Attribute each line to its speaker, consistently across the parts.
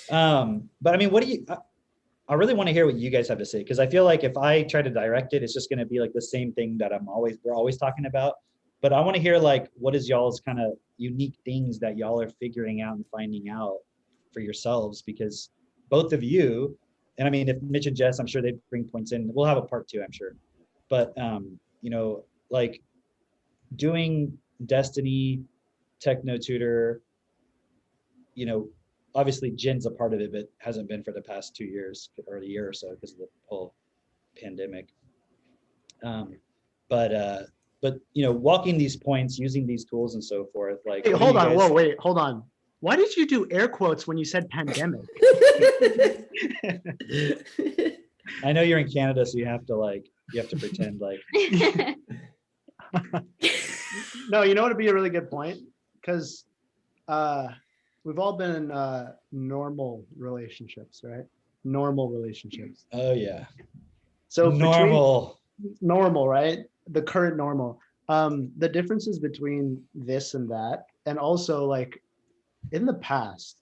Speaker 1: But I mean, what do you? I really want to hear what you guys have to say, because I feel like if I try to direct it, it's just going to be like the same thing that we're always talking about. But I want to hear like what is y'all's kind of unique things that y'all are figuring out and finding out for yourselves, because both of you, and I mean, if Mitch and Jess, I'm sure they bring points in. We'll have a part 2, I'm sure. But you know, like doing Destiny, Techno Tutor, you know, obviously Jen's a part of it, but hasn't been for the past 2 years or a year or so because of the whole pandemic. But you know, walking these points, using these tools and so forth, like.
Speaker 2: Hey, hold on, hold on. Why did you do air quotes when you said pandemic?
Speaker 1: I know you're in Canada, so you have to pretend like.
Speaker 2: No, you know what would be a really good point? Because we've all been in normal relationships, right? Normal relationships.
Speaker 1: Oh yeah.
Speaker 2: So
Speaker 1: normal,
Speaker 2: right? The current normal. The differences between this and that, and also like in the past,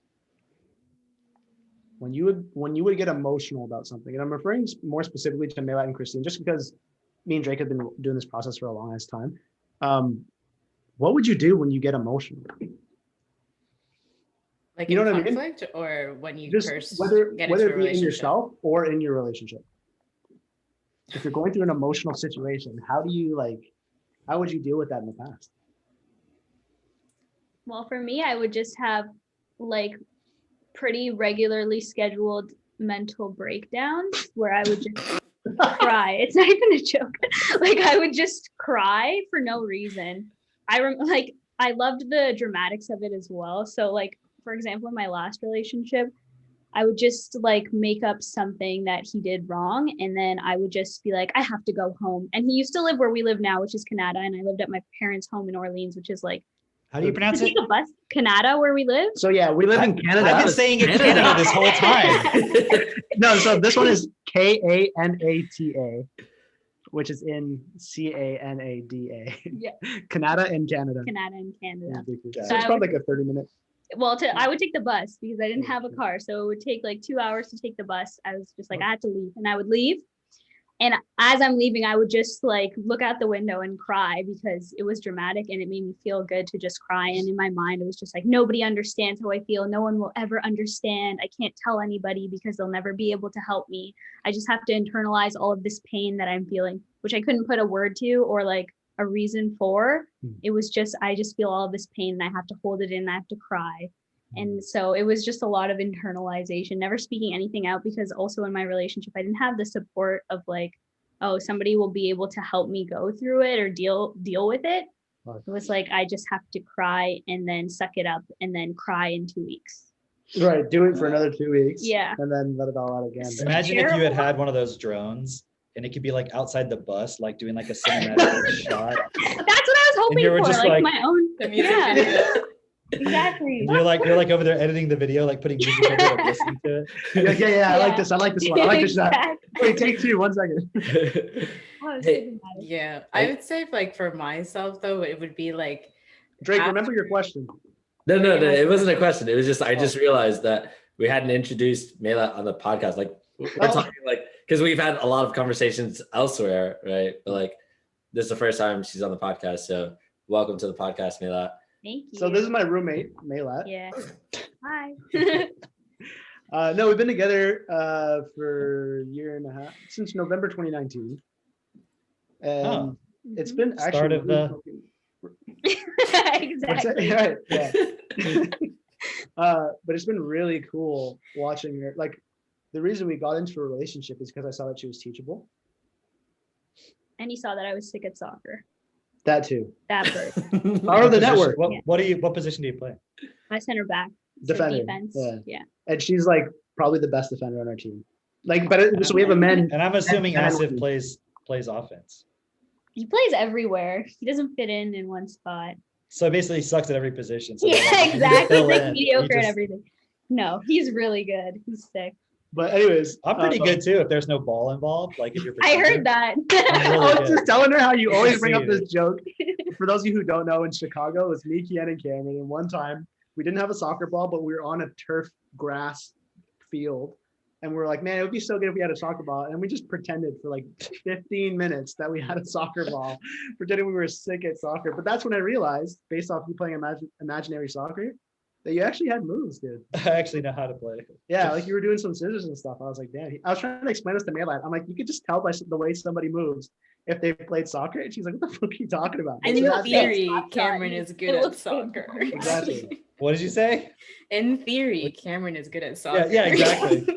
Speaker 2: when you would get emotional about something, and I'm referring more specifically to Maylat and Christine, just because me and Drake have been doing this process for a long time. What would you do when you get emotional?
Speaker 3: Like, you know what I mean? Or when you
Speaker 2: just
Speaker 3: first
Speaker 2: whether
Speaker 3: get
Speaker 2: it
Speaker 3: into a
Speaker 2: be in yourself or in your relationship. If you're going through an emotional situation, how would you deal with that in the past?
Speaker 4: Well, for me, I would just have like pretty regularly scheduled mental breakdowns where I would just cry. It's not even a joke. Like I would just cry for no reason. I loved the dramatics of it as well. So like, for example, in my last relationship, I would just like make up something that he did wrong. And then I would just be like, I have to go home. And he used to live where we live now, which is Canada. And I lived at my parents' home in Orleans, which is like,
Speaker 1: how do you pronounce it?
Speaker 4: The bus, Canada, where we live.
Speaker 2: So yeah, we live in Canada.
Speaker 1: I've been saying it Canada this whole time.
Speaker 2: No, so this one is Kanata, which is in Canada.
Speaker 4: Yeah.
Speaker 2: Canada and Canada.
Speaker 4: Canada and Canada.
Speaker 2: So it's probably like a 30-minute.
Speaker 4: Well, I would take the bus because I didn't have a car. So it would take like 2 hours to take the bus. I was just like, I had to leave, and I would leave. And as I'm leaving, I would just like look out the window and cry because it was dramatic and it made me feel good to just cry. And in my mind, it was just like, nobody understands how I feel. No one will ever understand. I can't tell anybody because they'll never be able to help me. I just have to internalize all of this pain that I'm feeling, which I couldn't put a word to or like a reason for. It was just, I just feel all of this pain and I have to hold it in. I have to cry. And so it was just a lot of internalization, never speaking anything out, because also in my relationship, I didn't have the support of like, oh, somebody will be able to help me go through it or deal with it. It was like, I just have to cry and then suck it up and then cry in 2 weeks.
Speaker 2: Right. Do it for another 2 weeks.
Speaker 4: Yeah.
Speaker 2: And then let it all out again.
Speaker 1: Imagine if you had one of those drones and it could be like outside the bus, like doing like a cinematic shot.
Speaker 4: That's what I was hoping for, like my own.
Speaker 3: Yeah.
Speaker 4: Exactly.
Speaker 1: And you're like over there editing the video, like putting music over it, listening to it.
Speaker 2: Yeah. I like this one. I like this shot. Wait, take 2, 1 second.
Speaker 3: Yeah, I would say like for myself though, it would be like
Speaker 2: Drake, remember your question.
Speaker 5: No, it wasn't a question. It was just I just realized that we hadn't introduced Maylat on the podcast. Like we're talking like because we've had a lot of conversations elsewhere, right? But like this is the first time she's on the podcast, so welcome to the podcast, Maylat.
Speaker 4: Thank you.
Speaker 2: So this is my roommate, Maylat.
Speaker 4: Yeah. Hi.
Speaker 2: No, we've been together for a year and a half, since November 2019. And it's been actually
Speaker 1: start of the
Speaker 4: exactly.
Speaker 2: Right, yeah. But it's been really cool watching her. Like the reason we got into a relationship is because I saw that she was teachable.
Speaker 4: And he saw that I was sick at soccer.
Speaker 2: That too.
Speaker 4: That bird.
Speaker 2: Power of the network.
Speaker 1: What position do you play?
Speaker 4: I center back.
Speaker 2: Defender.
Speaker 4: Defense. Yeah.
Speaker 2: And she's like probably the best defender on our team. Like, but so we have a men.
Speaker 1: And I'm assuming Asif plays offense.
Speaker 4: He plays everywhere. He doesn't fit in one spot.
Speaker 1: So basically, he sucks at every position. So
Speaker 4: yeah, exactly. He's like mediocre at everything. No, he's really good. He's sick.
Speaker 2: But anyways,
Speaker 1: I'm pretty good too. If there's no ball involved, like if you're.
Speaker 4: I heard that.
Speaker 1: Really
Speaker 2: I was just telling her how you always bring up
Speaker 1: it.
Speaker 2: this joke. For those of you who don't know, in Chicago, it was me, Kian, and Cameron. And one time We didn't have a soccer ball, but we were on a turf grass field. And we were like, man, it would be so good if we had a soccer ball. And we just pretended for like 15 minutes that we had a soccer ball, pretending we were sick at soccer. But that's when I realized, based off you playing imaginary soccer, that you actually had moves, dude.
Speaker 1: I actually know how to play.
Speaker 2: Yeah, like you were doing some scissors and stuff. I was like, damn. I was trying to explain this to Mayla. I'm like, you could just tell by the way somebody moves if they played soccer. And she's like, what the fuck are you talking about?
Speaker 3: In
Speaker 2: So that's-
Speaker 3: theory,
Speaker 4: not
Speaker 3: Cameron
Speaker 4: fun.
Speaker 3: is good
Speaker 4: It
Speaker 3: at
Speaker 4: looks
Speaker 3: soccer.
Speaker 2: Exactly.
Speaker 1: What did you say?
Speaker 3: In theory, Cameron is good at soccer.
Speaker 1: Yeah, exactly.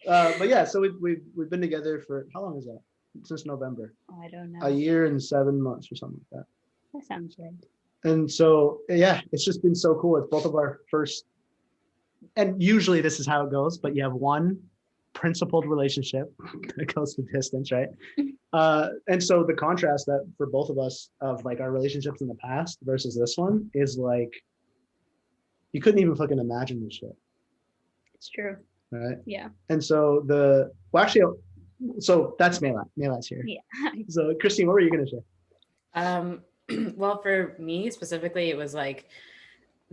Speaker 2: But yeah, so we've been together for, how long is that? Since November.
Speaker 4: Oh, I don't
Speaker 2: A
Speaker 4: know.
Speaker 2: year and 7 months or something like that.
Speaker 4: That sounds right.
Speaker 2: And so, yeah, it's just been so cool. It's both of our first, and usually this is how it goes, but you have one principled relationship that goes the distance, right? And so the contrast that for both of us of like our relationships in the past versus this one is like, you couldn't even fucking imagine this shit,
Speaker 4: It's true.
Speaker 2: right?
Speaker 4: Yeah.
Speaker 2: And so so that's Mayla. Mayla's here.
Speaker 4: Yeah.
Speaker 2: So Christine, what were you gonna say?
Speaker 3: Well, for me specifically, it was like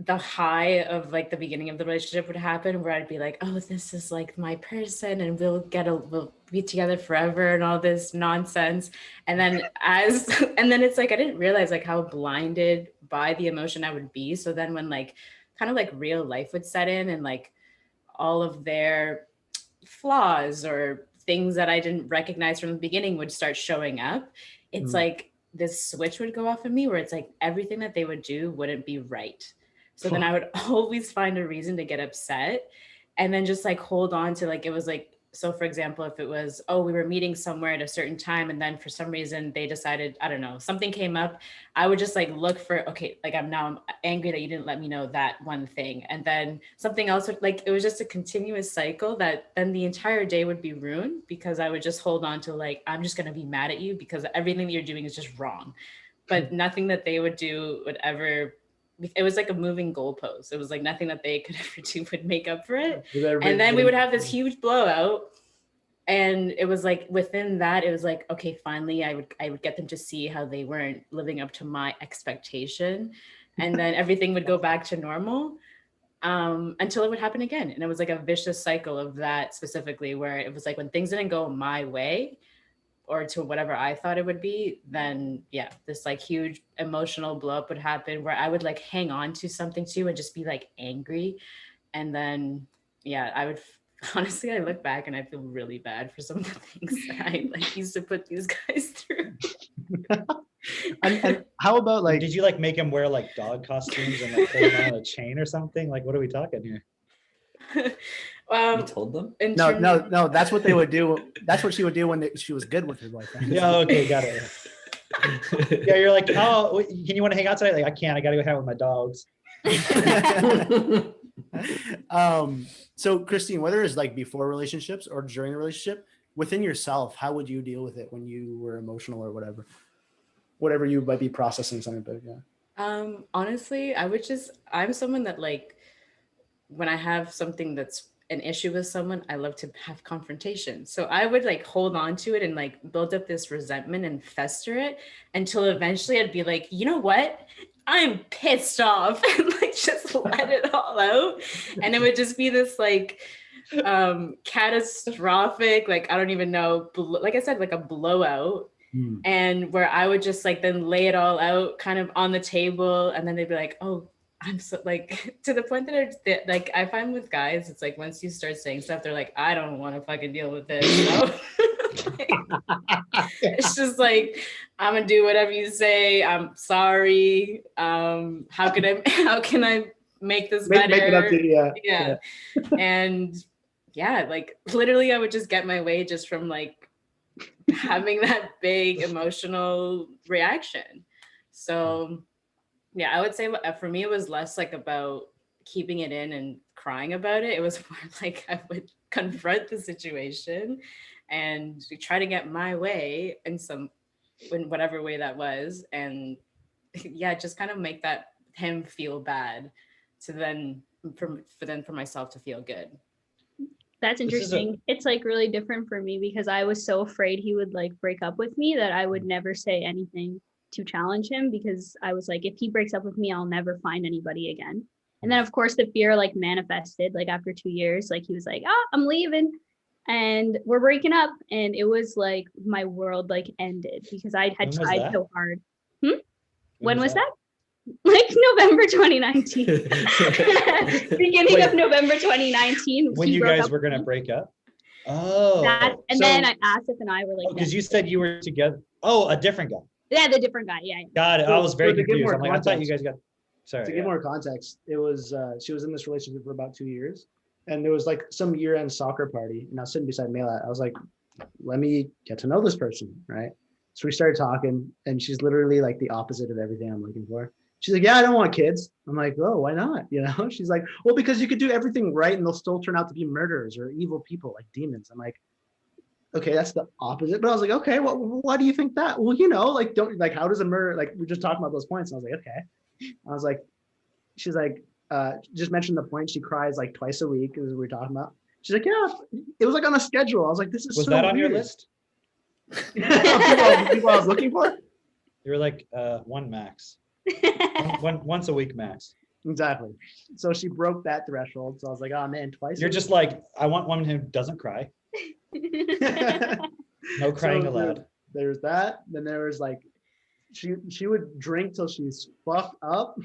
Speaker 3: the high of like the beginning of the relationship would happen where I'd be like, oh, this is like my person and we'll be together forever and all this nonsense. And then and then it's like, I didn't realize like how blinded by the emotion I would be. So then when like kind of like real life would set in and like all of their flaws or things that I didn't recognize from the beginning would start showing up, it's like this switch would go off of me where it's like everything that they would do wouldn't be right. So then I would always find a reason to get upset and then just like hold on to like, it was like, so for example, if it was, oh, we were meeting somewhere at a certain time and then for some reason they decided, I don't know, something came up, I would just like look for, okay, like I'm angry that you didn't let me know that one thing. And then something else would like, it was just a continuous cycle that then the entire day would be ruined because I would just hold on to like, I'm just going to be mad at you because everything that you're doing is just wrong. But nothing that they would do would ever, it was like a moving goalpost. It was like nothing that they could ever do would make up for it. And then we would have this huge blowout. And it was like within that, it was like, okay, finally I would get them to see how they weren't living up to my expectation. And then everything would go back to normal until it would happen again. And it was like a vicious cycle of that specifically, where it was like when things didn't go my way or to whatever I thought it would be, then yeah, this like huge emotional blow up would happen where I would like hang on to something too and just be like angry. And then, yeah, I would honestly, I look back and I feel really bad for some of the things that I like used to put these guys through.
Speaker 2: And how about like,
Speaker 1: Did you like make him wear like dog costumes and like hold on a chain or something? Like, what are we talking here?
Speaker 5: You told them?
Speaker 3: in
Speaker 2: no,
Speaker 3: terms-
Speaker 2: no, that's what they would do. That's what she would do when she was good with her boyfriend.
Speaker 1: Yeah, okay, got it. Yeah, you're like, oh, can you want to hang out tonight? Like, I can't. I got to go hang out with my dogs.
Speaker 2: So Christine, whether it's like before relationships or during a relationship, within yourself, how would you deal with it when you were emotional or whatever you might be processing something, but yeah.
Speaker 3: Honestly, I'm someone that like, when I have something that's an issue with someone, I love to have confrontation. So I would like hold on to it and like build up this resentment and fester it until eventually I'd be like, you know what? I'm pissed off and like just let it all out. And it would just be this like catastrophic, like I don't even know, like I said, like a blowout. And where I would just like then lay it all out kind of on the table and then they'd be like, oh, I'm so like to the point that like I find with guys, it's like once you start saying stuff, they're like, I don't want to fucking deal with this. So, it's just like, I'm gonna do whatever you say. I'm sorry. How can I make this better?
Speaker 2: Make it up to you,
Speaker 3: Yeah. And yeah, like literally I would just get my way just from like having that big emotional reaction. So yeah, I would say for me, it was less like about keeping it in and crying about it. It was more like I would confront the situation and try to get my way in whatever way that was. And yeah, just kind of make him feel bad to then for myself to feel good.
Speaker 4: That's interesting. It's like really different for me because I was so afraid he would like break up with me that I would never say anything to challenge him because I was like, if he breaks up with me, I'll never find anybody again. And then of course the fear like manifested like after 2 years, like he was like, oh, I'm leaving and we're breaking up. And it was like my world like ended because I had
Speaker 1: When was
Speaker 4: tried
Speaker 1: that?
Speaker 4: so hard. When was that? Like November 2019. Beginning of
Speaker 1: Wait.
Speaker 4: November 2019.
Speaker 1: When
Speaker 4: he
Speaker 1: you
Speaker 4: broke
Speaker 1: guys
Speaker 4: up
Speaker 1: were
Speaker 4: with
Speaker 1: gonna
Speaker 4: me.
Speaker 1: break up? Oh.
Speaker 4: And then Asif and I were like,
Speaker 1: because
Speaker 4: no.
Speaker 1: you said you were together. Oh, a different guy.
Speaker 4: Yeah, the different guy. Yeah.
Speaker 1: Got it. I
Speaker 2: So-
Speaker 1: was very
Speaker 2: so to give
Speaker 1: confused.
Speaker 2: more
Speaker 1: I'm like, I thought you
Speaker 2: context-
Speaker 1: guys got. Sorry.
Speaker 2: To
Speaker 1: yeah.
Speaker 2: give more context, it was she was in this relationship for about 2 years, and there was like some year-end soccer party, and I was sitting beside Mela. I was like, let me get to know this person, right? So we started talking, and she's literally like the opposite of everything I'm looking for. She's like, yeah, I don't want kids. I'm like, oh, why not? You know, she's like, well, because you could do everything right and they'll still turn out to be murderers or evil people like demons. I'm like, okay, that's the opposite. But I was like, okay, well, why do you think that? Well, you know, like, don't like, how does a murder, like, we're just talking about those points. And I was like, okay. I was like, she's like, just mentioned the point. She cries like twice a week, as we were talking about. She's like, yeah, it was like on a schedule. I was like, this is
Speaker 1: Was
Speaker 2: so
Speaker 1: that on your
Speaker 2: weird.
Speaker 1: list?
Speaker 2: people I was looking for?
Speaker 1: You were like one max, once a week max.
Speaker 2: Exactly. So she broke that threshold. So I was like, oh man, twice.
Speaker 1: You're just like, I want one who doesn't cry. No crying
Speaker 2: So
Speaker 1: allowed.
Speaker 2: There's that. Then there was like, she would drink till she's fucked up.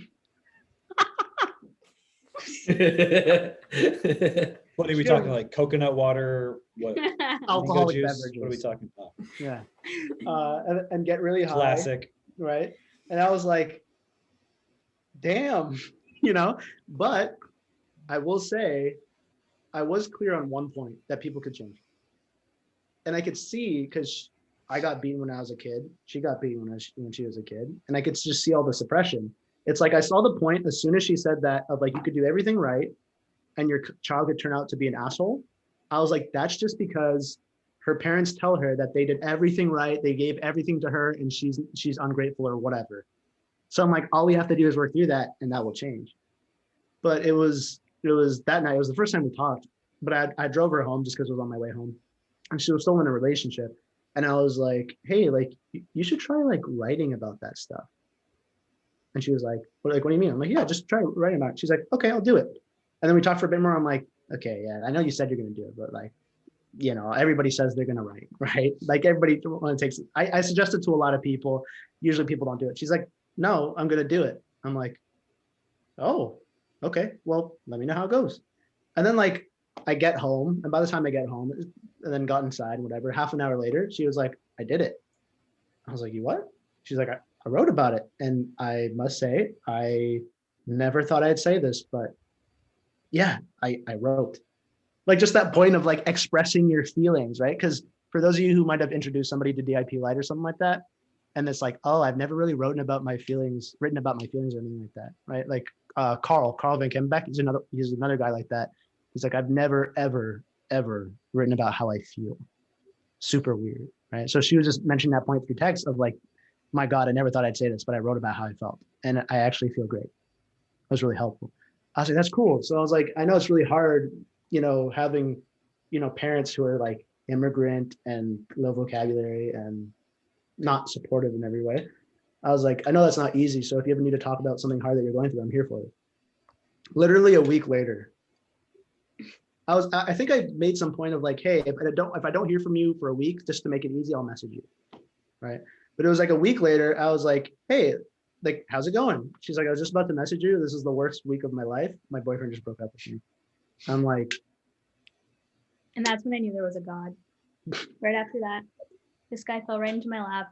Speaker 1: What are we
Speaker 2: Sure.
Speaker 1: talking like? Coconut water? What?
Speaker 2: Alcoholic
Speaker 1: mango juice?
Speaker 2: beverages.
Speaker 1: What are we talking about?
Speaker 2: Yeah. And get really high.
Speaker 1: Classic.
Speaker 2: Right. And I was like, damn, you know, but I will say I was clear on one point that people could change. And I could see, because I got beaten when I was a kid. She got beaten when she was a kid. And I could just see all the suppression. It's like I saw the point as soon as she said that of like, you could do everything right and your child could turn out to be an asshole. I was like, that's just because her parents tell her that they did everything right. They gave everything to her and she's ungrateful or whatever. So I'm like, all we have to do is work through that and that will change. But it was that night. It was the first time we talked, but I drove her home just because it was on my way home and she was still in a relationship. And I was like, hey, like you should try like writing about that stuff. And she was like, what do you mean? I'm like, yeah, just try writing about it. She's like, okay, I'll do it. And then we talked for a bit more. I'm like, okay, yeah, I know you said you're going to do it, but like, you know, everybody says they're going to write, right? Like everybody takes, I suggested to a lot of people, usually people don't do it. She's like, no, I'm going to do it. I'm like, oh, okay, well, let me know how it goes. And then like, I get home, and by the time I get home and then got inside, whatever, half an hour later, she was like, I did it. I was like, you what? She's like, I wrote about it. And I must say, I never thought I'd say this, but yeah, I wrote. Like just that point of like expressing your feelings, right? Because for those of you who might have introduced somebody to DIP Light or something like that, and it's like, oh, I've never really written about my feelings or anything like that, right? Like Carl Van Kembeck, he's another guy like that. He's like, I've never, ever, ever written about how I feel. Super weird, right? So she was just mentioning that point through text of like, my God, I never thought I'd say this, but I wrote about how I felt. And I actually feel great. It was really helpful. I was like, that's cool. So I was like, I know it's really hard, you know, having, you know, parents who are like immigrant and low vocabulary and not supportive in every way. I was like, I know that's not easy. So if you ever need to talk about something hard that you're going through, I'm here for you. Literally a week later, I think I made some point of like, hey, if I don't hear from you for a week, just to make it easy, I'll message you. Right. But it was like a week later, I was like, hey, like, how's it going? She's like, I was just about to message you. This is the worst week of my life. My boyfriend just broke up with me. I'm like,
Speaker 4: And that's when I knew there was a God. Right after that, this guy fell right into my lap.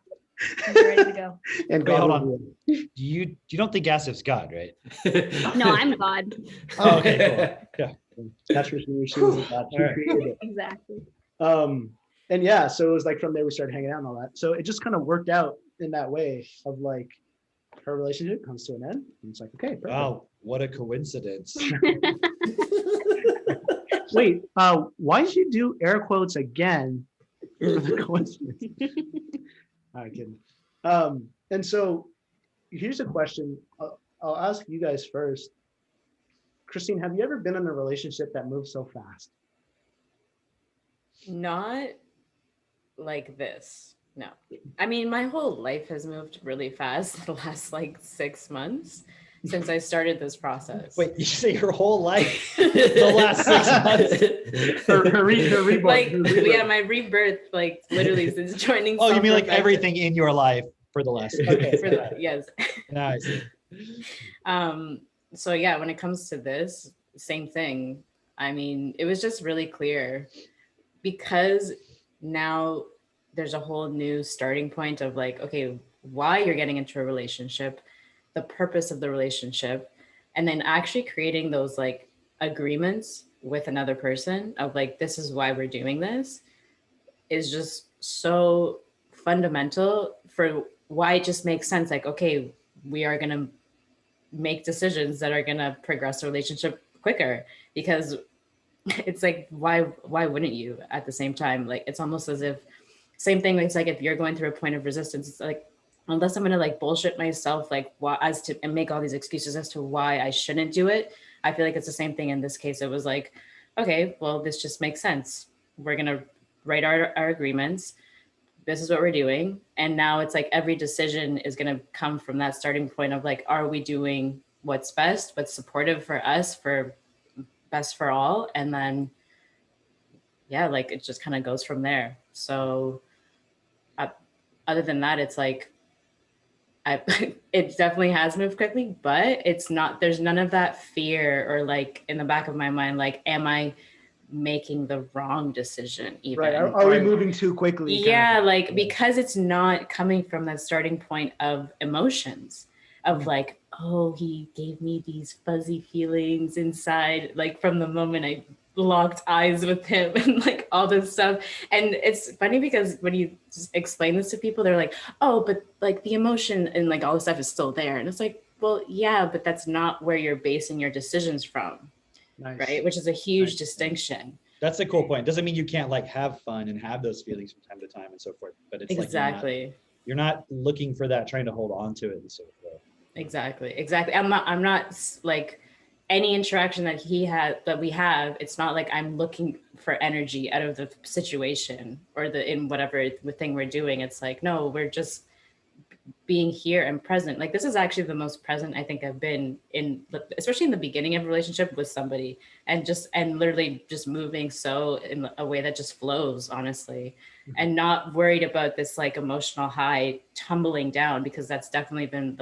Speaker 4: I was ready to go.
Speaker 2: and
Speaker 1: Wait,
Speaker 2: God
Speaker 1: hold
Speaker 2: was
Speaker 1: on.
Speaker 2: real.
Speaker 1: You don't think Asif's God, right?
Speaker 4: No, I'm God.
Speaker 1: Oh, okay, cool. Yeah.
Speaker 2: That's what she was about. She
Speaker 1: All right.
Speaker 2: created it.
Speaker 4: Exactly.
Speaker 2: And yeah, so it was like from there we started hanging out and all that. So it just kind of worked out in that way of like her relationship comes to an end. And it's like, okay, perfect.
Speaker 1: Wow, what a coincidence.
Speaker 2: Wait, why did you do air quotes again for the coincidence? All right, kidding. And so here's a question. I'll ask you guys first. Christine, have you ever been in a relationship that moved so fast?
Speaker 3: Not like this. No. I mean, my whole life has moved really fast the last like 6 months. since I started this process.
Speaker 1: Wait, you say your whole life? The last 6 months?
Speaker 2: Her reborn.
Speaker 3: Like,
Speaker 2: her rebirth.
Speaker 3: yeah, my rebirth, like literally since joining.
Speaker 1: Oh, you mean like
Speaker 3: Self-Reflection.
Speaker 1: everything in your life for the last? Okay,
Speaker 3: For the, yes.
Speaker 1: nice.
Speaker 3: So yeah, when it comes to this, same thing. I mean, it was just really clear because now there's a whole new starting point of like, okay, why you're getting into a relationship, the purpose of the relationship, and then actually creating those like agreements with another person of like, this is why we're doing this, is just so fundamental for why it just makes sense. Like, okay, we are going to make decisions that are going to progress the relationship quicker, because it's like, why wouldn't you at the same time? Like, it's almost as if, same thing. It's like if you're going through a point of resistance, it's like, unless I'm going to like bullshit myself, like why, as to, and make all these excuses as to why I shouldn't do it. I feel like it's the same thing in this case. It was like, okay, well, this just makes sense. We're going to write our agreements. This is what we're doing. And now it's like every decision is going to come from that starting point of like, are we doing what's best, what's supportive for us, for best for all? And then, yeah, like it just kind of goes from there. So other than that, it's like, it definitely has moved quickly, but it's not, there's none of that fear or like in the back of my mind, like, am I making the wrong decision even?
Speaker 2: Right. Are we moving too quickly?
Speaker 3: Yeah, like because it's not coming from that starting point of emotions of like, oh, he gave me these fuzzy feelings inside, like from the moment I locked eyes with him and like all this stuff. And it's funny because when you just explain this to people, they're like, oh, but like the emotion and like all this stuff is still there. And it's like, well, yeah, but that's not where you're basing your decisions from.
Speaker 2: Nice.
Speaker 3: Right. Which is a huge distinction.
Speaker 1: That's the cool point. Doesn't mean you can't like have fun and have those feelings from time to time and so forth. But it's
Speaker 3: Exactly.
Speaker 1: like you're not looking for that, trying to hold on to it and so forth.
Speaker 3: Exactly. I'm not like any interaction that we have, it's not like I'm looking for energy out of the situation or in whatever thing we're doing. It's like, no, we're just being here and present. Like this is actually the most present I think I've been in, especially in the beginning of a relationship with somebody, and literally just moving so in a way that just flows, honestly, and not worried about this like emotional high tumbling down, because that's definitely been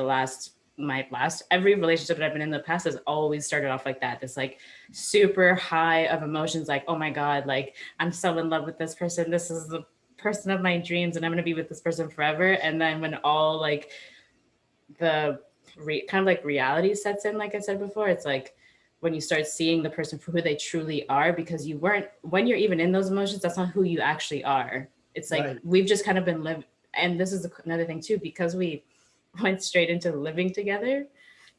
Speaker 3: every relationship that I've been in the past has always started off like that. This like super high of emotions, like, oh my God, like I'm so in love with this person. This is the person of my dreams and I'm going to be with this person forever. And then when all like the kind of like reality sets in, like I said before, it's like when you start seeing the person for who they truly are, because when you're even in those emotions, that's not who you actually are. It's like, right. We've just kind of been living. And this is another thing too, because we went straight into living together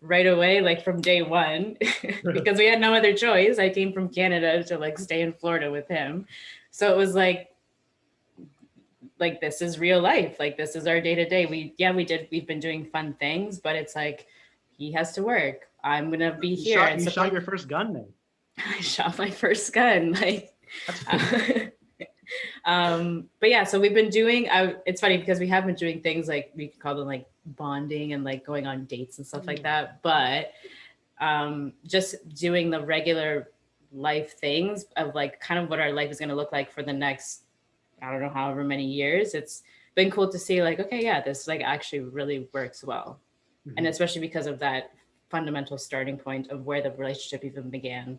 Speaker 3: right away, like from day one, because we had no other choice. I came from Canada to like stay in Florida with him. So it was like this is real life. Like this is our day to day. We've been doing fun things, but it's like, he has to work. I'm going to be here.
Speaker 2: You shot your first gun then.
Speaker 3: I shot my first gun. Like, but yeah, so we've been doing, it's funny because we have been doing things like we could call them like bonding and like going on dates and stuff like that. But just doing the regular life things of like kind of what our life is going to look like for the next, I don't know, however many years. It's been cool to see like, okay, yeah, this like actually really works well. Mm-hmm. And especially because of that fundamental starting point of where the relationship even began.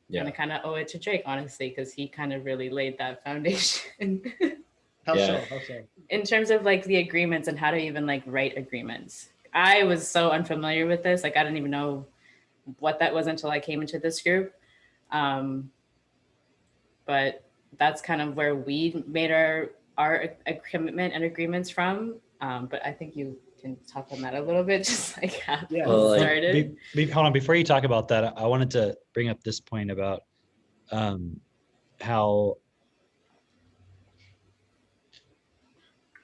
Speaker 3: Yeah. And I kind of owe it to Drake, honestly, because he kind of really laid that foundation.
Speaker 2: How so?
Speaker 3: In terms of like the agreements and how to even like write agreements. I was so unfamiliar with this. Like I didn't even know what that was until I came into this group. But that's kind of where we made our commitment and agreements from. But I think you can talk on that a little bit, just like how it started.
Speaker 1: Hold on, before you talk about that, I wanted to bring up this point about how,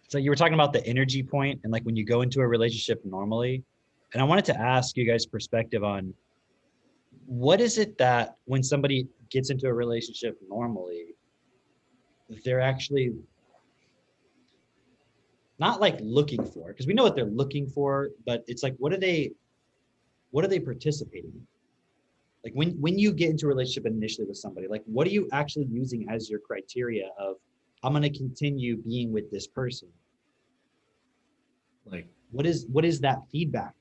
Speaker 1: so you were talking about the energy point and like when you go into a relationship normally, and I wanted to ask you guys' perspective on what is it that when somebody gets into a relationship normally, they're actually not like looking for, because we know what they're looking for, but it's like, what are they what are they participating in? Like when you get into a relationship initially with somebody, like what are you actually using as your criteria of, I'm going to continue being with this person?
Speaker 5: Like
Speaker 1: What is that feedback?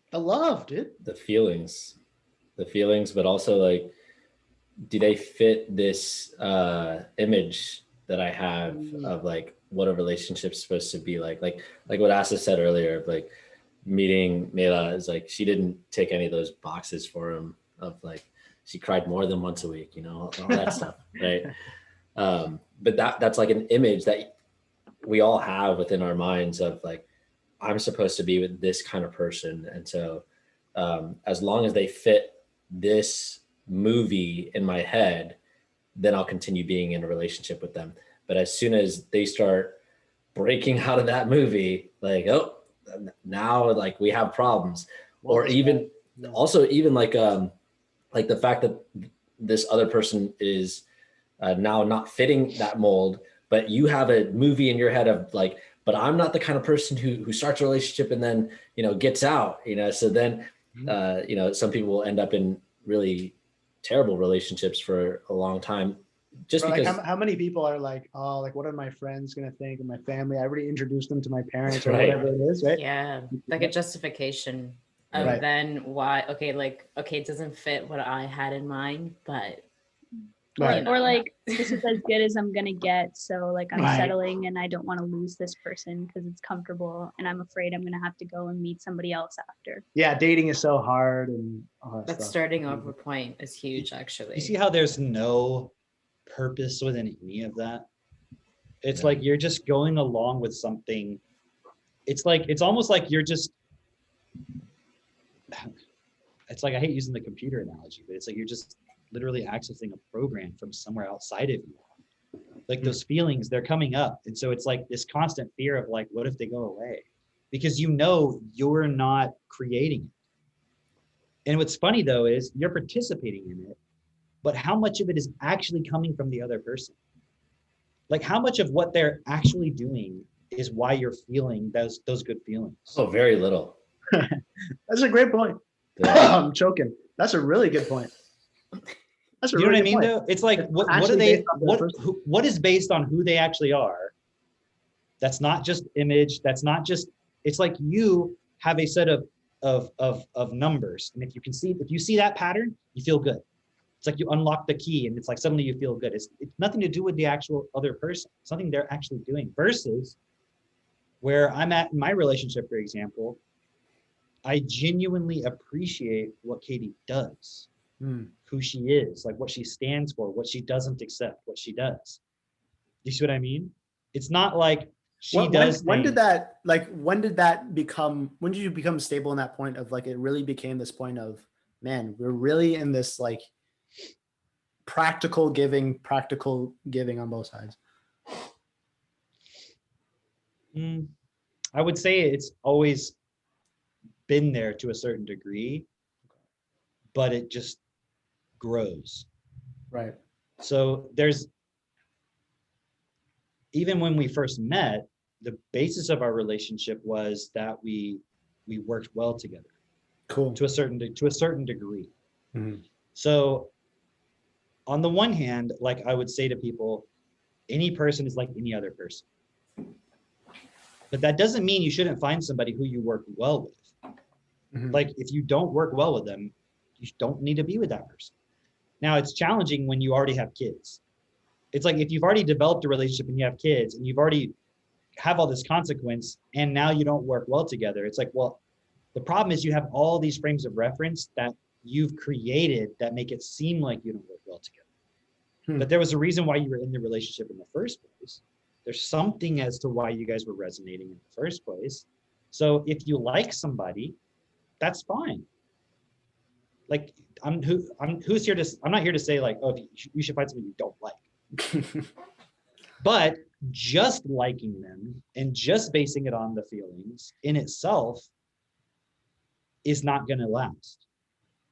Speaker 2: The love, dude.
Speaker 5: the feelings, but also like, do they fit this image that I have of like what a relationship's supposed to be like what Asa said earlier of like meeting Mela is like, she didn't tick any of those boxes for him of like, she cried more than once a week, you know, all that stuff, right? But that's like an image that we all have within our minds of like, I'm supposed to be with this kind of person. And so as long as they fit this movie in my head, then I'll continue being in a relationship with them. But as soon as they start breaking out of that movie, like, oh, now like we have problems. Or even also even like the fact that this other person is now not fitting that mold, but you have a movie in your head of like, but I'm not the kind of person who starts a relationship and then, you know, gets out, you know, so then, you know, some people will end up in really terrible relationships for a long time just
Speaker 2: Bro,
Speaker 5: because.
Speaker 2: like how many people are like, oh, like what are my friends gonna think of my family? I already introduced them to my parents or
Speaker 5: Right.
Speaker 2: whatever it is, right?
Speaker 3: Yeah, like a justification of
Speaker 2: Right.
Speaker 3: then why, okay, it doesn't fit what I had in mind, but
Speaker 2: Right.
Speaker 3: know.
Speaker 4: Or like, this is as good as I'm gonna get. So like I'm
Speaker 2: Right.
Speaker 4: settling and I don't want to lose this person because it's comfortable and I'm afraid I'm gonna have to go and meet somebody else after.
Speaker 2: Yeah, dating is so hard and all that
Speaker 3: That
Speaker 2: stuff.
Speaker 3: starting over point is huge, actually.
Speaker 1: You see how there's no purpose within any of that? It's
Speaker 5: Yeah.
Speaker 1: like you're just going along with something. It's like, it's almost like you're just, it's like, I hate using the computer analogy, but it's like you're just literally accessing a program from somewhere outside of you. Like those feelings, they're coming up. And so it's like this constant fear of like, what if they go away? Because you know you're not creating it. And what's funny though is you're participating in it, but how much of it is actually coming from the other person? Like how much of what they're actually doing is why you're feeling those good feelings?
Speaker 5: Oh, very little.
Speaker 2: That's a great point.
Speaker 5: Yeah.
Speaker 2: I'm choking. That's a really good point. That's a
Speaker 1: You know what I
Speaker 2: really
Speaker 1: mean
Speaker 2: good point.
Speaker 1: though? It's like,
Speaker 2: It's
Speaker 1: what are
Speaker 2: actually
Speaker 1: they,
Speaker 2: based on the person.
Speaker 1: what is based on who they actually are? That's not just image. That's not just, it's like you have a set of numbers. And if you see that pattern, you feel good. It's like you unlock the key and it's like suddenly you feel good. It's nothing to do with the actual other person, something they're actually doing versus where I'm at in my relationship, for example, I genuinely appreciate what Katie does, who she is, like what she stands for, what she doesn't accept, what she does. You see what I mean? It's not like she does.
Speaker 2: When did that become, when did you become stable in that point of like, it really became this point of, man, we're really in this like practical giving on both sides?
Speaker 1: I would say it's always been there to a certain degree, but it just grows.
Speaker 2: Right.
Speaker 1: So there's, even when we first met, the basis of our relationship was that we worked well together.
Speaker 2: Cool.
Speaker 1: To a certain degree.
Speaker 2: Mhm.
Speaker 1: So on the one hand, like I would say to people, any person is like any other person. But that doesn't mean you shouldn't find somebody who you work well with.
Speaker 2: Mhm.
Speaker 1: Like if you don't work well with them, you don't need to be with that person. Now it's challenging when you already have kids. It's like if you've already developed a relationship and you have kids and you've already have all this consequence and now you don't work well together. It's like, well, the problem is you have all these frames of reference that you've created that make it seem like you don't work well together. But there was a reason why you were in the relationship in the first place. There's something as to why you guys were resonating in the first place. So if you like somebody, that's fine. Like I'm not here to say like, oh, you should find somebody you don't like. But just liking them and just basing it on the feelings in itself is not going to last.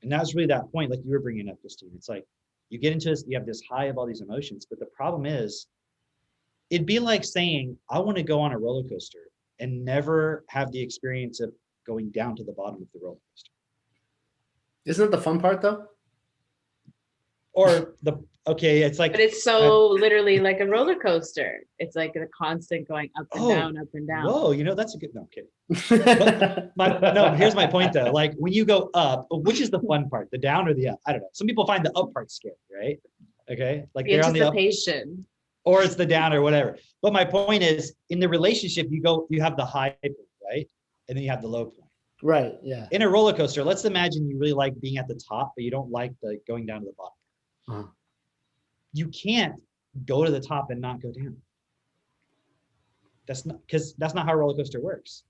Speaker 1: And that's really that point, like you were bringing up, Christine. It's like you get into this, you have this high of all these emotions, but the problem is, it'd be like saying, I want to go on a roller coaster and never have the experience of going down to the bottom of the roller coaster.
Speaker 2: Isn't it the fun part though?
Speaker 1: Or okay, it's like
Speaker 3: But it's so literally like a roller coaster. It's like a constant going up and
Speaker 1: Oh,
Speaker 3: down, up and down.
Speaker 1: whoa, that's a good, no, okay. No, here's my point though. Like when you go up, which is the fun part, the down or the up? I don't know. Some people find the up part scary, right? Okay, like
Speaker 3: The
Speaker 1: they're on the up,
Speaker 3: anticipation.
Speaker 1: or it's the down or whatever. But my point is, in the relationship, you have the high point, right? And then you have the low point.
Speaker 2: Right. Yeah.
Speaker 1: In a roller coaster, let's imagine you really like being at the top, but you don't like the going down to the bottom.
Speaker 2: Uh-huh.
Speaker 1: You can't go to the top and not go down. That's not how a roller coaster works.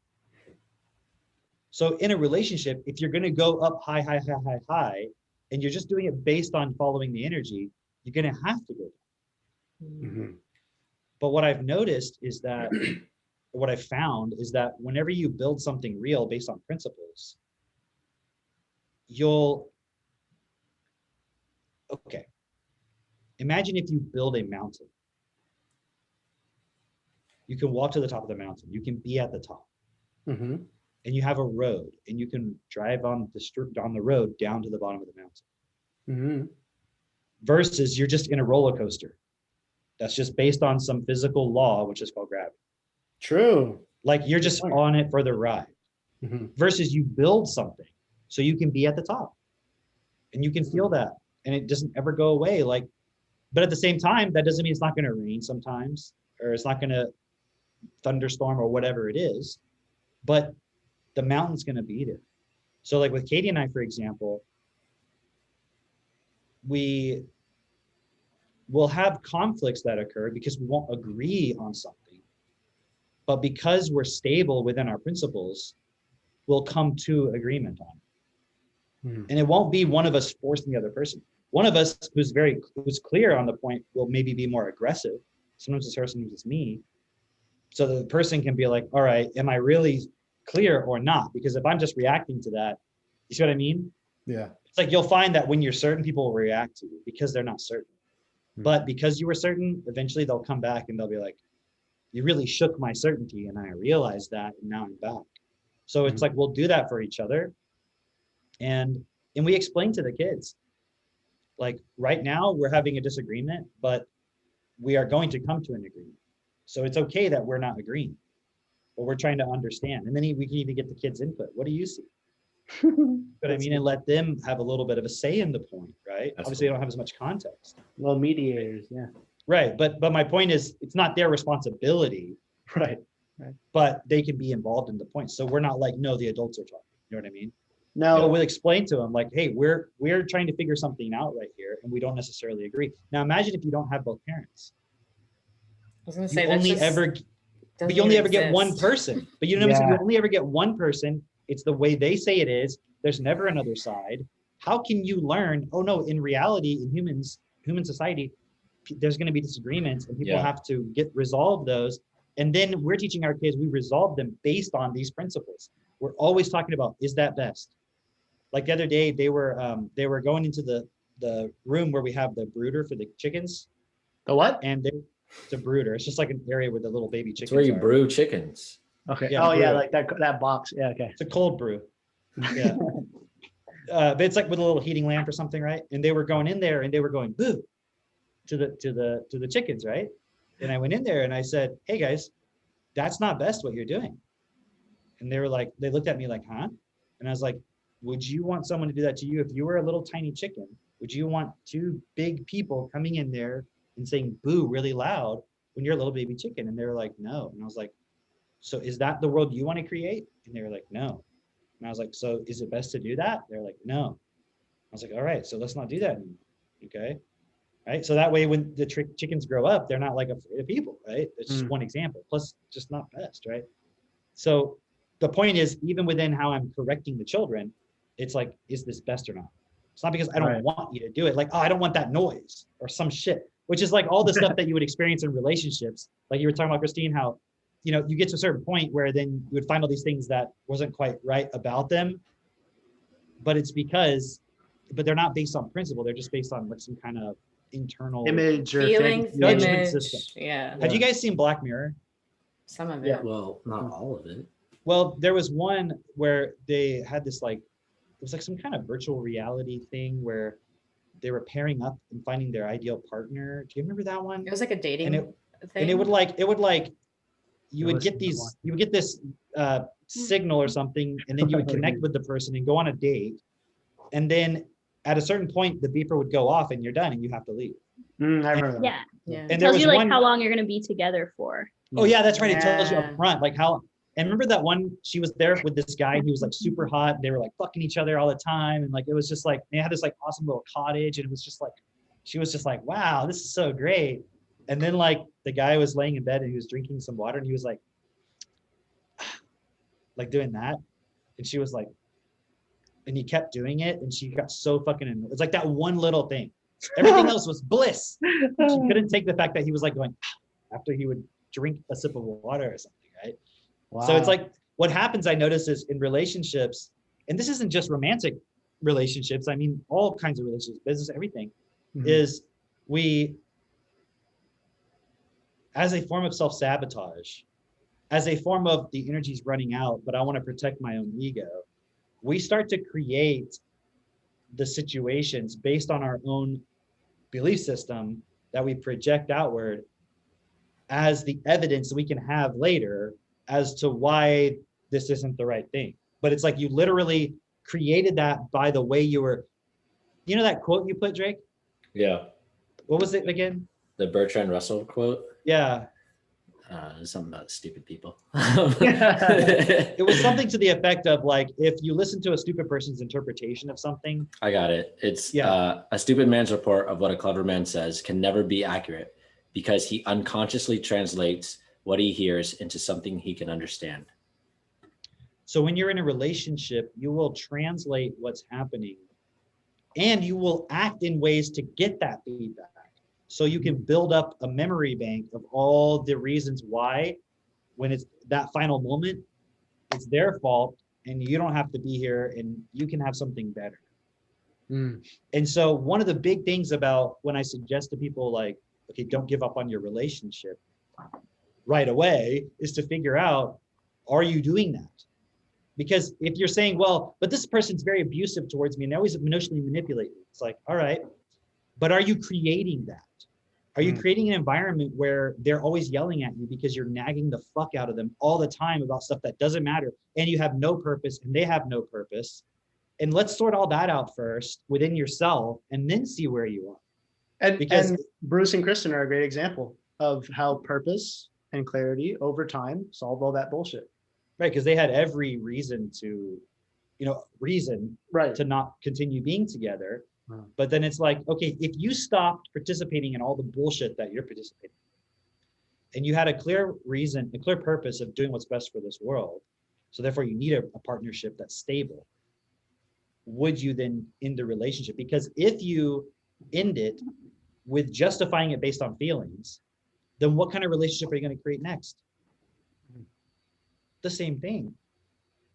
Speaker 1: So in a relationship, if you're going to go up high, high, high, high, high, and you're just doing it based on following the energy, you're going to have to go down.
Speaker 2: Mhm.
Speaker 1: But what I've noticed is that, what I've found is that whenever you build something real based on principles, okay. Imagine if you build a mountain. You can walk to the top of the mountain. You can be at the top.
Speaker 2: Mhm.
Speaker 1: And you have a road, and you can drive on the road down to the bottom of the mountain.
Speaker 2: Mhm.
Speaker 1: Versus you're just in a roller coaster. That's just based on some physical law, which is called gravity.
Speaker 2: True.
Speaker 1: Like you're just on it for the ride.
Speaker 2: Mhm.
Speaker 1: Versus you build something so you can be at the top, and you can feel that, and it doesn't ever go away. Like, but at the same time, that doesn't mean it's not going to rain sometimes, or it's not going to thunderstorm or whatever it is, but the mountain's going to be there. So like with Katie and I, for example, we will have conflicts that occur because we won't agree on something, but because we're stable within our principles, we'll come to agreement on it.
Speaker 2: Mhm.
Speaker 1: And it won't be one of us forcing the other person. One of us who's clear on the point will maybe be more aggressive. Sometimes it's her, sometimes it's me. So the person can be like, all right, am I really clear or not? Because if I'm just reacting to that, you see what I mean?
Speaker 2: Yeah.
Speaker 1: It's like you'll find that when you're certain, people will react to you because they're not certain.
Speaker 2: Hmm.
Speaker 1: But because you were certain, eventually they'll come back and they'll be like, you really shook my certainty, and I realized that, and now I'm back. So it's like we'll do that for each other. And we explain to the kids, like right now we're having a disagreement, but we are going to come to an agreement. So it's okay that we're not agreeing, but we're trying to understand. And then we can even get the kids' input. What do you see? But I mean, and let them have a little bit of a say in the point, right?
Speaker 5: That's
Speaker 1: Obviously, they
Speaker 5: cool.
Speaker 1: don't have as much context.
Speaker 2: Well, mediators. Yeah.
Speaker 1: Right. But my point is, it's not their responsibility,
Speaker 2: Right.
Speaker 1: but they can be involved in the point. So we're not like, no, the adults are talking. You know what I mean?
Speaker 2: No.
Speaker 1: So we'll explain to them like, hey, we're trying to figure something out right here, and we don't necessarily agree. Now imagine if you don't have both parents.
Speaker 3: I was gonna
Speaker 1: You
Speaker 3: say that's
Speaker 1: only
Speaker 3: just
Speaker 1: ever
Speaker 3: doesn't
Speaker 1: but you only
Speaker 3: even
Speaker 1: ever get one
Speaker 3: exist.
Speaker 1: person. But you know what I'm saying?
Speaker 2: Yeah.
Speaker 1: You only ever get one person. It's the way they say it is. There's never another side. How can you learn? Oh no, in reality, in human society, there's going to be disagreements, and people
Speaker 5: Yeah.
Speaker 1: have to resolve those. And then we're teaching our kids, we resolve them based on these principles. We're always talking about, is that best? Like the other day, they were going into the room where we have the brooder for the chickens,
Speaker 2: The what?
Speaker 1: and it's a brooder. It's just like an area where the little baby chickens
Speaker 5: It's where you
Speaker 1: are.
Speaker 5: brew chickens.
Speaker 2: Okay.
Speaker 1: Yeah,
Speaker 2: oh yeah,
Speaker 1: brew.
Speaker 2: like that box. Yeah. Okay.
Speaker 1: It's a cold brew. Yeah. But it's like with a little heating lamp or something, right? And they were going in there and they were going boo to the chickens, right? And I went in there and I said, hey guys, that's not best what you're doing. And they looked at me like, huh? And I was like, would you want someone to do that to you if you were a little tiny chicken? Would you want two big people coming in there and saying boo really loud when you're a little baby chicken? And they were like, no. And I was like, so is that the world you want to create? And they were like, no. And I was like, so is it best to do that? They're like, no. I was like, all right, so let's not do that anymore. Okay. Right. So that way, when the chickens grow up, they're not like afraid of people, right? It's just one example. Plus, just not best, right? So the point is, even within how I'm correcting the children, it's like, is this best or not? It's not because I don't
Speaker 2: Right.
Speaker 1: want you to do it. Like, oh, I don't want that noise or some shit, which is like all the stuff that you would experience in relationships. Like you were talking about, Christine, how, you get to a certain point where then you would find all these things that wasn't quite right about them, but they're not based on principle. They're just based on like some kind of internal
Speaker 2: Image or
Speaker 3: Feelings,
Speaker 1: Judgment
Speaker 3: image,
Speaker 1: system.
Speaker 3: yeah,
Speaker 1: Have you guys seen Black Mirror?
Speaker 3: some of
Speaker 2: Yeah.
Speaker 3: it.
Speaker 5: Well, not all of it.
Speaker 1: Well, there was one where they had this like was like some kind of virtual reality thing where they were pairing up and finding their ideal partner. Do you remember that one?
Speaker 3: It was like a dating
Speaker 1: And
Speaker 3: thing.
Speaker 1: And it would like you
Speaker 2: Never
Speaker 1: would get
Speaker 2: seen that one.
Speaker 1: you would get this signal or something, and then you would connect with the person and go on a date, and then at a certain point the beeper would go off and you're done and you have to leave.
Speaker 2: I remember that.
Speaker 4: Yeah.
Speaker 3: Yeah.
Speaker 1: And
Speaker 4: It
Speaker 1: there
Speaker 4: tells
Speaker 1: was
Speaker 4: you like
Speaker 1: one,
Speaker 4: how long you're gonna be together for.
Speaker 1: oh yeah, that's right. It tells you
Speaker 3: Yeah.
Speaker 1: up front like how. And remember that one? She was there with this guy. He was like super hot. They were like fucking each other all the time, and like it was just like they had this like awesome little cottage, and it was just like she was just like, wow, this is so great. And then like the guy was laying in bed and he was drinking some water, and he was like doing that, and she was like, and he kept doing it, and she got so fucking annoyed. It's like that one little thing. Everything else was bliss. She couldn't take the fact that he was like going after he would drink a sip of water or something, right? So it's like what happens, I notice, is in relationships, and this isn't just romantic relationships, I mean all kinds of relationships, business, everything, is we, as a form of self-sabotage, as a form of the energy's running out, but I want to protect my own ego, we start to create the situations based on our own belief system that we project outward as the evidence we can have later as to why this isn't the right thing. But it's like you literally created that by the way you were, you know that quote you put, Drake?
Speaker 5: Yeah.
Speaker 1: What was it again?
Speaker 5: The Bertrand Russell quote.
Speaker 1: Yeah.
Speaker 5: Something about stupid people.
Speaker 1: It was something to the effect of like, if you listen to a stupid person's interpretation of something.
Speaker 5: I got it. It's
Speaker 1: Yeah.
Speaker 5: A stupid man's report of what a clever man says can never be accurate because he unconsciously translates what he hears into something he can understand.
Speaker 1: So when you're in a relationship, you will translate what's happening and you will act in ways to get that feedback. So you can build up a memory bank of all the reasons why, when it's that final moment, it's their fault and you don't have to be here and you can have something better. And so one of the big things about when I suggest to people like, okay, don't give up on your relationship right away, is to figure out, are you doing that? Because if you're saying, well, but this person's very abusive towards me and they always emotionally manipulate me, it's like, all right, but are you creating that? Are you creating an environment where they're always yelling at you because you're nagging the fuck out of them all the time about stuff that doesn't matter and you have no purpose and they have no purpose? And let's sort all that out first within yourself and then see where you are.
Speaker 2: And Bruce and Kristen are a great example of how purpose and clarity over time solve all that bullshit.
Speaker 1: Right, because they had every reason to,
Speaker 2: Right.
Speaker 1: to not continue being together.
Speaker 2: Wow.
Speaker 1: But then it's like, okay, if you stopped participating in all the bullshit that you're participating in, and you had a clear reason, a clear purpose of doing what's best for this world, so therefore you need a partnership that's stable, would you then end the relationship? Because if you end it with justifying it based on feelings, then what kind of relationship are you going to create next? The same thing.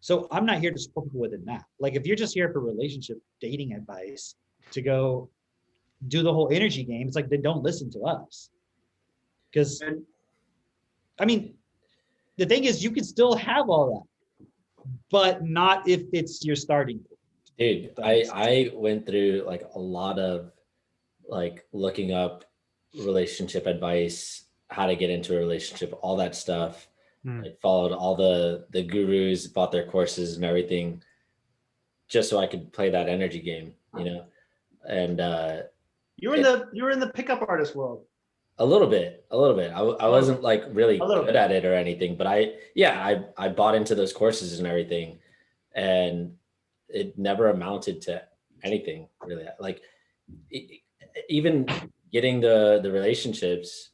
Speaker 1: So I'm not here to support people within that. Like if you're just here for relationship dating advice to go do the whole energy game, it's like, then don't listen to us. Because I mean, the thing is you can still have all that, but not if it's your starting point.
Speaker 5: Dude, I went through like a lot of like looking up relationship advice, how to get into a relationship, all that stuff. Like followed all the gurus, bought their courses and everything, just so I could play that energy game, you know. And
Speaker 2: you were in the pickup artist world.
Speaker 5: a little bit. I wasn't like really good
Speaker 2: bit.
Speaker 5: at it or anything, but I bought into those courses and everything, and it never amounted to anything really. Like even getting the relationships,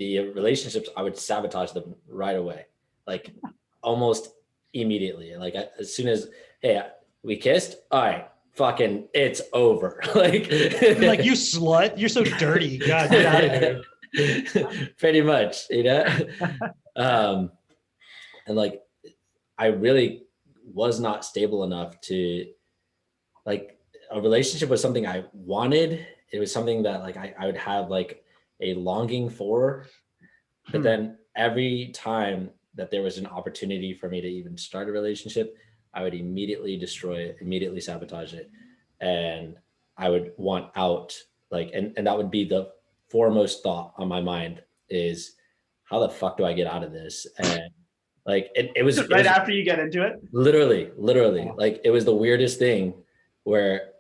Speaker 5: I would sabotage them right away, like almost immediately. Like as soon as, hey, we kissed, all right, fucking it's over. like
Speaker 1: you slut, you're so dirty. God, get out of here.
Speaker 5: Pretty much, you know. And like I really was not stable enough to, like, a relationship was something I wanted. It was something that like I would have like a longing for, but then every time that there was an opportunity for me to even start a relationship, I would immediately destroy it, immediately sabotage it. And I would want out, like, and that would be the foremost thought on my mind is, how the fuck do I get out of this? And like, it was
Speaker 2: Right after you get into it.
Speaker 5: literally,
Speaker 2: Oh.
Speaker 5: like, it was the weirdest thing where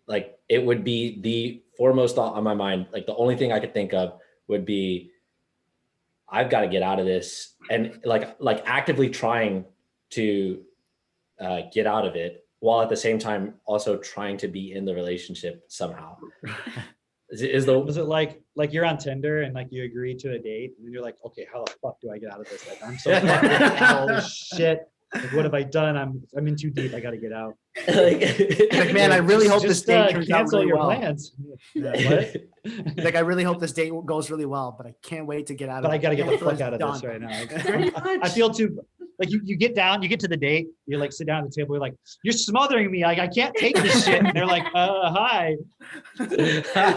Speaker 5: like, it would be the foremost thought on my mind. Like the only thing I could think of would be, I've got to get out of this. And like actively trying to get out of it while at the same time also trying to be in the relationship somehow. Is the
Speaker 1: Was it like you're on Tinder and like you agree to a date and you're like, okay, how the fuck do I get out of this? Like I'm so fucked up. Holy shit. Like, what have I done? I'm in too deep. I gotta get out.
Speaker 2: Like, man, I really hope this
Speaker 1: Just,
Speaker 2: date turns out
Speaker 1: cancel
Speaker 2: really
Speaker 1: your
Speaker 2: well.
Speaker 1: plans.
Speaker 2: Yeah,
Speaker 1: What?
Speaker 2: Like, I really hope this date goes really well, but I can't wait to get out of it.
Speaker 1: But I gotta get the
Speaker 2: Can't wait
Speaker 1: fuck
Speaker 2: till
Speaker 1: out of
Speaker 2: it's
Speaker 1: this
Speaker 2: done.
Speaker 1: right now. I feel too like you get down, you get to the date, you like sit down at the table, you're like, you're smothering me. Like I can't take this shit. And they're like, hi.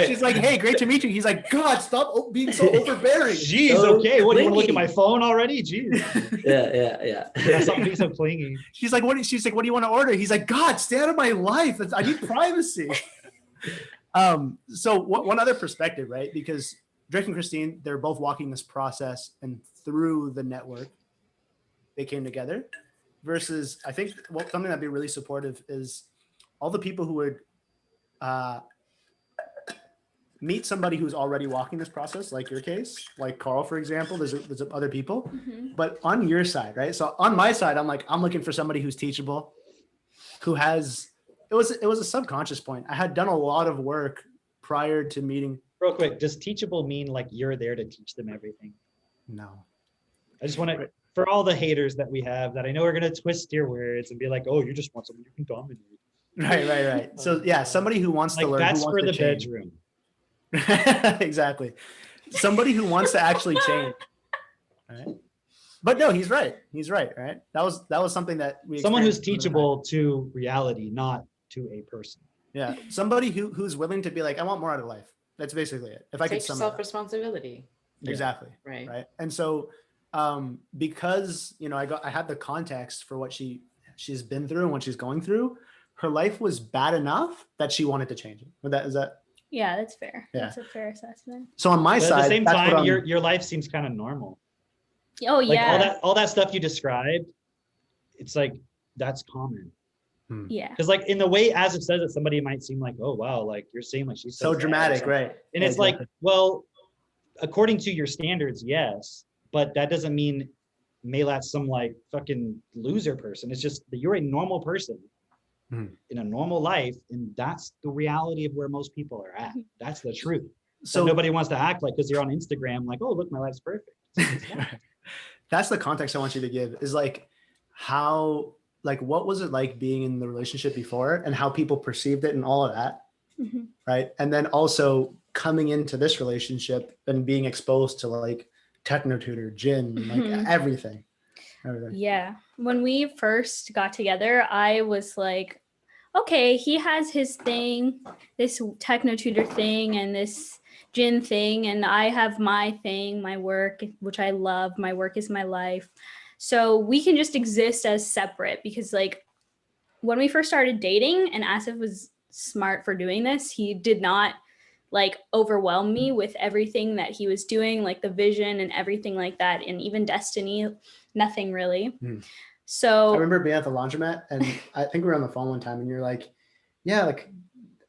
Speaker 2: She's like, hey, great to meet you. He's like, God, stop being so overbearing.
Speaker 1: Jeez,
Speaker 5: So
Speaker 1: okay. What do you want to look at my
Speaker 5: clingy.
Speaker 1: phone already? Jeez.
Speaker 5: yeah.
Speaker 1: Stop being so clingy.
Speaker 2: She's like, she's like, what do you want to order? He's like, God, stay out of my life. I need privacy. So one other perspective, right? Because Drake and Christine, they're both walking this process, and through the network, they came together. Versus, I think something that'd be really supportive is all the people who would meet somebody who's already walking this process, like your case, like Carl, for example. There's other people, but on your side, right? So on my side, I'm like, I'm looking for somebody who's teachable, who has. It was a subconscious point. I had done a lot of work prior to meeting.
Speaker 1: Real quick, does teachable mean like you're there to teach them everything?
Speaker 2: No.
Speaker 1: I just want to, for all the haters that we have that I know are going to twist your words and be like, oh, you just want someone you can dominate.
Speaker 2: Right. So yeah, somebody who wants to
Speaker 1: Like
Speaker 2: learn.
Speaker 1: that's
Speaker 2: who
Speaker 1: for
Speaker 2: wants
Speaker 1: the
Speaker 2: to change.
Speaker 1: bedroom.
Speaker 2: Exactly. Somebody who wants to actually change. Right. But no, he's right. Right. That was something that we.
Speaker 1: Someone who's
Speaker 2: experienced.
Speaker 1: teachable to reality, not to a person.
Speaker 2: Yeah. Somebody who's willing to be like, I want more out of life. That's basically it. If I could
Speaker 3: Take
Speaker 2: sum it up.
Speaker 3: self-responsibility.
Speaker 2: Exactly.
Speaker 3: Right.
Speaker 2: And so because I had the context for what she's been through and what she's going through, her life was bad enough that she wanted to change it. Is that
Speaker 4: Yeah, that's fair.
Speaker 2: Yeah.
Speaker 4: That's a fair assessment.
Speaker 2: so on my
Speaker 1: But
Speaker 2: side?
Speaker 1: at the same
Speaker 2: that's what
Speaker 1: time,
Speaker 2: I'm-
Speaker 1: your life seems kind of normal.
Speaker 4: Oh
Speaker 1: Like
Speaker 4: yeah.
Speaker 1: all that stuff you described, it's like that's common.
Speaker 4: Yeah.
Speaker 1: Because like in the way as it says it, somebody might seem like, oh wow, like you're saying like she's
Speaker 2: so
Speaker 1: sad or
Speaker 2: dramatic,
Speaker 1: something.
Speaker 2: right?
Speaker 1: And
Speaker 2: Yeah,
Speaker 1: it's like,
Speaker 2: exactly.
Speaker 1: well, according to your standards, yes, but that doesn't mean Melat's some like fucking loser person. It's just that you're a normal person in a normal life, and that's the reality of where most people are at. That's the truth. So
Speaker 2: So
Speaker 1: nobody wants to act like because you're on Instagram, like, oh look, my life's perfect.
Speaker 2: that's the context I want you to give, is like how, like, what was it like being in the relationship before and how people perceived it and all of that,
Speaker 4: Mhm.
Speaker 2: right? And then also coming into this relationship and being exposed to like techno tutor, gin, like
Speaker 4: Mhm.
Speaker 2: everything.
Speaker 4: Yeah. When we first got together, I was like, okay, he has his thing, this techno tutor thing and this gin thing, and I have my thing, my work, which I love. My work is my life. So we can just exist as separate, because like when we first started dating, and Asif was smart for doing this, he did not like overwhelm me with everything that he was doing, like the vision and everything like that, and even destiny, nothing really.
Speaker 2: I
Speaker 4: So
Speaker 2: remember being at the laundromat, and I think we were on the phone one time, and you're like, yeah, like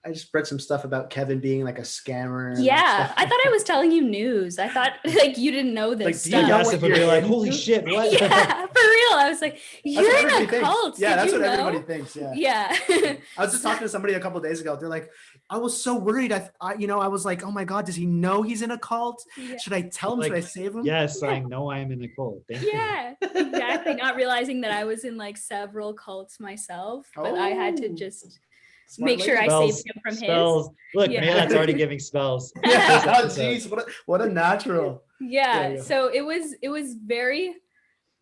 Speaker 2: I just read some stuff about Kevin being like a scammer. and, like,
Speaker 4: yeah,
Speaker 2: stuff
Speaker 4: I thought I was telling you news. I thought like you didn't know
Speaker 2: Like,
Speaker 4: this
Speaker 2: do you
Speaker 4: stuff.
Speaker 2: know
Speaker 1: Yes,
Speaker 2: what
Speaker 1: if would be
Speaker 2: you're
Speaker 1: like,
Speaker 2: into?
Speaker 1: holy shit, what?
Speaker 4: Yeah, for real. I was like,
Speaker 2: That's
Speaker 4: you're
Speaker 2: what
Speaker 4: in a
Speaker 2: everybody thinks.
Speaker 4: cult.
Speaker 2: Yeah,
Speaker 4: Did
Speaker 2: that's
Speaker 4: you
Speaker 2: what
Speaker 4: know?
Speaker 2: everybody thinks. Yeah.
Speaker 4: Yeah.
Speaker 2: I was just talking to somebody a couple of days ago. They're like, I was so worried. I was like, oh my God, does he know he's in a cult?
Speaker 4: Yeah.
Speaker 2: Should I tell him?
Speaker 1: Like,
Speaker 2: Should I save him?
Speaker 1: Yes, I know I'm in a cult. Thank you.
Speaker 4: Yeah, exactly. Not realizing that I was in like several cults myself, but I had to
Speaker 2: Oh.
Speaker 4: just
Speaker 2: Smart
Speaker 4: make sure
Speaker 2: lady.
Speaker 4: I
Speaker 1: Spells,
Speaker 4: saved him from
Speaker 1: spells. Look,
Speaker 4: Yeah.
Speaker 1: Melat's already giving spells.
Speaker 2: Yeah.
Speaker 1: This
Speaker 2: Oh,
Speaker 1: episode.
Speaker 2: jeez. What a natural.
Speaker 4: his. Yeah.
Speaker 2: Yeah.
Speaker 4: So it was very.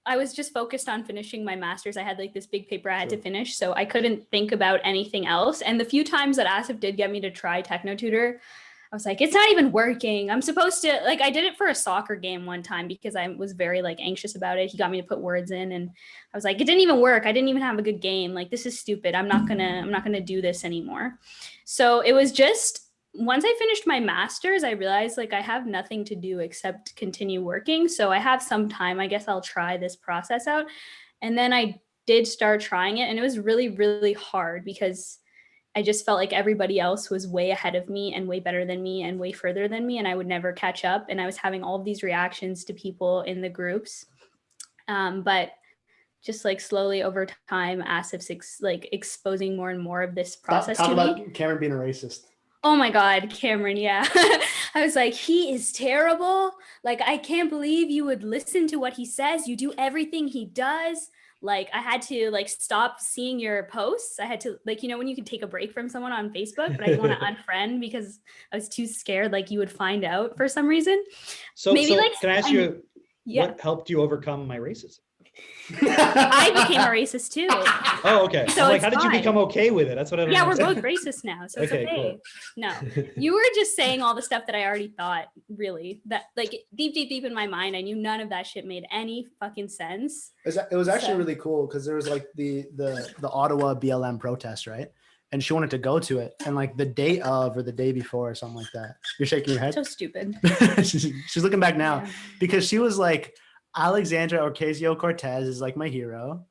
Speaker 4: I was just focused on finishing my master's. I had like this big paper I had to finish, so I couldn't think about anything else. And the few times that Asif did get me to try techno tutor, I was like, it's not even working. I'm supposed to, like, I did it for a soccer game one time because I was very like anxious about it. He got me to put words in and I was like, it didn't even work. I didn't even have a good game. Like, this is stupid. I'm not gonna do this anymore. So it was just, once I finished my master's, I realized like I have nothing to do except continue working. So I have some time. I guess I'll try this process out. And then I did start trying it and it was really, really hard because I just felt like everybody else was way ahead of me and way better than me and way further than me. And I would never catch up. And I was having all of these reactions to people in the groups. But just like slowly over time, Asif's like exposing more and more of this process
Speaker 2: Talk
Speaker 4: to
Speaker 2: about
Speaker 4: me.
Speaker 2: Cameron being a racist.
Speaker 4: Oh my God, Cameron, yeah. I was like, he is terrible. Like, I can't believe you would listen to what he says. You do everything he does. Like, I had to like stop seeing your posts. I had to like, you know, when you can take a break from someone on Facebook, but I didn't want to unfriend because I was too scared like you would find out for some reason.
Speaker 1: So,
Speaker 4: Maybe,
Speaker 1: so
Speaker 4: like,
Speaker 1: can I ask you,
Speaker 4: Yeah,
Speaker 1: what helped you overcome my racism?
Speaker 4: I became a racist too.
Speaker 1: Oh, okay.
Speaker 4: So
Speaker 1: I'm like,
Speaker 4: it's
Speaker 1: how did you
Speaker 4: fine.
Speaker 1: become okay with it? That's what I don't
Speaker 4: Yeah, we're
Speaker 1: understand.
Speaker 4: both racist now, so it's
Speaker 1: Okay,
Speaker 4: okay.
Speaker 1: cool.
Speaker 4: No, you were just saying all the stuff that I already thought, really. That like deep, deep, deep in my mind, I knew none of that shit made any fucking sense.
Speaker 2: It was actually
Speaker 4: So-
Speaker 2: really cool because there was like the Ottawa BLM protest, right? And she wanted to go to it, and like the day of or the day before or something like that. You're shaking your head.
Speaker 4: So stupid.
Speaker 2: She's looking back now
Speaker 4: Yeah.
Speaker 2: because she was like, Alexandra Ocasio-Cortez is like my hero,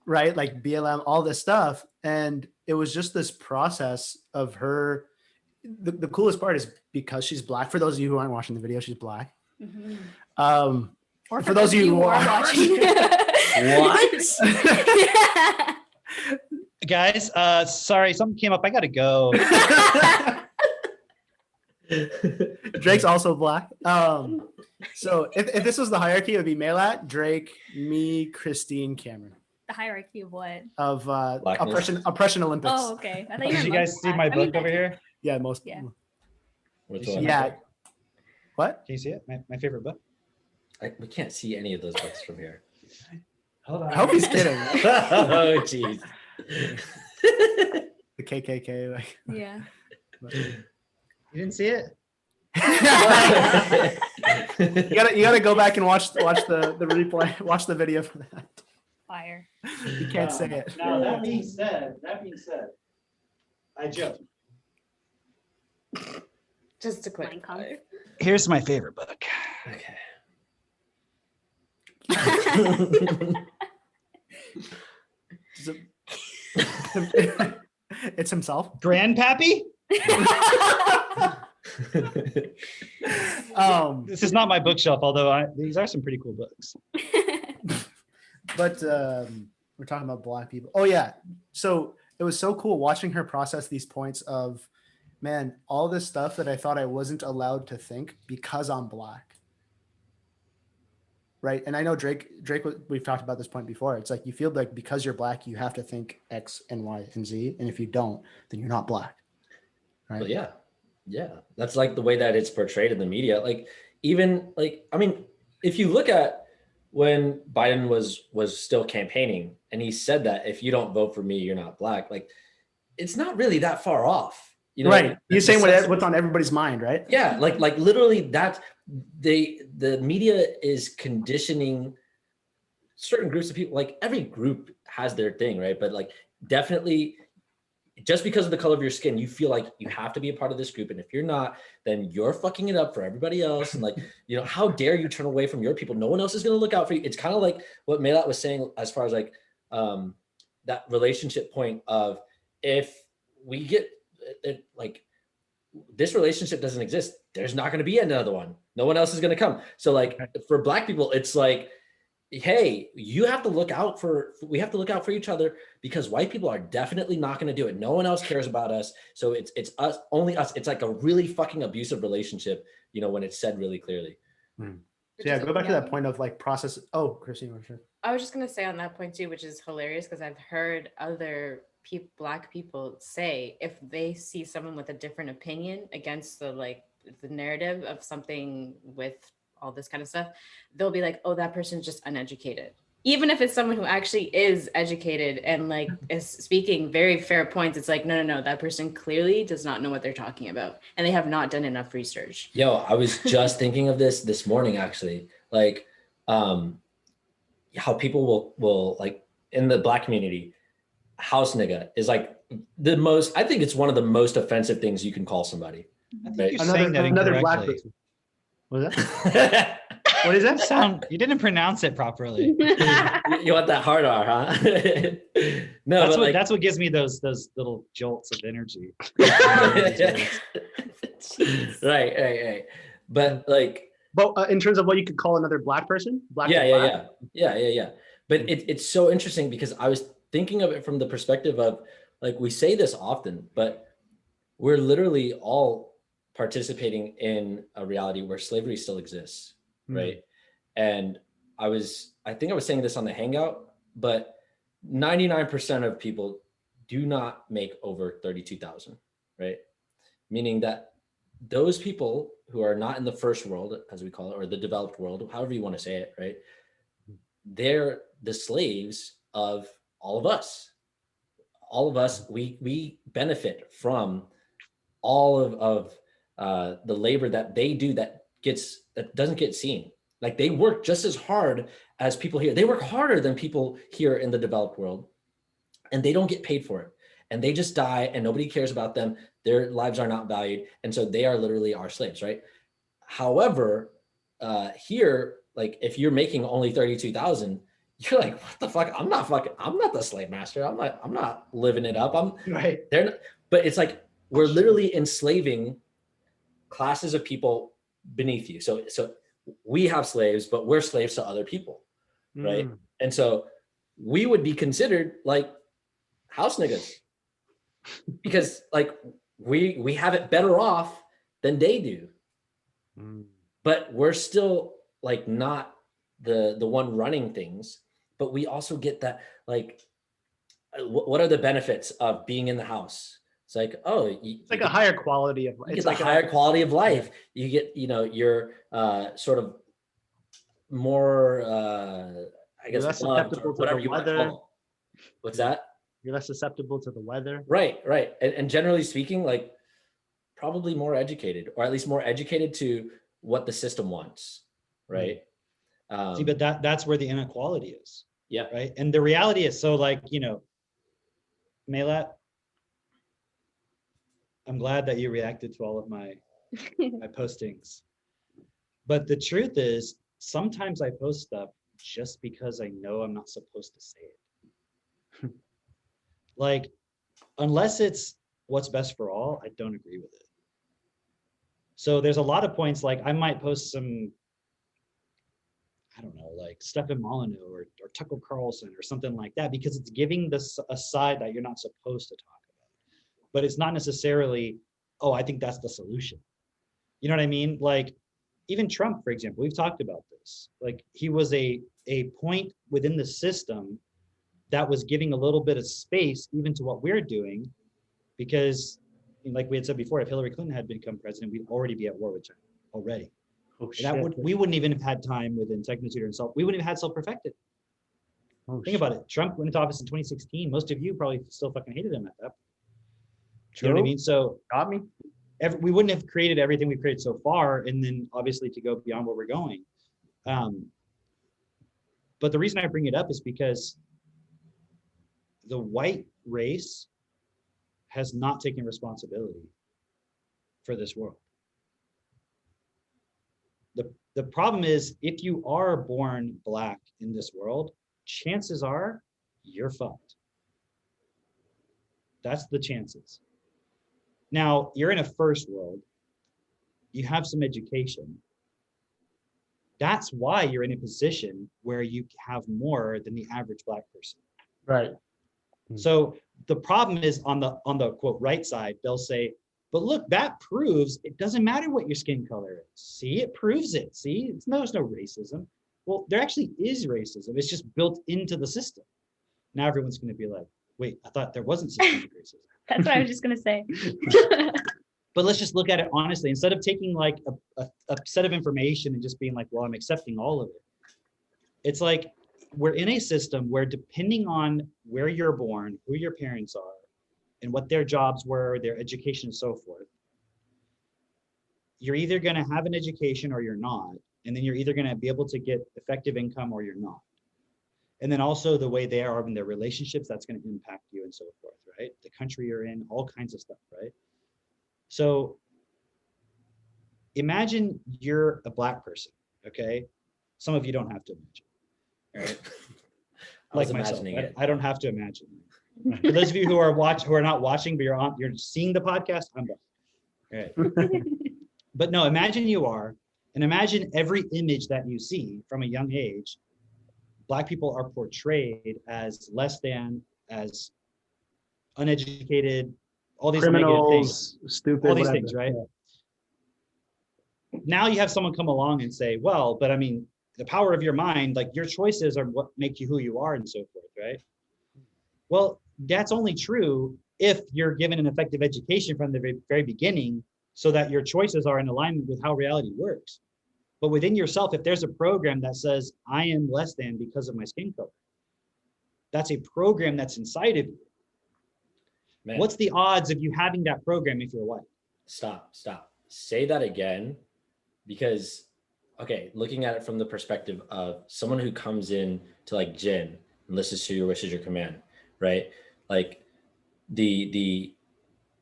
Speaker 2: right? Like BLM, all this stuff, and it was just this process of her. The coolest part is because she's black. For those of you who aren't watching the video, she's black.
Speaker 4: Mhm.
Speaker 2: Or for those of you who are
Speaker 4: watching.
Speaker 5: What?
Speaker 1: Guys, sorry, something came up. I gotta go.
Speaker 2: Drake's also black. So if this was the hierarchy, it would be Melat, Drake, me, Christine, Cameron
Speaker 4: The hierarchy of what?
Speaker 2: of
Speaker 5: Blackness.
Speaker 2: oppression Olympics.
Speaker 4: Oh, okay. I thought
Speaker 1: Did
Speaker 4: meant
Speaker 1: you guys
Speaker 4: most
Speaker 1: see
Speaker 4: black.
Speaker 1: my
Speaker 4: I mean,
Speaker 1: book over here?
Speaker 2: Yeah, most.
Speaker 4: Yeah.
Speaker 5: Which
Speaker 1: You
Speaker 5: one?
Speaker 1: see
Speaker 2: Yeah. What?
Speaker 1: Can you see it? My favorite book.
Speaker 5: We can't see any of those books from here.
Speaker 1: Hold on.
Speaker 2: I hope he's kidding.
Speaker 5: Oh, jeez.
Speaker 2: The KKK. Like.
Speaker 4: Yeah.
Speaker 1: You didn't see it?
Speaker 2: You gotta go back and watch the replay, watch the video for that.
Speaker 4: Fire.
Speaker 2: You can't say it.
Speaker 1: Now that being said, I joke.
Speaker 3: Just to
Speaker 4: Mein Kampf.
Speaker 3: clarify.
Speaker 1: Here's my favorite book.
Speaker 5: Okay.
Speaker 2: It's himself.
Speaker 1: Grandpappy? This is not my bookshelf, although these are some pretty cool books.
Speaker 2: But we're talking about black people. Oh yeah. So it was so cool watching her process these points of, man, all this stuff that I thought I wasn't allowed to think because I'm black. Right. And I know Drake, we've talked about this point before. It's like you feel like because you're black, you have to think X and Y and Z. And if you don't, then you're not black. Right.
Speaker 5: Well, yeah. That's like the way that it's portrayed in the media. Like even like, I mean, if you look at when Biden was still campaigning and he said that if you don't vote for me, you're not black. Like it's not really that far off. You know,
Speaker 2: right. You're saying
Speaker 5: the sense-
Speaker 2: what's on everybody's mind, right?
Speaker 5: Yeah, like literally that the media is conditioning certain groups of people. Like every group has their thing, right? But like definitely just because of the color of your skin, you feel like you have to be a part of this group. And if you're not, then you're fucking it up for everybody else. And like, you know, how dare you turn away from your people? No one else is going to look out for you. It's kind of like what Melat was saying as far as like that relationship point of if we get like this relationship doesn't exist, there's not going to be another one. No one else is going to come. So like for black people, it's like, hey, we have to look out for each other because white people are definitely not going to do it. No one else cares about us. So it's us, only us. It's like a really fucking abusive relationship, you know, when it's said really clearly.
Speaker 2: So yeah, go back to that point of like process. Oh, Christine, sure.
Speaker 3: I was just gonna say on that point too, which is hilarious because I've heard other black people say if they see someone with a different opinion against the narrative of something with all this kind of stuff, they'll be like, oh, that person's just uneducated, even if it's someone who actually is educated and like is speaking very fair points, it's like, no, that person clearly does not know what they're talking about and they have not done enough research.
Speaker 5: Yo, I was just thinking of this morning, actually, like how people will like in the Black community, house nigga is like I think it's one of the most offensive things you can call somebody.
Speaker 1: I think
Speaker 5: Right.
Speaker 1: you're saying that
Speaker 2: Another Black
Speaker 1: incorrectly.
Speaker 2: person. What is that? What is that?
Speaker 1: You didn't pronounce it properly.
Speaker 5: You want that hard R, huh? No,
Speaker 1: That's
Speaker 5: but
Speaker 1: what
Speaker 5: like,
Speaker 1: that's what gives me those little jolts of energy.
Speaker 5: right. But like,
Speaker 2: But in terms of what you could call another Black person, Black.
Speaker 5: yeah. But it's so interesting because I was thinking of it from the perspective of like, we say this often, but we're literally all participating in a reality where slavery still exists, right? And I think I was saying this on the Hangout, but 99% of people do not make over 32,000, right? Meaning that those people who are not in the first world, as we call it, or the developed world, however you want to say it, right? They're the slaves of all of us. All of us, we benefit from all of the labor that they do that doesn't get seen. Like they work just as hard as people here. They work harder than people here in the developed world, and they don't get paid for it. And they just die and nobody cares about them. Their lives are not valued. And so they are literally our slaves, right? However, here, like if you're making only 32,000, you're like, what the fuck? I'm not the slave master. I'm not living it up.
Speaker 2: Right.
Speaker 5: But it's like, we're literally enslaving classes of people beneath you. So we have slaves, but we're slaves to other people, right? And so we would be considered like house niggas because like we have it better off than they do, but we're still like not the one running things. But we also get that, like, what are the benefits of being in the house? It's like, oh,
Speaker 2: It's like a higher quality of life.
Speaker 5: It's like a higher quality of life. You get, you're sort of more, I guess,
Speaker 2: less susceptible to
Speaker 5: whatever
Speaker 2: the
Speaker 5: you want to
Speaker 2: weather.
Speaker 5: call it. What's that?
Speaker 2: You're less susceptible to the weather.
Speaker 5: Right. And generally speaking, like probably more educated, or at least more educated to what the system wants, right?
Speaker 1: See, but that's where the inequality is.
Speaker 5: Yeah.
Speaker 1: Right. And the reality is, so like, Melat, I'm glad that you reacted to all of my postings. But the truth is, sometimes I post stuff just because I know I'm not supposed to say it. Like, unless it's what's best for all, I don't agree with it. So there's a lot of points, like I might post some, I don't know, like Stefan Molyneux or Tucker Carlson or something like that, because it's giving a side that you're not supposed to talk about. But it's not necessarily, oh, I think that's the solution. You know what I mean? Like even Trump, for example, we've talked about this. Like he was a point within the system that was giving a little bit of space even to what we're doing, because like we had said before, if Hillary Clinton had become president, we'd already be at war with China already.
Speaker 2: Oh,
Speaker 1: We wouldn't even have had time within technotutor and we wouldn't have had self-perfected. Think about it. Trump went into office in 2016. Most of you probably still fucking hated him at that point. You know what I mean? So
Speaker 2: Got me.
Speaker 1: we wouldn't have created everything we've created so far, and then obviously to go beyond where we're going. But the reason I bring it up is because the white race has not taken responsibility for this world. The problem is, if you are born Black in this world, chances are you're fucked. That's the chances. Now, you're in a first world, you have some education. That's why you're in a position where you have more than the average Black person.
Speaker 2: Right.
Speaker 1: So the problem is on the quote right side, they'll say, but look, that proves it doesn't matter what your skin color is. See, it proves it. See, there's no racism. Well, there actually is racism. It's just built into the system. Now everyone's going to be like, wait, I thought there wasn't systemic racism.
Speaker 4: That's what I was just gonna say.
Speaker 1: But let's just look at it honestly. Instead of taking like a set of information and just being like, well, I'm accepting all of it. It's like, we're in a system where depending on where you're born, who your parents are, and what their jobs were, their education and so forth, you're either going to have an education or you're not. And then you're either going to be able to get effective income or you're not. And then also the way they are in their relationships, that's going to impact you and so forth, right? The country you're in, all kinds of stuff, right? So imagine you're a Black person, okay? Some of you don't have to imagine, right?
Speaker 5: I was
Speaker 1: Like myself,
Speaker 5: imagining it.
Speaker 1: I don't have to imagine. For those of you who are not watching, but you're seeing the podcast, I'm done. All right. But no, imagine you are, and imagine every image that you see from a young age, Black people are portrayed as less than, as uneducated, all these negative things,
Speaker 2: Criminals, stupid,
Speaker 1: all these
Speaker 2: whatever.
Speaker 1: things, right?
Speaker 2: Yeah.
Speaker 1: Now you have someone come along and say, well, but I mean, the power of your mind, like your choices are what make you who you are and so forth, right? Well, that's only true if you're given an effective education from the very beginning so that your choices are in alignment with how reality works. But within yourself, if there's a program that says, I am less than because of my skin color, that's a program that's inside of you.
Speaker 5: Man,
Speaker 1: What's the odds of you having that program if you're white?
Speaker 5: stop. Say that again, because, okay, looking at it from the perspective of someone who comes in to like Jin and listens to your wishes, your command, right? Like the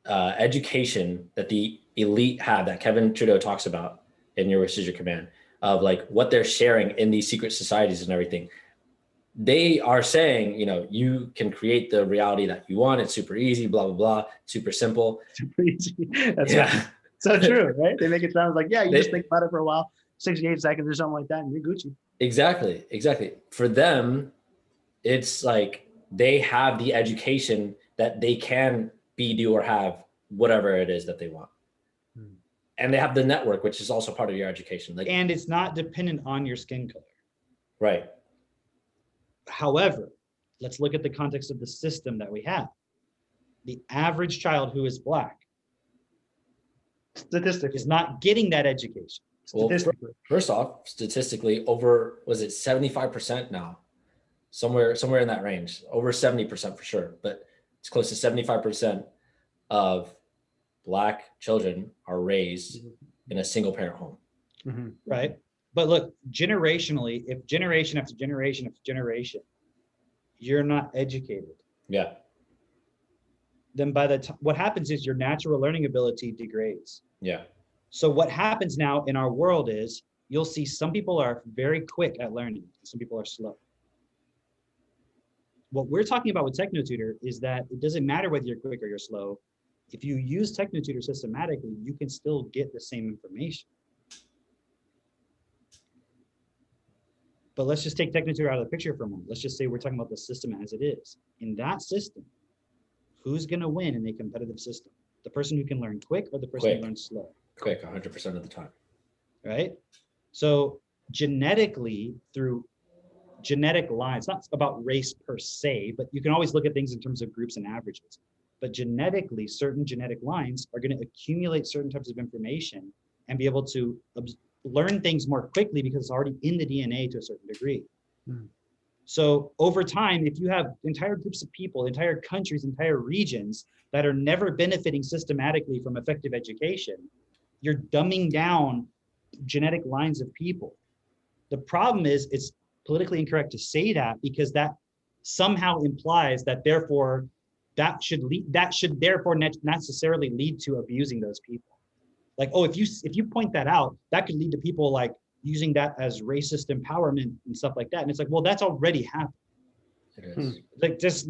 Speaker 5: education that the elite have, that Kevin Trudeau talks about in your wishes, your command, of like what they're sharing in these secret societies and everything. They are saying, you know, you can create the reality that you want. It's super easy, blah, blah, blah, super simple.
Speaker 2: Super easy. That's
Speaker 5: Yeah.
Speaker 2: right. So true, right? They make it sound like, yeah, you just think about it for a while, 68 seconds or something like that, and you're Gucci.
Speaker 5: Exactly. For them, it's like they have the education that they can be, do, or have whatever it is that they want. And they have the network, which is also part of your education. Like,
Speaker 1: And it's not dependent on your skin color.
Speaker 5: right.
Speaker 1: However, let's look at the context of the system that we have. The average child who is Black
Speaker 2: Statistically.
Speaker 1: is not getting that education.
Speaker 5: Well,
Speaker 2: Statistically.
Speaker 5: first off, statistically, over, was it 75% now? Somewhere in that range, over 70% for sure, but it's close to 75% of Black children are raised in a single parent home.
Speaker 2: Mm-hmm.
Speaker 1: Right? But look, generationally, if generation after generation after generation, you're not educated,
Speaker 5: Yeah.
Speaker 1: then by the time, what happens is your natural learning ability degrades.
Speaker 5: Yeah.
Speaker 1: So what happens now in our world is you'll see some people are very quick at learning, some people are slow. What we're talking about with TechnoTutor is that it doesn't matter whether you're quick or you're slow. If you use TechnoTutor systematically, you can still get the same information. But let's just take TechnoTutor out of the picture for a moment. Let's just say we're talking about the system as it is. In that system, who's going to win in a competitive system? The person who can learn quick or the person
Speaker 5: Quick.
Speaker 1: who learns slow?
Speaker 5: Quick, 100% of the time.
Speaker 1: Right? So genetically, through genetic lines, not about race per se, but you can always look at things in terms of groups and averages. But genetically, certain genetic lines are going to accumulate certain types of information and be able to learn things more quickly because it's already in the DNA to a certain degree. So over time, if you have entire groups of people, entire countries, entire regions that are never benefiting systematically from effective education, you're dumbing down genetic lines of people. The problem is it's politically incorrect to say that because that somehow implies that therefore that should therefore necessarily lead to abusing those people. Like, oh, if you point that out, that could lead to people like using that as racist empowerment and stuff like that. And it's like, well, that's already happened.
Speaker 5: It is.
Speaker 1: Like just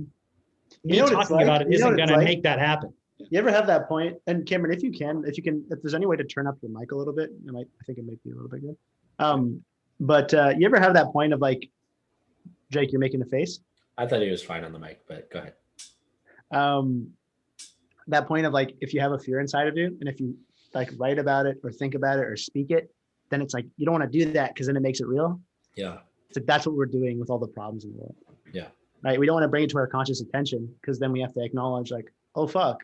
Speaker 2: You know what it's
Speaker 1: talking
Speaker 2: like?
Speaker 1: about it
Speaker 2: You know
Speaker 1: isn't
Speaker 2: what it's
Speaker 1: going to
Speaker 2: like?
Speaker 1: make that happen.
Speaker 2: You ever have that point? And Cameron, if there's any way to turn up your mic a little bit, I think it might be a little bit good. But you ever have that point of like, Jake, you're making a face?
Speaker 5: I thought he was fine on the mic, but go ahead.
Speaker 2: That point of like, if you have a fear inside of you and if you like write about it or think about it or speak it, then it's like, you don't want to do that because then it makes it real.
Speaker 5: Yeah.
Speaker 2: So that's what we're doing with all the problems in the world.
Speaker 5: Yeah.
Speaker 2: Right. We don't want to bring it to our conscious attention because then we have to acknowledge like, oh, fuck,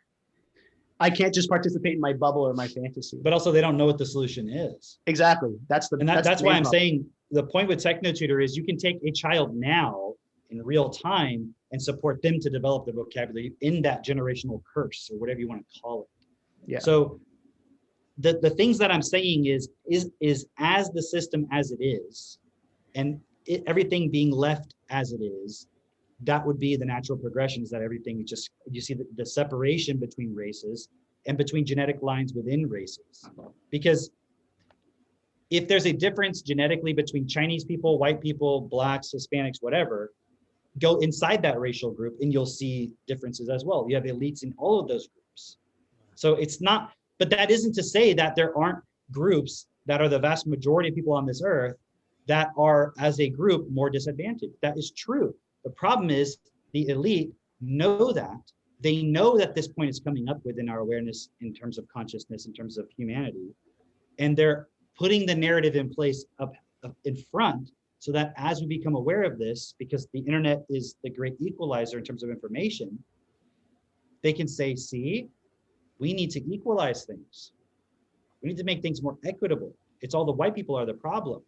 Speaker 2: I can't just participate in my bubble or my fantasy.
Speaker 1: But also they don't know what the solution is.
Speaker 2: Exactly. That's
Speaker 1: And that's
Speaker 2: the
Speaker 1: why
Speaker 2: main
Speaker 1: I'm
Speaker 2: problem.
Speaker 1: saying the point with TechnoTutor is you can take a child now in real time and support them to develop the vocabulary in that generational curse or whatever you want to call it.
Speaker 2: Yeah.
Speaker 1: So the things that I'm saying is as the system as it is, and everything being left as it is, that would be the natural progression, is that everything just, you see the separation between races and between genetic lines within races. Because if there's a difference genetically between Chinese people, white people, blacks, Hispanics, whatever, go inside that racial group and you'll see differences as well. You have elites in all of those groups. So it's not, but that isn't to say that there aren't groups that are the vast majority of people on this earth that are, as a group, more disadvantaged. That is true. The problem is the elite know that. They know that this point is coming up within our awareness in terms of consciousness, in terms of humanity. And they're putting the narrative in place up in front so that as we become aware of this, because the internet is the great equalizer in terms of information, they can say, see, we need to equalize things. We need to make things more equitable. It's all the white people are the problem.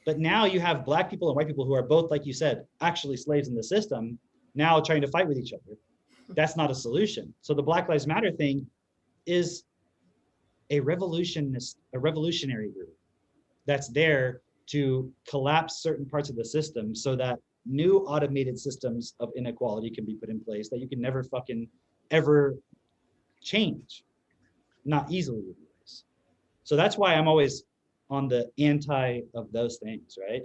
Speaker 1: But now you have black people and white people who are both, like you said, actually slaves in the system, now trying to fight with each other. That's not a solution. So the Black Lives Matter thing is a revolutionary group that's there to collapse certain parts of the system so that new automated systems of inequality can be put in place that you can never fucking ever change, not easily anyways. So that's why I'm always on the anti of those things, right?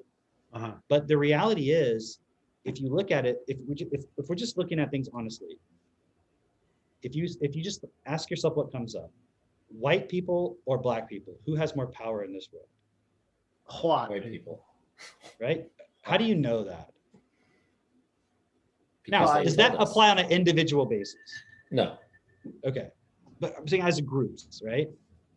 Speaker 1: But the reality is, if you look at it, if we're just looking at things honestly, if you just ask yourself what comes up, white people or black people, who has more power in this world?
Speaker 5: White people.
Speaker 1: Right? How do you know that?
Speaker 5: Because
Speaker 1: Now,
Speaker 5: they
Speaker 1: does
Speaker 5: told
Speaker 1: that
Speaker 5: us.
Speaker 1: apply on an individual basis?
Speaker 5: No.
Speaker 1: Okay. But I'm saying as groups, right?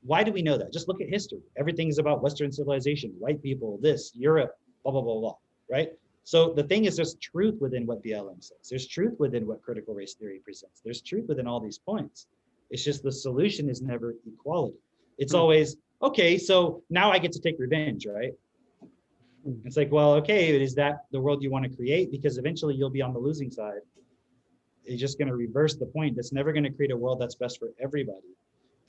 Speaker 1: Why do we know that? Just look at history. Everything's about Western civilization, white people, this, Europe, blah, blah, blah, blah, right? So the thing is, there's truth within what BLM says. There's truth within what critical race theory presents. There's truth within all these points. It's just the solution is never equality. It's always, okay, so now I get to take revenge, right? It's like, well, okay, is that the world you want to create? Because eventually you'll be on the losing side. It's just going to reverse the point. That's never going to create a world that's best for everybody.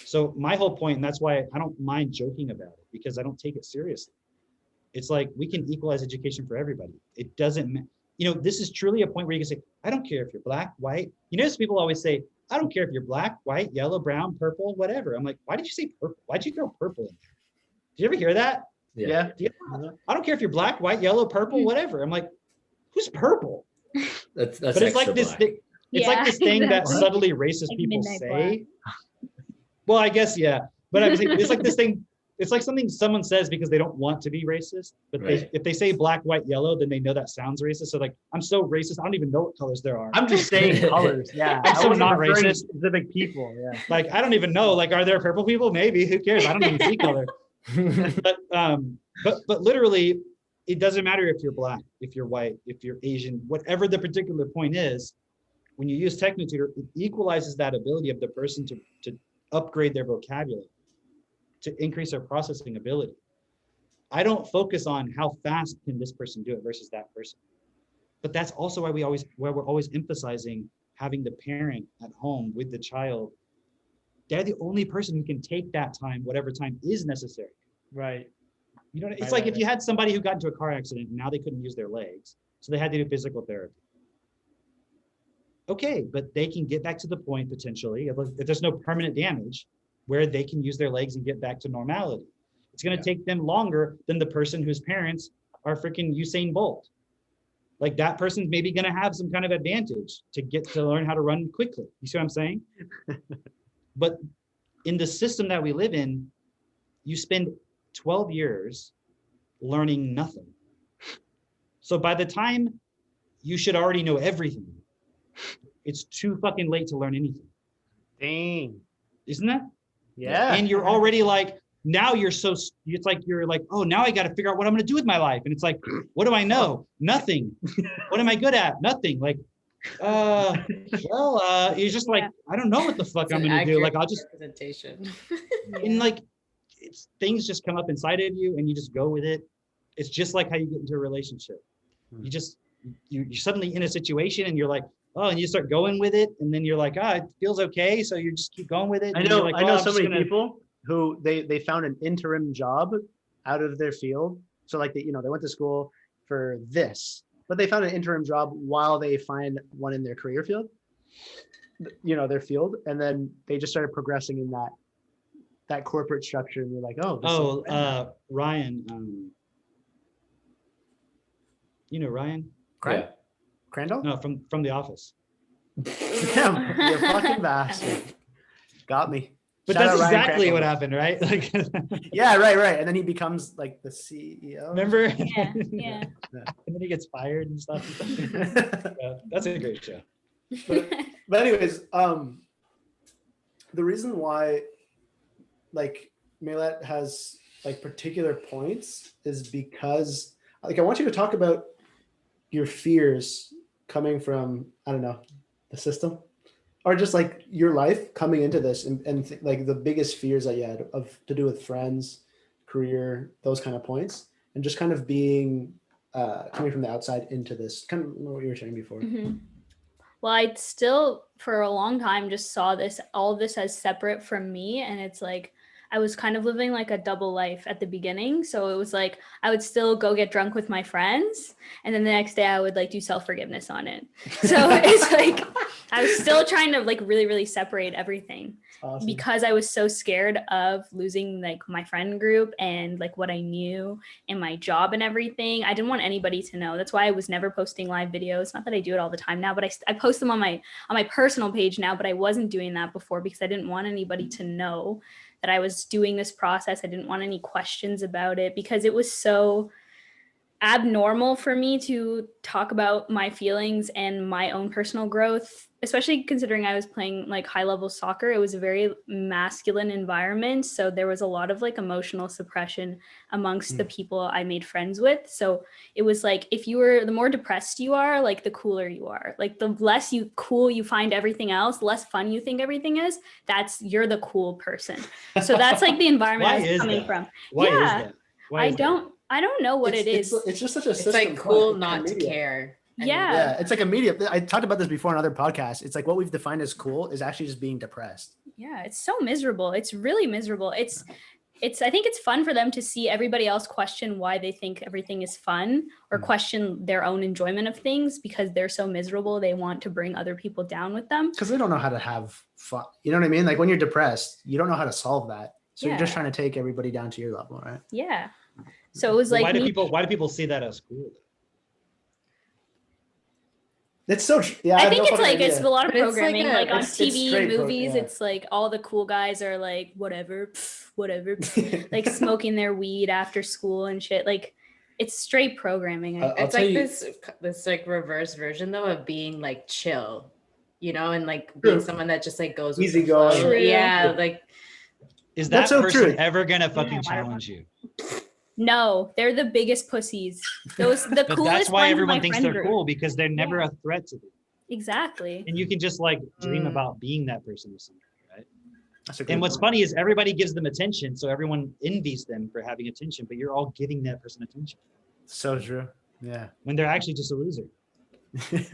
Speaker 1: So my whole point, and that's why I don't mind joking about it, because I don't take it seriously. It's like, we can equalize education for everybody. It doesn't, this is truly a point where you can say, I don't care if you're black, white. You notice people always say, I don't care if you're black, white, yellow, brown, purple, whatever. I'm like, why did you say purple? Why'd you throw purple in there? Did you ever hear that?
Speaker 5: Yeah.
Speaker 1: I don't care if you're black, white, yellow, purple, whatever. I'm like, who's purple?
Speaker 5: That's
Speaker 1: But it's like this
Speaker 5: black.
Speaker 1: thing, it's like this thing that
Speaker 4: exactly.
Speaker 1: subtly racist
Speaker 4: Like
Speaker 1: people
Speaker 4: Midnight
Speaker 1: say. Well, I guess, yeah. But I'm saying, it's like this thing, it's like something someone says because they don't want to be racist. But
Speaker 5: Right.
Speaker 1: if they say black, white, yellow, then they know that sounds racist. So like, I'm so racist, I don't even know what colors there are.
Speaker 2: I'm just saying colors. Yeah.
Speaker 1: I'm so
Speaker 2: I wasn't
Speaker 1: not
Speaker 2: referring to
Speaker 1: racist.
Speaker 2: specific people. Yeah.
Speaker 1: Like, I don't even know, like, are there purple people? Maybe, who cares? I don't even see color. But literally, it doesn't matter if you're black, if you're white, if you're Asian, whatever the particular point is, when you use TechnoTutor, it equalizes that ability of the person to upgrade their vocabulary, to increase their processing ability. I don't focus on how fast can this person do it versus that person. But that's also why we're always emphasizing having the parent at home with the child. They're the only person who can take that time, whatever time is necessary.
Speaker 2: Right.
Speaker 1: You know, it's
Speaker 2: Right,
Speaker 1: like
Speaker 2: right,
Speaker 1: if you had somebody who got into a car accident and now they couldn't use their legs, so they had to do physical therapy. Okay, but they can get back to the point potentially, if there's no permanent damage, where they can use their legs and get back to normality. It's going to take them longer than the person whose parents are freaking Usain Bolt. Like, that person's maybe going to have some kind of advantage to get to learn how to run quickly. You see what I'm saying? But in the system that we live in, you spend 12 years learning nothing. So by the time you should already know everything, it's too fucking late to learn anything.
Speaker 2: Dang.
Speaker 1: Isn't that?
Speaker 2: Yeah.
Speaker 1: And you're already like, now it's like, you're like, oh, now I got to figure out what I'm going to do with my life. And it's like, what do I know? Nothing. What am I good at? Nothing. Like, you're just like, I don't know what the fuck
Speaker 3: It's
Speaker 1: I'm
Speaker 3: an
Speaker 1: going to do. Like,
Speaker 3: accurate
Speaker 1: I'll just,
Speaker 3: representation.
Speaker 1: and like, things just come up inside of you and you just go with it. it's just like how you get into a relationship. You just, you're suddenly in a situation and you're like, oh, and you start going with it. And then you're like, ah, it feels okay. So you just keep going with it.
Speaker 2: I
Speaker 1: and
Speaker 2: know,
Speaker 1: you're like,
Speaker 2: I
Speaker 1: "Oh,
Speaker 2: know
Speaker 1: I'm
Speaker 2: so
Speaker 1: just
Speaker 2: many
Speaker 1: gonna-"
Speaker 2: people who they found an interim job out of their field. So like they went to school for this, but they found an interim job while they find one in their career field, their field. And then they just started progressing in that corporate structure. And they're like, oh, this is
Speaker 1: Ryan, Ryan?
Speaker 5: Yeah.
Speaker 2: Crandall?
Speaker 1: No, from The Office.
Speaker 2: Damn, you fucking bastard. Got me.
Speaker 1: But
Speaker 2: Shout
Speaker 1: that's
Speaker 2: out Ryan
Speaker 1: exactly what
Speaker 2: Crandall.
Speaker 1: happened, right? Like,
Speaker 2: Yeah, right. And then he becomes like the CEO.
Speaker 1: remember?
Speaker 4: Yeah, yeah.
Speaker 1: And then he gets fired and stuff. Yeah, that's a great show.
Speaker 2: But anyways, the reason why like Maylette has like particular points is because like I want you to talk about your fears coming from, I don't know, the system, or just like your life coming into this and like the biggest fears that you had to do with friends, career, those kind of points, and just kind of being coming from the outside into this, kind of what you were saying before.
Speaker 4: Mhm. Well, I still, for a long time, just saw all of this as separate from me. And it's like, I was kind of living like a double life at the beginning. So it was like, I would still go get drunk with my friends. And then the next day I would like do self-forgiveness on it. So it's like, I was still trying to like really, really separate everything.
Speaker 2: Awesome.
Speaker 4: Because I was so scared of losing like my friend group and like what I knew and my job and everything. I didn't want anybody to know. That's why I was never posting live videos. Not that I do it all the time now, but I post them on my personal page now, but I wasn't doing that before because I didn't want anybody to know that I was doing this process. I didn't want any questions about it because it was so abnormal for me to talk about my feelings and my own personal growth, especially considering I was playing like high level soccer. It was a very masculine environment. So there was a lot of like emotional suppression amongst the people I made friends with. So it was like, the more depressed you are, like the cooler you are, like the less cool you find everything else, less fun you think everything is, you're the cool person. So that's like the environment I was coming from.
Speaker 1: Why is
Speaker 4: Yeah.
Speaker 1: that? Why is that?
Speaker 4: I don't know what it is.
Speaker 2: It's just such a
Speaker 3: It's
Speaker 2: system.
Speaker 3: like cool
Speaker 2: like
Speaker 3: not to
Speaker 2: media.
Speaker 3: care.
Speaker 4: Yeah.
Speaker 2: It's like a media. I talked about this before on other podcasts. It's like what we've defined as cool is actually just being depressed.
Speaker 4: Yeah, it's so miserable. It's really miserable. It's I think it's fun for them to see everybody else question why they think everything is fun or question their own enjoyment of things because they're so miserable. They want to bring other people down with them.
Speaker 2: Because they don't know how to have fun. You know what I mean? Like when you're depressed, you don't know how to solve that. So you're just
Speaker 4: Yeah.
Speaker 2: trying to take everybody down to your level, right?
Speaker 4: Yeah. So it was like
Speaker 1: why do people see that as cool?
Speaker 2: It's so yeah.
Speaker 4: I
Speaker 2: have
Speaker 4: think
Speaker 2: no
Speaker 4: it's
Speaker 2: fucking
Speaker 4: like
Speaker 2: idea.
Speaker 4: it's a lot of
Speaker 3: But it's like
Speaker 4: programming, like, on
Speaker 2: it's
Speaker 4: TV
Speaker 2: straight
Speaker 4: movies.
Speaker 2: yeah.
Speaker 4: It's like all the cool guys are like whatever, whatever, like smoking their weed after school and shit. Like it's straight programming.
Speaker 5: I'll
Speaker 3: It's
Speaker 5: tell
Speaker 3: like
Speaker 5: you-
Speaker 3: this like reverse version though of being like chill, and like being
Speaker 2: True.
Speaker 3: someone that just like goes with
Speaker 2: Easy
Speaker 3: the flow.
Speaker 2: going.
Speaker 4: True.
Speaker 3: Yeah, like
Speaker 1: Is that
Speaker 2: That's so
Speaker 1: person
Speaker 2: true.
Speaker 1: ever gonna fucking
Speaker 4: Yeah.
Speaker 1: challenge you?
Speaker 4: No, they're the biggest pussies. The
Speaker 1: But
Speaker 4: coolest
Speaker 1: that's why
Speaker 4: ones in
Speaker 1: everyone
Speaker 4: my
Speaker 1: thinks
Speaker 4: friend
Speaker 1: they're
Speaker 4: group.
Speaker 1: cool because they're never a threat to them.
Speaker 4: Exactly.
Speaker 1: And you can just like dream
Speaker 2: Mm.
Speaker 1: about being that person or something, right?
Speaker 2: That's a good
Speaker 1: And what's
Speaker 2: point.
Speaker 1: funny is everybody gives them attention, so everyone envies them for having attention, but you're all giving that person attention
Speaker 2: So true. Yeah.
Speaker 1: when they're actually just a loser.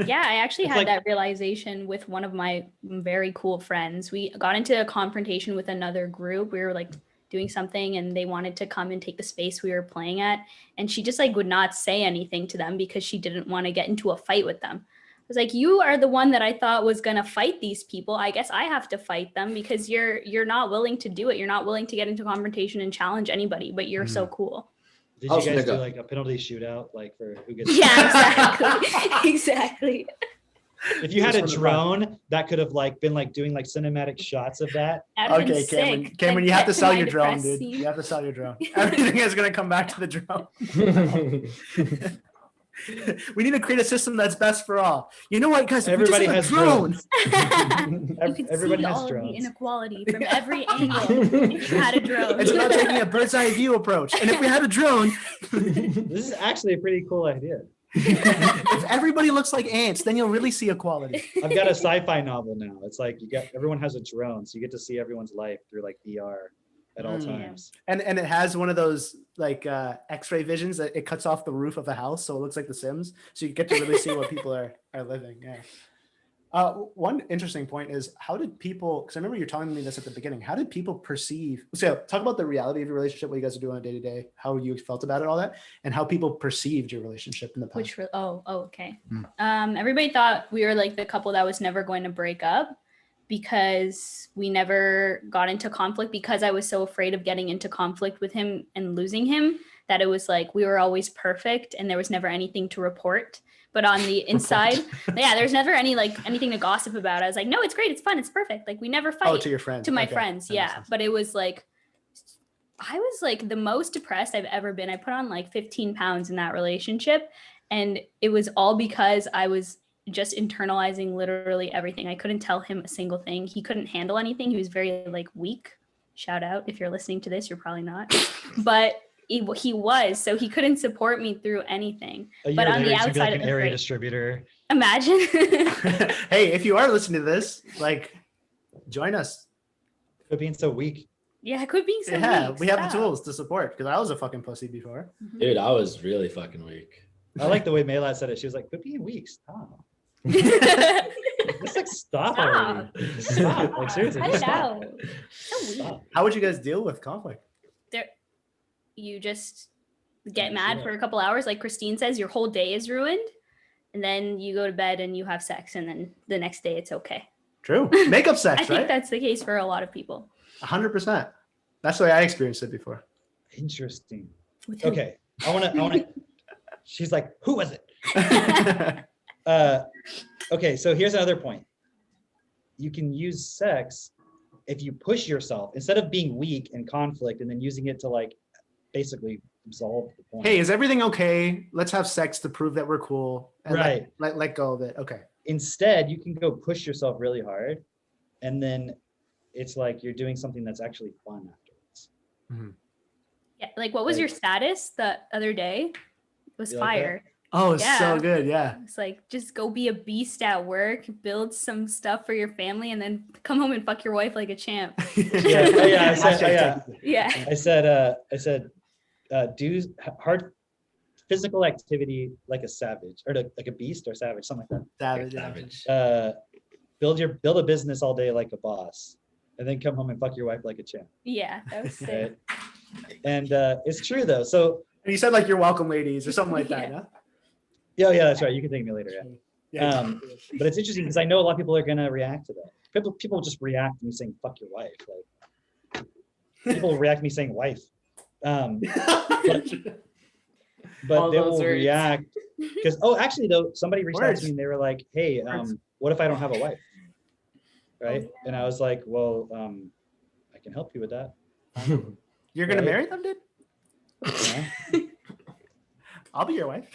Speaker 4: Yeah, I actually
Speaker 1: It's
Speaker 4: had
Speaker 1: like-
Speaker 4: that realization with one of my very cool friends. We got into a confrontation with another group. We were like doing something and they wanted to come and take the space we were playing at. And she just like would not say anything to them because she didn't want to get into a fight with them. I was like, you are the one that I thought was gonna fight these people. I guess I have to fight them because you're not willing to do it. You're not willing to get into confrontation and challenge anybody, but you're so cool.
Speaker 1: Did
Speaker 5: I
Speaker 1: you
Speaker 5: was
Speaker 1: guys
Speaker 5: gonna
Speaker 1: do
Speaker 5: go.
Speaker 1: like a penalty shootout, like for who gets?
Speaker 4: Yeah, exactly. Exactly.
Speaker 1: If you had a
Speaker 2: Just from the
Speaker 1: drone that could have like been like doing like cinematic shots of that.
Speaker 4: That'd have been
Speaker 2: Okay, Cameron.
Speaker 4: sick.
Speaker 2: Cameron,
Speaker 4: Like,
Speaker 2: you have to
Speaker 4: get
Speaker 2: sell
Speaker 4: my
Speaker 2: your drone,
Speaker 4: depressed
Speaker 2: dude.
Speaker 4: scene.
Speaker 2: You have to sell your drone. Everything is gonna come back to the drone. We need to create a system that's best for all. You know what, guys? If we just
Speaker 1: Everybody
Speaker 2: had a
Speaker 1: has
Speaker 2: drone.
Speaker 4: You could
Speaker 1: Everybody
Speaker 4: see
Speaker 1: has
Speaker 4: all of the
Speaker 1: drones.
Speaker 4: inequality from every angle if you had a drone.
Speaker 2: It's about taking a bird's eye view approach. And if we had a drone,
Speaker 1: This is actually a pretty cool idea.
Speaker 2: if everybody looks like ants, then you'll really see equality.
Speaker 1: I've got a sci-fi novel now. It's like everyone has a drone, so you get to see everyone's life through like VR. at all
Speaker 2: Mm.
Speaker 1: times.
Speaker 2: And it has one of those like X-ray visions that it cuts off the roof of a house, so it looks like The Sims. So you get to really see what people are living. Yeah. One interesting point is, how did people? Because I remember you telling me this at the beginning. How did people perceive? So talk about the reality of your relationship, what you guys are doing on a day to day, how you felt about it, all that, and how people perceived your relationship in the past.
Speaker 4: Which okay.
Speaker 2: Hmm.
Speaker 4: Everybody thought we were like the couple that was never going to break up because we never got into conflict, because I was so afraid of getting into conflict with him and losing him, that it was like we were always perfect and there was never anything to report. But on the inside, yeah, there's never anything to gossip about. I was like, no, it's great, it's fun, it's perfect. Like we never fight.
Speaker 2: Oh, to your friends.
Speaker 4: To my
Speaker 2: Okay.
Speaker 4: friends,
Speaker 2: That makes
Speaker 4: yeah.
Speaker 2: sense.
Speaker 4: But it was like, I was like the most depressed I've ever been. I put on like 15 pounds in that relationship. And it was all because I was just internalizing literally everything. I couldn't tell him a single thing. He couldn't handle anything. He was very like weak. Shout out. If you're listening to this, you're probably not. But he was. So he couldn't support me through anything.
Speaker 1: A
Speaker 4: But
Speaker 1: year
Speaker 4: on the
Speaker 1: later, he's gonna be
Speaker 4: outside,
Speaker 1: like
Speaker 4: it
Speaker 1: an
Speaker 4: was
Speaker 1: area
Speaker 4: great.
Speaker 1: distributor.
Speaker 4: Imagine.
Speaker 2: Hey, if you are listening to this, like, join us.
Speaker 1: Quit being so weak.
Speaker 4: Yeah, quit being so
Speaker 2: Yeah,
Speaker 4: weak.
Speaker 2: we have the
Speaker 4: Stop.
Speaker 2: tools to support, because I was a fucking pussy before.
Speaker 5: Dude, I was really fucking weak.
Speaker 1: I like the way Maylat said it. She was like, quit being weak. Stop. Just like stop already. Just stop. Like seriously.
Speaker 4: Cut
Speaker 1: just
Speaker 4: it
Speaker 1: stop.
Speaker 4: out. So weak.
Speaker 1: Stop.
Speaker 2: How would you guys deal with conflict?
Speaker 4: You just get
Speaker 1: Yeah,
Speaker 4: mad
Speaker 1: sure.
Speaker 4: for a couple hours, like Christine says, your whole day is ruined, and then you go to bed and you have sex, and then the next day it's okay.
Speaker 2: True. Makeup
Speaker 4: I
Speaker 2: sex,
Speaker 4: think
Speaker 2: right?
Speaker 4: that's the case for a lot of people.
Speaker 2: 100%. That's the way I experienced it before.
Speaker 1: Interesting.
Speaker 4: With him.
Speaker 1: Okay. I wanna she's like, who was it? Okay, so here's another point. You can use sex if you push yourself instead of being weak in conflict and then using it to like basically absolve the point.
Speaker 2: Hey, is everything okay? Let's have sex to prove that we're cool. And
Speaker 1: Right.
Speaker 2: Let go of it. Okay.
Speaker 1: Instead, you can go push yourself really hard, and then it's like you're doing something that's actually fun afterwards.
Speaker 4: Yeah, like what was your status the other day? It was
Speaker 1: You like that?
Speaker 4: fire.
Speaker 2: Oh, it's so
Speaker 4: Yeah.
Speaker 2: good. Yeah.
Speaker 4: It's like just go be a beast at work, build some stuff for your family, and then come home and fuck your wife like a champ.
Speaker 1: Yeah, oh, yeah, I said-
Speaker 2: Hashtag
Speaker 1: yeah.
Speaker 2: technically.
Speaker 4: Yeah.
Speaker 1: I said, do hard physical activity like a savage or like a beast or savage, something like
Speaker 2: Savage.
Speaker 5: Savage.
Speaker 1: that. Build a business all day like a boss, and then come home and fuck your wife like a champ.
Speaker 4: Yeah, that was sick.
Speaker 1: Right? And it's true though. So
Speaker 2: And you said like you're welcome, ladies, or something like that.
Speaker 4: Yeah.
Speaker 1: yeah, that's right. You can thank me later. Yeah.
Speaker 2: Yeah.
Speaker 1: But it's interesting because I know a lot of people are gonna react to that. People just react to me saying "fuck your wife." Like people react to me saying "wife," but
Speaker 3: All
Speaker 1: they
Speaker 3: those
Speaker 1: will
Speaker 3: words.
Speaker 1: react because actually though somebody reached out
Speaker 2: Words.
Speaker 1: to me and they were like, "Hey,
Speaker 2: Words.
Speaker 1: what if I don't have a wife?" Right? And I was like, "Well, I can help you with that."
Speaker 2: You're gonna
Speaker 1: Right.
Speaker 2: marry them, dude?
Speaker 1: You know?
Speaker 2: I'll be your wife.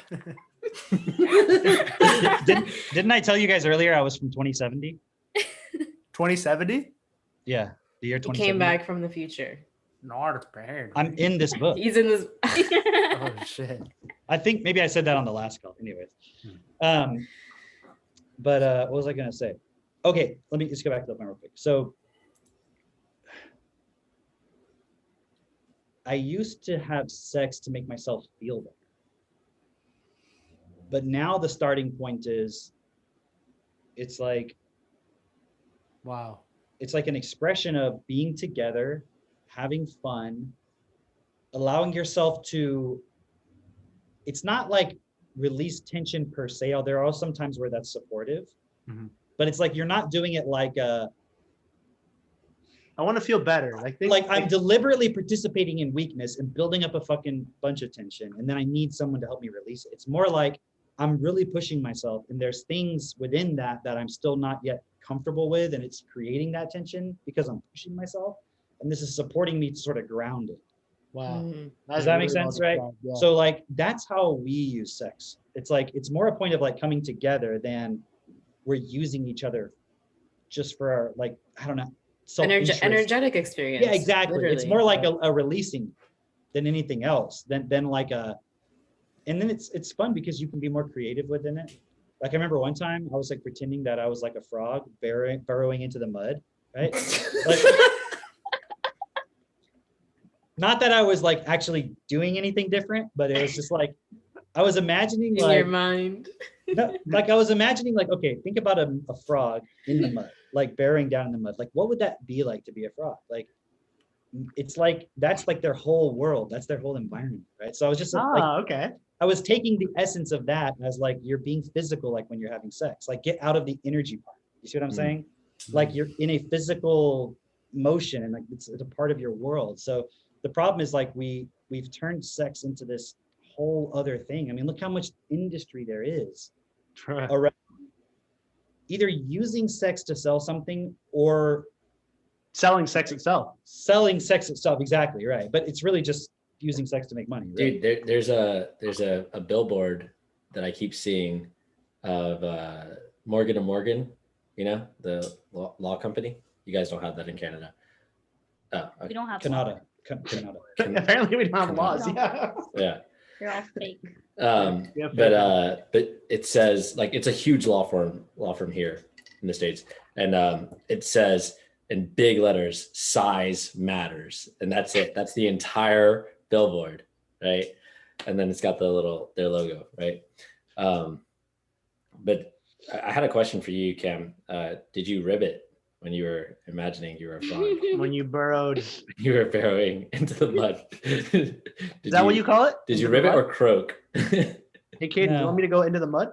Speaker 1: Didn't I tell you guys earlier I was from 2070?
Speaker 2: 2070?
Speaker 1: Yeah, the year
Speaker 3: He
Speaker 1: 2070.
Speaker 3: came back from the future.
Speaker 2: Not bad.
Speaker 1: I'm in this book.
Speaker 3: He's in this.
Speaker 2: Oh shit.
Speaker 1: I think maybe I said that on the last call. Anyways, but what was I gonna say? Okay, let me just go back to the point real quick. So I used to have sex to make myself feel better, but now the starting point is, it's like
Speaker 2: Wow.
Speaker 1: it's like an expression of being together, having fun, allowing yourself to, it's not like release tension per se, although there are some times where that's supportive,
Speaker 2: Mhm.
Speaker 1: but it's like you're not doing it like
Speaker 2: I want to feel better.
Speaker 1: like I'm deliberately participating in weakness and building up a fucking bunch of tension, and then I need someone to help me release it. It's more like I'm really pushing myself, and there's things within that I'm still not yet comfortable with, and it's creating that tension because I'm pushing myself, and this is supporting me to sort of ground it.
Speaker 2: Wow.
Speaker 3: Mhm.
Speaker 1: Does that make sense, right?
Speaker 2: Yeah.
Speaker 1: So like that's how we use sex. It's like it's more a point of like coming together than we're using each other just for our, like, I don't know, self-interest.
Speaker 3: Energetic experience.
Speaker 1: Yeah, exactly. It's
Speaker 3: literally.
Speaker 1: more like a releasing than anything else. Than like a, and then it's fun because you can be more creative within it. Like I remember one time I was like pretending that I was like a frog burrowing into the mud, right? Like, not that I was like actually doing anything different, but it was just like I was imagining
Speaker 3: In
Speaker 1: like
Speaker 3: your mind.
Speaker 1: no, like I was imagining like, okay, think about a frog in the mud, like burying down in the mud. Like, what would that be like to be a frog? Like, it's like that's like their whole world. That's their whole environment, right? So I was just like,
Speaker 2: Okay.
Speaker 1: I was taking the essence of that as like you're being physical, like when you're having sex. Like, get out of the energy part. You see what I'm saying? Like you're in a physical motion, and like it's a part of your world. So the problem is like we've turned sex into this whole other thing. I mean, look how much industry there is around either using sex to sell something or
Speaker 2: Selling sex itself.
Speaker 1: selling sex itself. Exactly right. But it's really just using sex to make money. Right?
Speaker 5: Dude, there's a billboard that I keep seeing of Morgan & Morgan, you know, the law company. You guys don't have that in Canada. Oh,
Speaker 4: We
Speaker 5: okay.
Speaker 4: don't have
Speaker 1: Canada. Canada.
Speaker 2: Apparently we don't have
Speaker 5: Come
Speaker 2: laws.
Speaker 4: on.
Speaker 2: Yeah.
Speaker 5: Yeah.
Speaker 4: They're all fake.
Speaker 2: Yeah,
Speaker 5: But it says, like, it's a huge law firm here in the States, and it says in big letters, size matters, and that's it. That's the entire billboard, right? And then it's got their logo, right? But I had a question for you, Cam. Did you ribbit when you were imagining you were a frog?
Speaker 2: When you burrowed.
Speaker 5: You were burrowing into the mud.
Speaker 2: Is that what you call it?
Speaker 5: Did you
Speaker 2: Into the
Speaker 5: ribbit
Speaker 2: mud?
Speaker 5: or croak?
Speaker 2: Hey kid, you
Speaker 1: No.
Speaker 2: want me to go into the mud?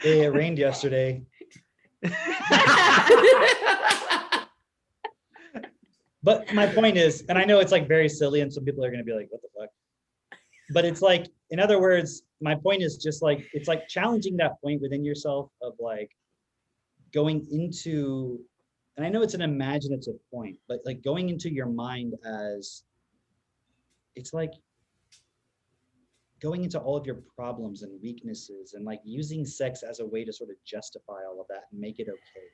Speaker 1: It rained yesterday. But my point is, and I know it's like very silly and some people are going to be like, what the fuck? But it's like, in other words, my point is just like, it's like challenging that point within yourself of like going into, and I know it's an imaginative point, but like going into your mind as, it's like going into all of your problems and weaknesses and like using sex as a way to sort of justify all of that and make it okay.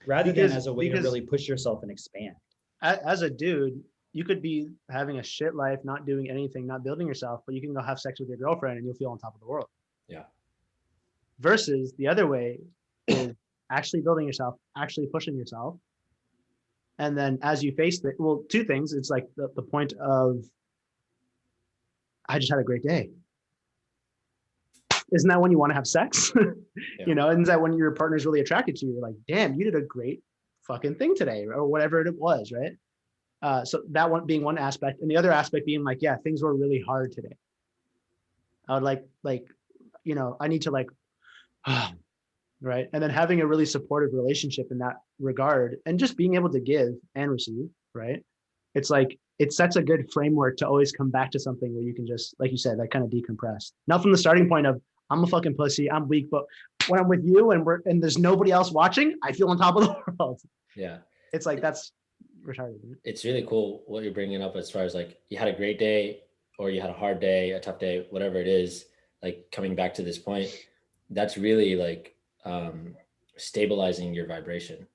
Speaker 1: Rather than as a way to really push yourself and expand.
Speaker 2: As a dude, you could be having a shit life, not doing anything, not building yourself, but you can go have sex with your girlfriend and you'll feel on top of the world.
Speaker 5: Yeah.
Speaker 2: Versus the other way is actually building yourself, actually pushing yourself. And then as you face it, well, two things. It's like the point of, I just had a great day. Isn't that when you want to have sex?
Speaker 5: Yeah.
Speaker 2: You know, isn't that when your partner's really attracted to you? You're like, damn, you did a great fucking thing today, or whatever it was, right? So that one being one aspect, and the other aspect being like, yeah, things were really hard today. I would like, you know, I need to like, right? And then having a really supportive relationship in that regard, and just being able to give and receive, right? It's like, it sets a good framework to always come back to something where you can just, like you said, like kind of decompress. Not from the starting point of, I'm a fucking pussy, I'm weak, but when I'm with you and there's nobody else watching, I feel on top of the world.
Speaker 5: Yeah.
Speaker 2: It's like, that's retarded.
Speaker 5: It's really cool what you're bringing up as far as like you had a great day or you had a hard day, a tough day, whatever it is, like coming back to this point, that's really like stabilizing your vibration.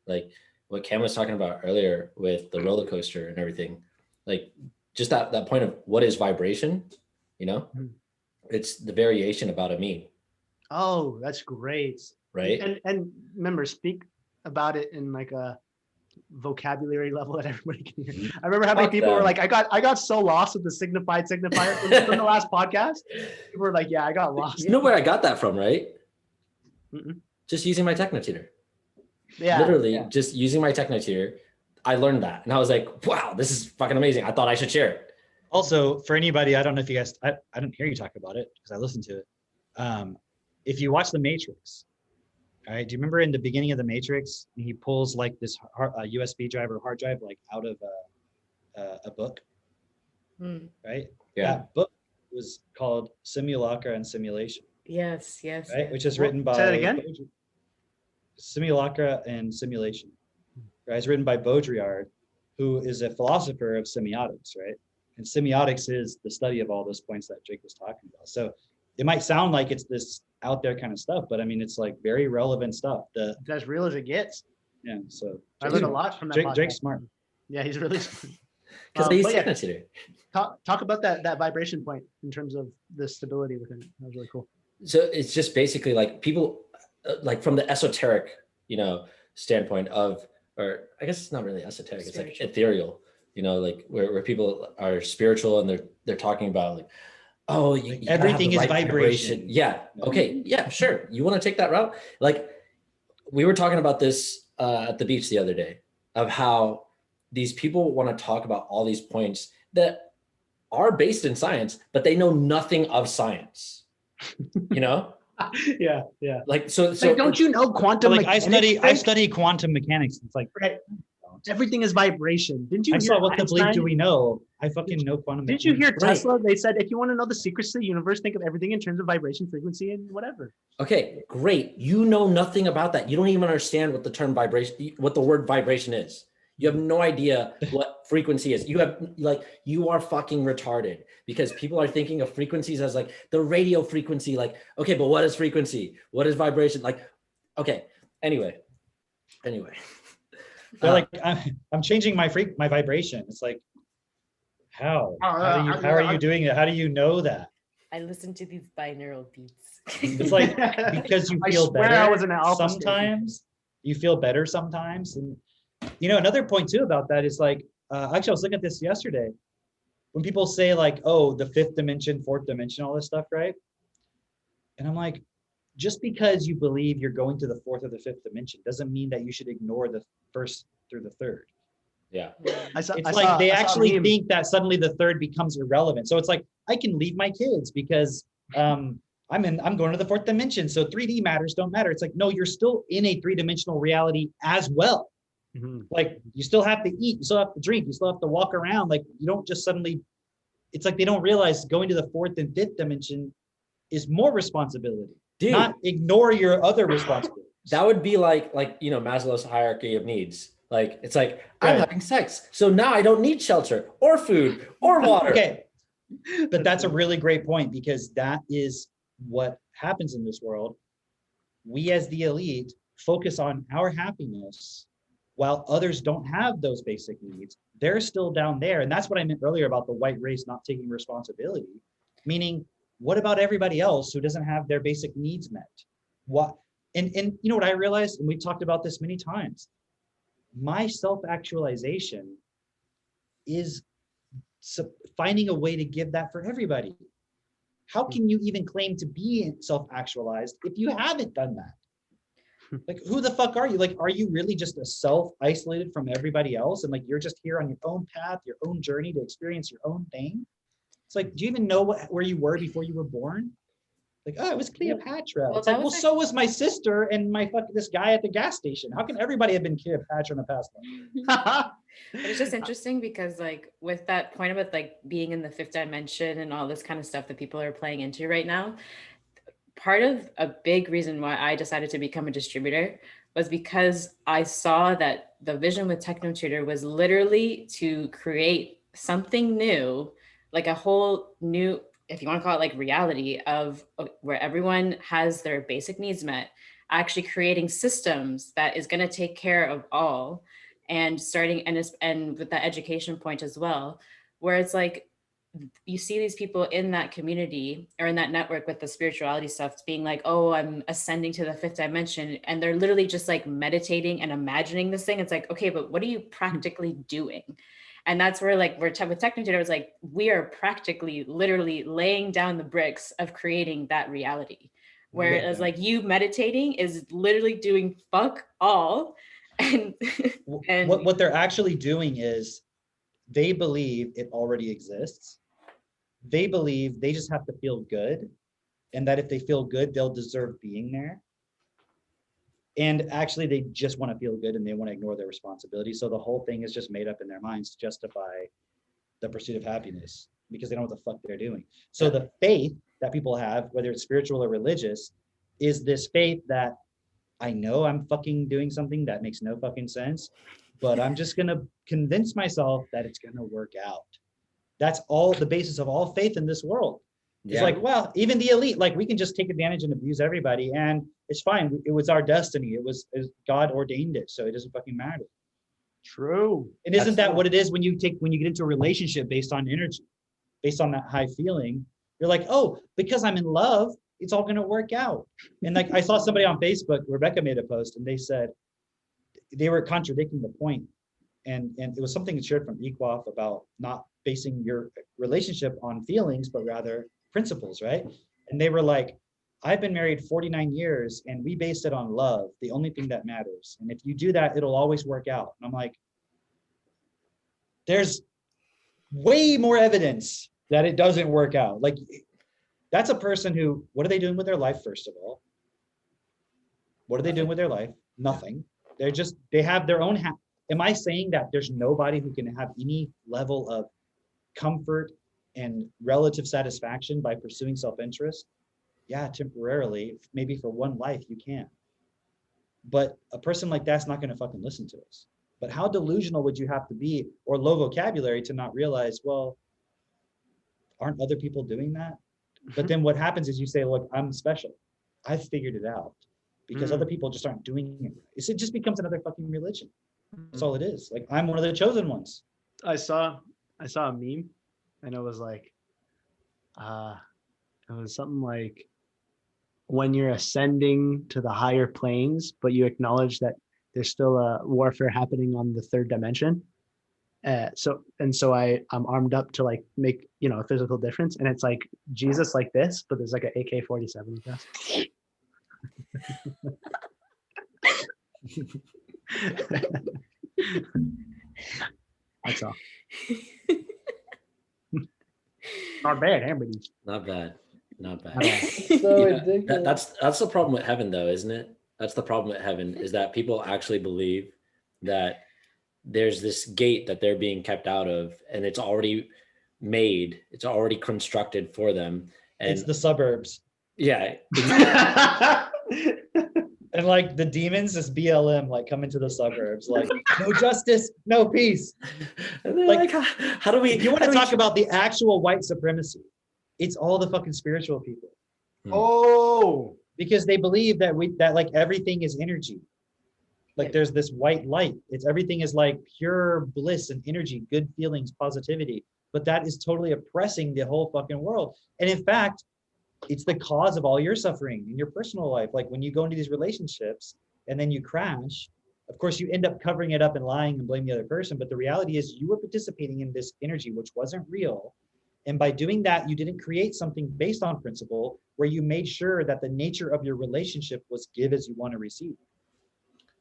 Speaker 5: Like what Cam was talking about earlier with the roller coaster and everything, like just that point of what is vibration, you know, it's the variation about a mean.
Speaker 2: Oh, that's great.
Speaker 5: Right.
Speaker 2: And remember, speak about it in like a vocabulary level that everybody can hear. I remember how many
Speaker 5: Fuck
Speaker 2: people were
Speaker 5: them.
Speaker 2: like, I got so lost with the signifier from the last podcast. People were like, yeah, I got lost.
Speaker 5: You know where I got that from, right?
Speaker 2: Mm-mm.
Speaker 5: Just using my Technotutor.
Speaker 2: Yeah,
Speaker 5: Literally
Speaker 2: yeah.
Speaker 5: just using my Technotutor. I learned that and I was like, wow, this is fucking amazing. I thought I should share it.
Speaker 1: Also, for anybody, I don't know if you guys, I didn't hear you talk about it because I listened to it. If you watch The Matrix, all right, do you remember in the beginning of The Matrix, he pulls like this USB drive or hard drive like out of a book, right?
Speaker 5: Yeah.
Speaker 1: That book was called Simulacra and Simulation,
Speaker 3: Yes.
Speaker 1: right? Which is written by
Speaker 2: Say that again?
Speaker 1: Simulacra and Simulation, right? It's written by Baudrillard, who is a philosopher of semiotics, right? And semiotics is the study of all those points that Jake was talking about. So it might sound like it's this out there kind of stuff, but I mean, it's like very relevant stuff.
Speaker 2: It's as real as it gets.
Speaker 1: Yeah, so
Speaker 2: I learned a lot from that podcast.
Speaker 1: Jake's smart.
Speaker 2: Yeah, he's really smart.
Speaker 5: Because I use
Speaker 2: but yeah,
Speaker 5: Technotutor.
Speaker 2: talk about that vibration point in terms of the stability within it. That was really cool.
Speaker 5: So it's just basically like people like from the esoteric, you know, standpoint of or I guess it's not really esoteric, it's like
Speaker 3: Spiritual.
Speaker 5: ethereal, you know, like where people are spiritual and they're talking about like, oh, you,
Speaker 1: Like
Speaker 5: you gotta have
Speaker 1: everything
Speaker 5: the
Speaker 1: is
Speaker 5: right
Speaker 1: vibration.
Speaker 5: Yeah. Okay. Yeah, sure. You want to take that route? Like we were talking about this at the beach the other day of how these people want to talk about all these points that are based in science, but they know nothing of science, you know?
Speaker 2: Yeah, yeah.
Speaker 5: Like, so
Speaker 2: Like, don't you know
Speaker 1: So,
Speaker 2: quantum
Speaker 1: like I
Speaker 2: mechanics?
Speaker 1: study quantum mechanics. It's like,
Speaker 2: Right. Everything is vibration. Didn't you
Speaker 1: I
Speaker 2: hear
Speaker 1: saw what the bleep
Speaker 2: Einstein?
Speaker 1: do we know? I fucking know quantum
Speaker 2: Didn't
Speaker 1: mechanics.
Speaker 2: you hear
Speaker 5: Right.
Speaker 2: Tesla? They said if you want to know the secrets to the universe, think of everything in terms of vibration, frequency, and whatever.
Speaker 5: okay, great. You know nothing about that. You don't even understand what the term vibration, what the word vibration is. You have no idea what frequency is. You are fucking retarded because people are thinking of frequencies as like the radio frequency. Like, okay, but what is frequency? What is vibration? Like, okay. Anyway.
Speaker 1: They're like, I'm changing my vibration. It's like, how? How are you doing it? How do you know that?
Speaker 3: I listen to these binaural beats.
Speaker 1: It's like because you
Speaker 2: I
Speaker 1: feel
Speaker 2: swear
Speaker 1: better
Speaker 2: I was in an alpha state.
Speaker 1: sometimes. You feel better sometimes, and you know another point too about that is like actually I was looking at this yesterday. When people say like, oh, the fifth dimension, fourth dimension, all this stuff, right? And I'm like, just because you believe you're going to the fourth or the fifth dimension doesn't mean that you should ignore the first through the third.
Speaker 5: Yeah.
Speaker 1: It's like they actually think that suddenly the third becomes irrelevant. So it's like I can leave my kids because I'm going to the fourth dimension. So 3D matters don't matter. It's like, no, you're still in a three-dimensional reality as well.
Speaker 2: Mhm.
Speaker 1: Like you still have to eat, you still have to drink, you still have to walk around. Like you don't just suddenly, it's like they don't realize going to the fourth and fifth dimension is more responsibility.
Speaker 5: Dude.
Speaker 1: Not ignore your other responsibilities.
Speaker 5: That would be like Maslow's hierarchy of needs. Like it's like I'm
Speaker 1: Right.
Speaker 5: having sex, so now I don't need shelter or food or water.
Speaker 1: Okay, but that's a really great point because that is what happens in this world. We as the elite focus on our happiness while others don't have those basic needs. They're still down there. And that's what I meant earlier about the white race not taking responsibility. Meaning, what about everybody else who doesn't have their basic needs met? What? And you know what I realized, and we've talked about this many times, my self-actualization is finding a way to give that for everybody. How can you even claim to be self-actualized if you haven't done that? Like, who the fuck are you? Like, are you really just a self-isolated from everybody else? And like, you're just here on your own path, your own journey to experience your own thing? It's like, do you even know where you were before you were born? Like, oh, it was Cleopatra.
Speaker 3: Well,
Speaker 1: It's like,
Speaker 3: that
Speaker 1: well,
Speaker 3: was
Speaker 1: so was my sister and this guy at the gas station. How can everybody have been Cleopatra in the past life?
Speaker 3: But it's just interesting because like with that point about like being in the fifth dimension and all this kind of stuff that people are playing into right now, part of a big reason why I decided to become a distributor was because I saw that the vision with TechnoTutor was literally to create something new, like a whole new, if you want to call it like reality of where everyone has their basic needs met, actually creating systems that is going to take care of all, and starting and with that education point as well, where it's like you see these people in that community or in that network with the spirituality stuff being like, oh, I'm ascending to the fifth dimension, and they're literally just like meditating and imagining this thing. It's like, okay, but what are you practically doing? And that's where like with TechnoTutor, was like, we are practically literally laying down the bricks of creating that reality. Whereas like you meditating is literally doing fuck all. And
Speaker 1: what they're actually doing is they believe it already exists. They believe they just have to feel good, and that if they feel good, they'll deserve being there. And actually, they just want to feel good and they want to ignore their responsibility. So the whole thing is just made up in their minds to justify the pursuit of happiness because they don't know what the fuck they're doing. So the faith that people have, whether it's spiritual or religious, is this faith that I know I'm fucking doing something that makes no fucking sense, but I'm just going to convince myself that it's going to work out. That's all the basis of all faith in this world. It's like, well, even the elite, like we can just take advantage and abuse everybody and it's fine. It was our destiny. It was God ordained it. So it doesn't fucking matter.
Speaker 2: True.
Speaker 1: And isn't that what it is when you get into a relationship based on energy, based on that high feeling? You're like, oh, because I'm in love, it's all going to work out. And like I saw somebody on Facebook, Rebecca made a post and they said, they were contradicting the point. And it was something shared from Equaf about not basing your relationship on feelings, but rather principles, right? And they were like, I've been married 49 years and we based it on love, the only thing that matters. And if you do that, it'll always work out. And I'm like, there's way more evidence that it doesn't work out. Like, that's a person who, what are they doing with their life, first of all? What are they doing with their life? Nothing. They have their own, am I saying that there's nobody who can have any level of comfort and relative satisfaction by pursuing self-interest? Yeah, temporarily, maybe for one life you can. But a person like that's not going to fucking listen to us. But how delusional would you have to be, or low vocabulary, to not realize, well, aren't other people doing that? But then what happens is you say, look, I'm special. I've figured it out, because other people just aren't doing it. It just becomes another fucking religion. That's all it is. Like, I'm one of the chosen ones.
Speaker 2: I saw a meme, and it was like, it was something like, when you're ascending to the higher planes, but you acknowledge that there's still a warfare happening on the third dimension. So I'm armed up to like make, a physical difference. And it's like Jesus like this, but there's like an AK-47 with us. That's all. Not bad, Amity.
Speaker 5: Not bad.
Speaker 6: So
Speaker 5: Yeah,
Speaker 6: ridiculous.
Speaker 5: that's the problem with heaven, though, isn't it? That's the problem with heaven, is that people actually believe that there's this gate that they're being kept out of, and it's already made, it's already constructed for them. And
Speaker 1: It's the suburbs.
Speaker 5: yeah,
Speaker 1: And like the demons, this BLM, like come into the suburbs, like no justice, no peace.
Speaker 5: and they're
Speaker 1: Like,
Speaker 5: like, how do we?
Speaker 1: If you want
Speaker 5: how
Speaker 1: to
Speaker 5: do we
Speaker 1: talk about the actual white supremacy, it's all the fucking spiritual people,
Speaker 2: Oh,
Speaker 1: because they believe that like everything is energy. Like
Speaker 3: Yeah.
Speaker 1: there's this white light. Everything is like pure bliss and energy, good feelings, positivity. But that is totally oppressing the whole fucking world. And in fact, it's the cause of all your suffering in your personal life. Like when you go into these relationships and then you crash, of course you end up covering it up and lying and blaming the other person. But the reality is you were participating in this energy, which wasn't real. And by doing that, you didn't create something based on principle where you made sure that the nature of your relationship was give as you want to receive.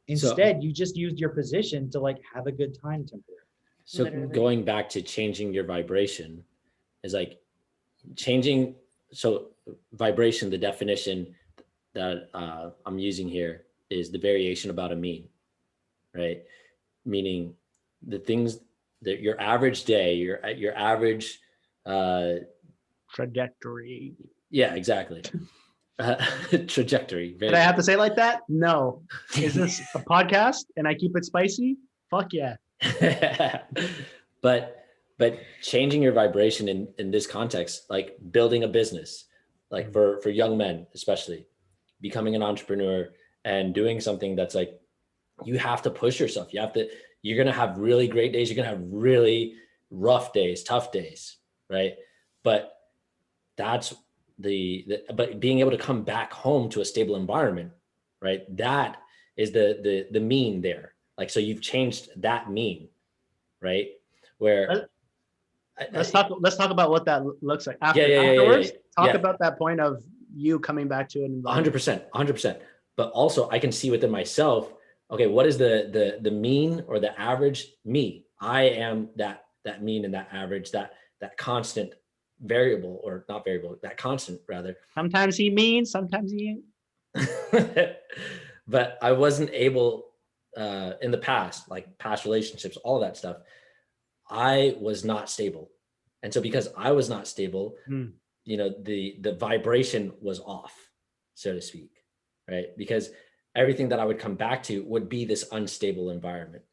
Speaker 1: Instead, you just used your position to like have a good time temporarily.
Speaker 5: So
Speaker 3: Literally.
Speaker 5: going back to changing your vibration is like changing. So vibration, the definition that I'm using here is the variation about a mean, right? Meaning the things that your average day, your average,
Speaker 2: trajectory.
Speaker 5: yeah, exactly. Trajectory.
Speaker 2: Did I have to say it like that? No. Is this a podcast and I keep it spicy? Fuck yeah.
Speaker 5: but changing your vibration in this context, like building a business, like for young men especially, becoming an entrepreneur and doing something that's like, you have to push yourself. You're gonna have really great days, you're gonna have really rough days, tough days, right? But that's but being able to come back home to a stable environment, right? That is the mean there. Like, so you've changed that mean, right? Where
Speaker 2: Let's talk about what that looks like after,
Speaker 5: Yeah.
Speaker 2: afterwards. Talk
Speaker 5: Yeah.
Speaker 2: about that point of you coming back to an
Speaker 5: 100%. But also I can see within myself, okay, what is the mean or the average me? I am that mean and that average, that constant variable, or not variable, that constant rather.
Speaker 2: Sometimes he mean, sometimes he ain't.
Speaker 5: But I wasn't able in the past, like past relationships, all of that stuff, I was not stable. And so because I was not stable, the vibration was off, so to speak, right? Because everything that I would come back to would be this unstable environment,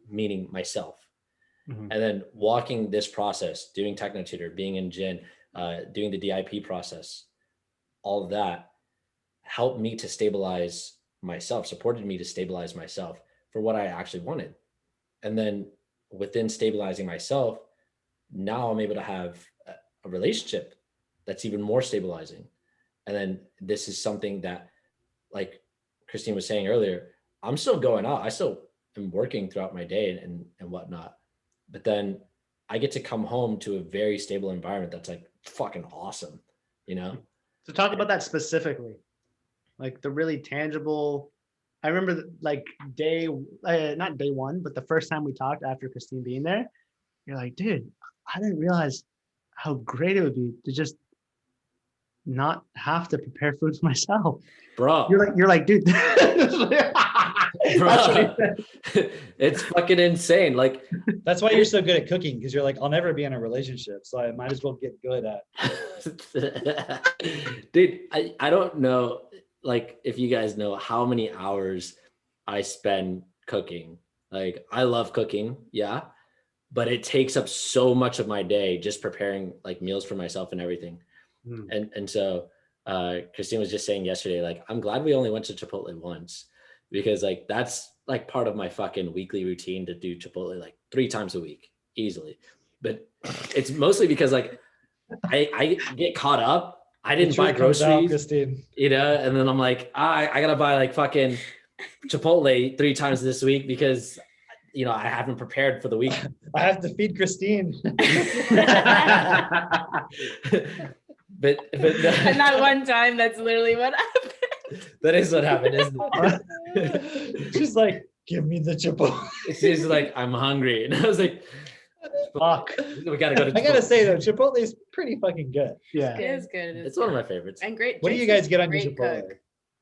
Speaker 5: meaning myself.
Speaker 2: Mhm.
Speaker 5: And then walking this process, doing TechnoTutor, being in Jin, doing the DIP process, all of that helped me to stabilize myself, supported me to stabilize myself for what I actually wanted. And then within stabilizing myself, now I'm able to have a relationship that's even more stabilizing. And then this is something that, like Christine was saying earlier, I'm still going out. I still am working throughout my day and whatnot. But then I get to come home to a very stable environment that's like fucking awesome, you know?
Speaker 2: So talk about that specifically, like the really tangible. I remember like not day one, but the first time we talked after Christine being there, you're like, dude, I didn't realize how great it would be to just not have to prepare food for myself.
Speaker 5: Bro.
Speaker 2: You're like, dude.
Speaker 5: Bro, it's fucking insane. Like,
Speaker 1: That's why you're so good at cooking, because you're like, I'll never be in a relationship, so I might as well get good at.
Speaker 5: dude, I don't know, like, if you guys know how many hours I spend cooking. Like, I love cooking, yeah, but it takes up so much of my day just preparing like meals for myself and everything. And so Christine was just saying yesterday, like, I'm glad we only went to Chipotle once, because like that's like part of my fucking weekly routine to do Chipotle like 3 times a week easily. But it's mostly because like I get caught up. I didn't buy groceries,
Speaker 1: Christine.
Speaker 5: you know, and then I'm like, I gotta buy like fucking Chipotle 3 times this week because, you know, I haven't prepared for the week.
Speaker 1: I have to feed Christine.
Speaker 5: but
Speaker 3: And that one time, that's literally what happened.
Speaker 5: that is what happened, isn't it?
Speaker 1: She's like, give me the Chipotle.
Speaker 5: She's like, I'm hungry. And I was like, fuck, we gotta go to Chipotle.
Speaker 1: I gotta say though, Chipotle is pretty fucking good.
Speaker 2: Yeah.
Speaker 3: It is good. It is
Speaker 5: It's one of
Speaker 3: good.
Speaker 5: my favorites.
Speaker 3: And great.
Speaker 1: What do you
Speaker 3: Jason's
Speaker 1: guys get on
Speaker 3: a
Speaker 1: your
Speaker 3: great
Speaker 1: Chipotle?
Speaker 3: cook.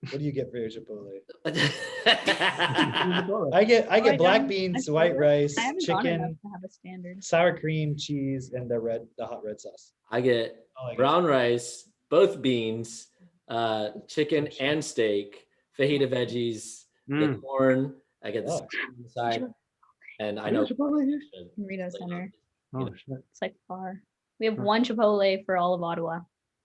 Speaker 1: What do you get for your Chipotle?
Speaker 2: I
Speaker 1: I get
Speaker 4: I
Speaker 1: black
Speaker 4: don't-
Speaker 1: beans,
Speaker 4: I
Speaker 1: white
Speaker 4: haven't-
Speaker 1: rice,
Speaker 4: I haven't gone enough
Speaker 1: chicken,
Speaker 4: to have a standard.
Speaker 1: sour cream, cheese, and the hot red sauce.
Speaker 5: I get
Speaker 1: Oh, I get-
Speaker 5: brown rice, both beans, chicken and steak, fajita veggies, the corn. I get the
Speaker 1: Oh.
Speaker 5: salad on the side, and I know.
Speaker 4: Burrito Center.
Speaker 2: Oh, shit.
Speaker 4: It's like far. We have
Speaker 2: Huh.
Speaker 4: one Chipotle for all of Ottawa.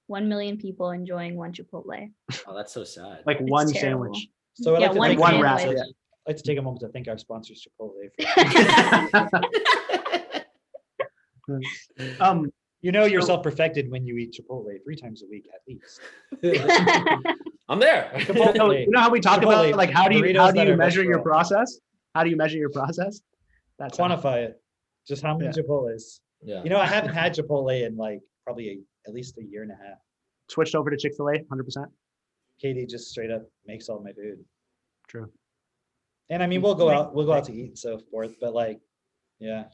Speaker 4: 1 million people enjoying one Chipotle.
Speaker 5: Oh, that's so sad.
Speaker 2: Like one
Speaker 4: terrible.
Speaker 2: sandwich.
Speaker 1: So I'd
Speaker 4: Yeah,
Speaker 1: like to
Speaker 4: one
Speaker 1: take
Speaker 2: one
Speaker 1: a moment
Speaker 2: wrap.
Speaker 1: to-
Speaker 2: Yeah.
Speaker 1: I'd like to take a moment to thank our sponsors, Chipotle. You know yourself perfected when you eat Chipotle 3 times a week at least.
Speaker 5: I'm there.
Speaker 2: So, you know how we talk
Speaker 1: Chipotle,
Speaker 2: about like how do
Speaker 1: burritos that
Speaker 2: you
Speaker 1: are
Speaker 2: measure your
Speaker 1: visceral.
Speaker 2: process? How do you measure your process? That's how.
Speaker 1: Quantify it. Just how many
Speaker 2: Yeah.
Speaker 1: Chipotles.
Speaker 5: Yeah.
Speaker 1: You know, I haven't had Chipotle in like probably at least a year and a half.
Speaker 2: Switched over to Chick-fil-A, 100%.
Speaker 1: Katie just straight up makes all my food.
Speaker 2: True.
Speaker 1: And I mean, we'll go out to eat and so forth, but like, yeah,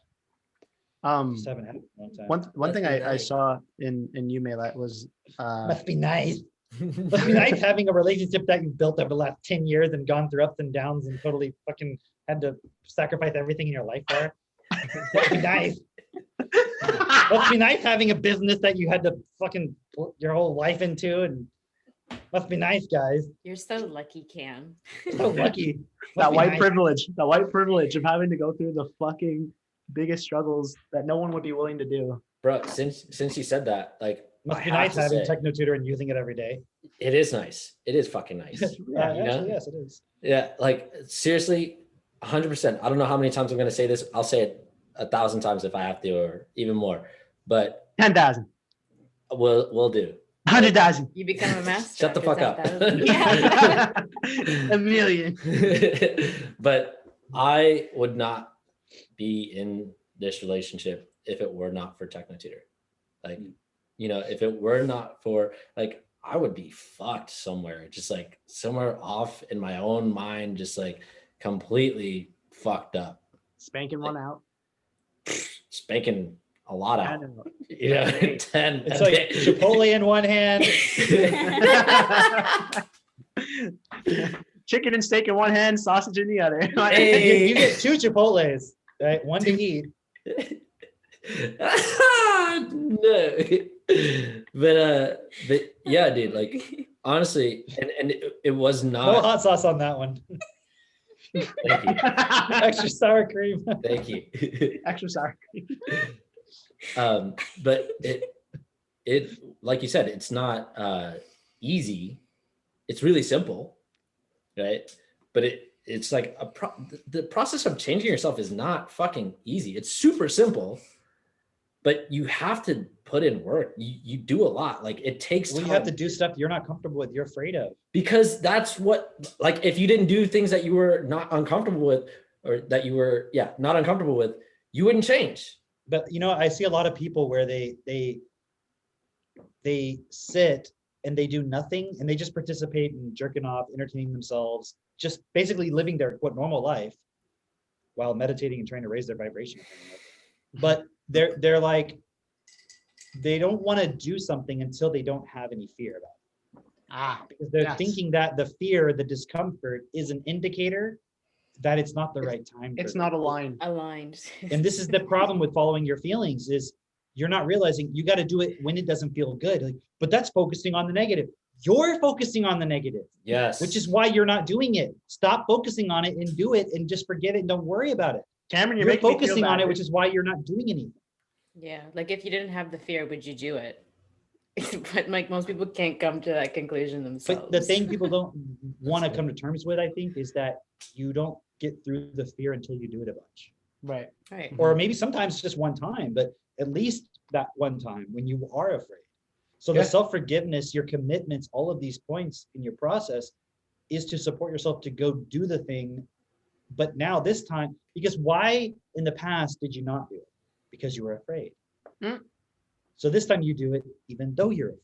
Speaker 1: just haven't had it in a long time.
Speaker 2: One thing
Speaker 5: Must be
Speaker 2: I
Speaker 5: nice.
Speaker 2: saw in you, Mela, was
Speaker 1: Must be nice. Must be nice having a relationship that you've built over the last 10 years and gone through ups and downs and totally fucking had to sacrifice everything in your life for. Must be nice. Must be nice having a business that you had to fucking put your whole life into, and must be nice, guys.
Speaker 3: You're so lucky, Cam.
Speaker 1: So lucky. Must
Speaker 2: that
Speaker 1: be
Speaker 2: white
Speaker 1: nice.
Speaker 2: privilege, the white privilege of having to go through the fucking biggest struggles that no one would be willing to do.
Speaker 5: Bro, since you said that, like,
Speaker 1: Must
Speaker 5: I
Speaker 1: be
Speaker 5: have
Speaker 1: nice
Speaker 5: to
Speaker 1: having
Speaker 5: say,
Speaker 1: Technotutor and using it every day.
Speaker 5: it is nice. It is fucking nice.
Speaker 1: Yeah,
Speaker 5: you know?
Speaker 1: actually, yes, it is.
Speaker 5: Yeah, like seriously, 100%. I don't know how many times I'm gonna say this. I'll say it 1,000 times if I have to, or even more. But
Speaker 2: 10,000,
Speaker 5: we'll do.
Speaker 2: 100,000,
Speaker 3: You become a master.
Speaker 5: Shut the fuck
Speaker 3: after
Speaker 5: up.
Speaker 3: 10,000.
Speaker 2: a million.
Speaker 5: But I would not be in this relationship if it were not for Technotutor. Like, you know, if it were not for, like, I would be fucked somewhere, just like somewhere off in my own mind, just like completely fucked up,
Speaker 2: Spanking one out.
Speaker 5: spanking a lot
Speaker 2: I
Speaker 5: out.
Speaker 2: know.
Speaker 5: You know, 10.
Speaker 1: It's like Chipotle in one hand.
Speaker 2: Chicken and steak in one hand, sausage in the other.
Speaker 1: You get 2 Chipotles, right? One to eat.
Speaker 5: No. But yeah, dude, like honestly, and it was
Speaker 1: No
Speaker 5: not.
Speaker 1: hot sauce on that one.
Speaker 5: Thank you.
Speaker 1: Extra sour cream.
Speaker 5: Thank you.
Speaker 2: Extra sour.
Speaker 5: But it like you said, it's not easy. It's really simple, right? But it's like the process of changing yourself is not fucking easy. It's super simple, but you have to put in work. You do a lot. Like it takes
Speaker 1: Well,
Speaker 5: time.
Speaker 1: you have to do stuff you're not comfortable with, you're afraid of.
Speaker 5: Because that's what, like, if you didn't do things that you were not uncomfortable with, or that you were, not uncomfortable with, you wouldn't change.
Speaker 1: But I see a lot of people where they sit and they do nothing and they just participate in jerking off, entertaining themselves, just basically living their normal life while meditating and trying to raise their vibration. But they're like, they don't want to do something until they don't have any fear about it. Because they're thinking that the fear, the discomfort is an indicator that it's not the right time.
Speaker 2: It's not aligned.
Speaker 1: And this is the problem with following your feelings, is you're not realizing you got to do it when it doesn't feel good. But that's focusing on the negative. You're focusing on the negative.
Speaker 5: Yes.
Speaker 1: Which is why you're not doing it. Stop focusing on it and do it, and just forget it and don't worry about it.
Speaker 2: Cameron,
Speaker 1: you're focusing on it, which is why you're not doing anything.
Speaker 3: Yeah, like if you didn't have the fear, would you do it? But like most people can't come to that conclusion themselves.
Speaker 1: But the thing people don't want to come to terms with, I think, is that you don't get through the fear until you do it a bunch.
Speaker 2: Right.
Speaker 3: Right.
Speaker 1: Or maybe sometimes just one time, but at least that one time when you are afraid. So the self-forgiveness, your commitments, all of these points in your process is to support yourself to go do the thing. But now this time, because why in the past did you not do it? Because you were afraid. So this time you do it even though you're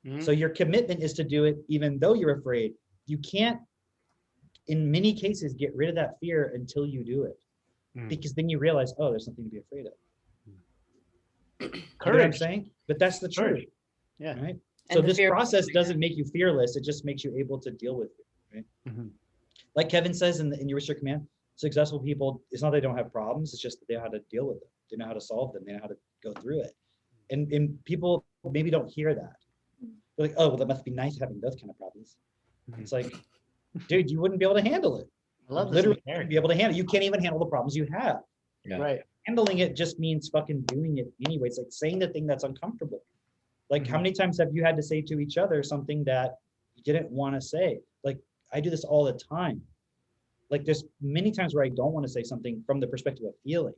Speaker 1: afraid. So your commitment is to do it even though you're afraid. You can't, in many cases, get rid of that fear until you do it. Because then you realize, oh, there's something to be afraid of. You know what I'm saying? But that's the truth.
Speaker 2: Yeah.
Speaker 1: Right.
Speaker 3: And
Speaker 1: So
Speaker 3: the
Speaker 1: this
Speaker 3: fear-
Speaker 1: process doesn't make you fearless. It just makes you able to deal with it. Right. Like Kevin says in your Your Command, successful people, it's not they don't have problems. It's just that they know how to deal with them. They know how to solve them. They know how to go through it. And people maybe don't hear that. They're like, oh, well, that must be nice having those kind of problems. It's like, dude, you wouldn't be able to handle it.
Speaker 2: I love this.
Speaker 1: Literally wouldn't be able to handle it. You can't even handle the problems you have.
Speaker 5: Yeah.
Speaker 2: Right.
Speaker 1: Handling it just means fucking doing it anyway. It's like saying the thing that's uncomfortable. Like how many times have you had to say to each other something that you didn't want to say? Like I do this all the time. Like there's many times where I don't want to say something from the perspective of feeling,